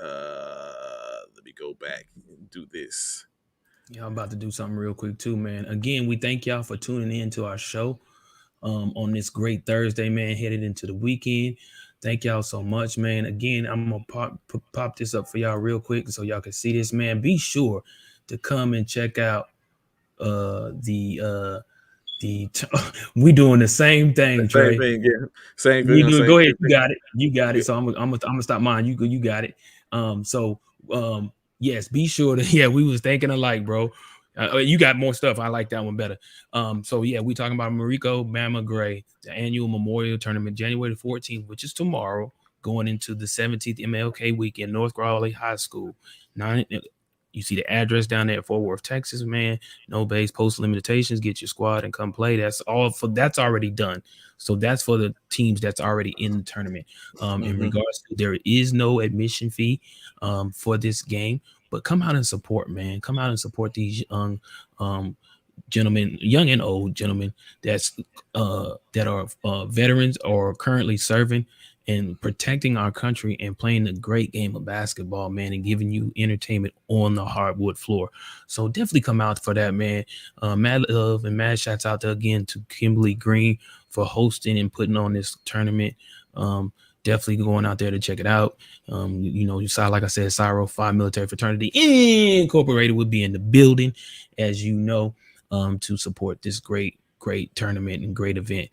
Let me go back and do this. Yeah, I'm about to do something real quick too, man. Again, we thank y'all for tuning in to our show on this great Thursday, man, headed into the weekend. Thank y'all so much, man. Again, I'm gonna pop this up for y'all real quick so y'all can see this, man. Be sure to come and check out the we doing the same thing, Same Trey. thing, yeah. Same thing, We you know, doing. same Go ahead, thing. you got it. You got Yeah. it. So I'm gonna stop mine. You got it. So Yes, be sure to yeah, we was thinking alike, bro. You got more stuff. I like that one better. So yeah, we talking about Mariko Bama Gray, the annual Memorial Tournament, January 14th, which is tomorrow, going into the 17th MLK weekend, North Raleigh High School. Nine, you see the address down there at Fort Worth, Texas, man. No base, post limitations. Get your squad and come play. That's all for. That's already done. So that's for the teams that's already in the tournament. In Hmm. regards to, there is no admission fee for this game, but come out and support, man. Come out and support these young um, gentlemen, young and old gentlemen that are veterans or currently serving and protecting our country and playing a great game of basketball, man, and giving you entertainment on the hardwood floor. So definitely come out for that, man. Mad love and mad shouts out to again to Kimberly Green for hosting and putting on this tournament. Um, Definitely going out there to check it out. You saw, like I said, Cyro 5 Military Fraternity Incorporated would be in the building, as you know, to support this great tournament and great event.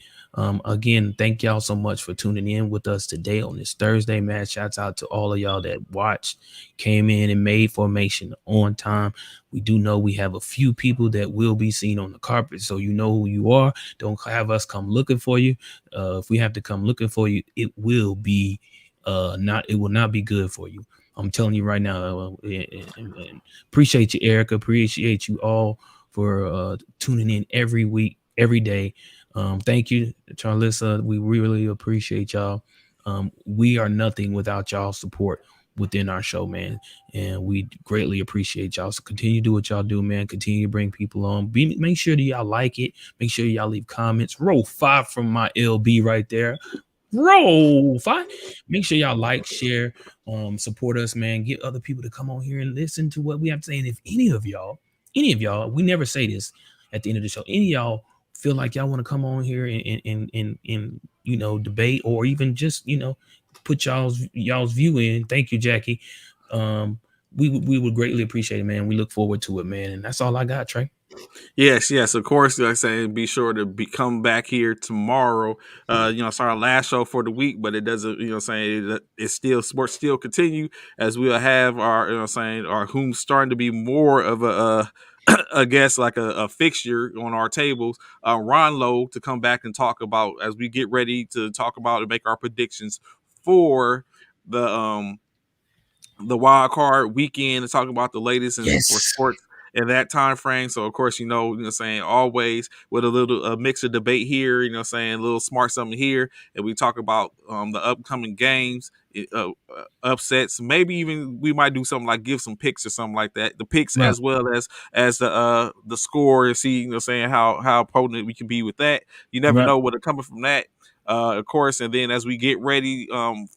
Again, thank y'all so much for tuning in with us today on this Thursday, man. Shouts out to all of y'all that watched, came in, and made formation on time. We do know we have a few people that will be seen on the carpet, so you know who you are. Don't have us come looking for you. If we have to come looking for you, it will be not. It will not be good for you. I'm telling you right now. And appreciate you, Erica. Appreciate you all for tuning in every week, every day. Thank you, Charlissa. We really appreciate y'all. We are nothing without y'all support within our show, man. And we greatly appreciate y'all. So continue to do what y'all do, man. Continue to bring people on. Make sure that y'all like it. Make sure y'all leave comments. Roll 5 from my LB right there. Roll 5. Make sure y'all like, share, support us, man. Get other people to come on here and listen to what we have to say. And if any of y'all, we never say this at the end of the show, any of y'all feel like y'all want to come on here and debate or even just put y'all's view in. Thank you, Jackie. Um, we would greatly appreciate it, man. We look forward to it, man. And that's all I got, Trey. Yes, yes, of course. Like I say, be sure to come back here tomorrow. It's our last show for the week, but it doesn't. It's still sports still continue as we'll have our our whom starting to be more of a. I guess like a fixture on our tables, Ron Lowe to come back and talk about as we get ready to talk about and make our predictions for the the wild card weekend to talk about the latest and for Yes. sports in that time frame. So of course, saying always with a little mix of debate here, saying a little smart something here, and we talk about the upcoming games, upsets. Maybe even we might do something like give some picks or something like that. The picks Right. as well as the score and see saying how potent we can be with that. You never Right. know what'll coming from that. Of course, and then as we get ready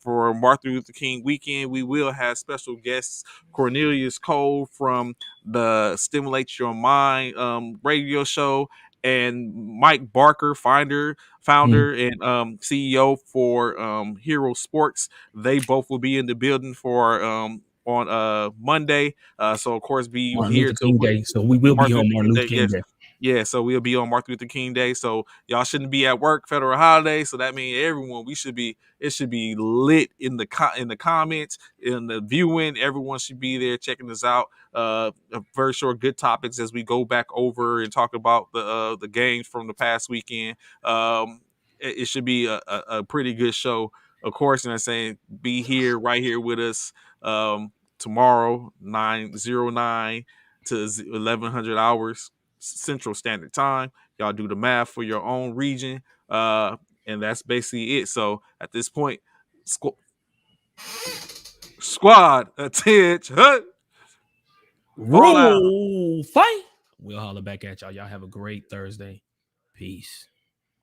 for Martin Luther King weekend, we will have special guests Cornelius Cole from the Stimulate Your Mind radio show, and Mike Barker, Mm. founder and CEO for Hero Sports. They both will be in the building for on Monday. So of course, be Martin here Luther to King Day. So we will be Martin on Luther Martin King Luther Day. King Yes. Day. Yeah, so we'll be on Martin Luther King Day. So y'all shouldn't be at work, federal holiday. So that means everyone, we should be, it should be lit in in the comments, in the viewing. Everyone should be there checking us out. Very short, good topics as we go back over and talk about the games from the past weekend. It should be a pretty good show. Of course, and I'm saying be here, right here with us tomorrow, 9:09 to 1100 hours Central Standard Time. Y'all do the math for your own region, and that's basically it. So at this point, squad attention, fall out. Roll fight. We'll holler back at y'all. Y'all have a great Thursday. Peace.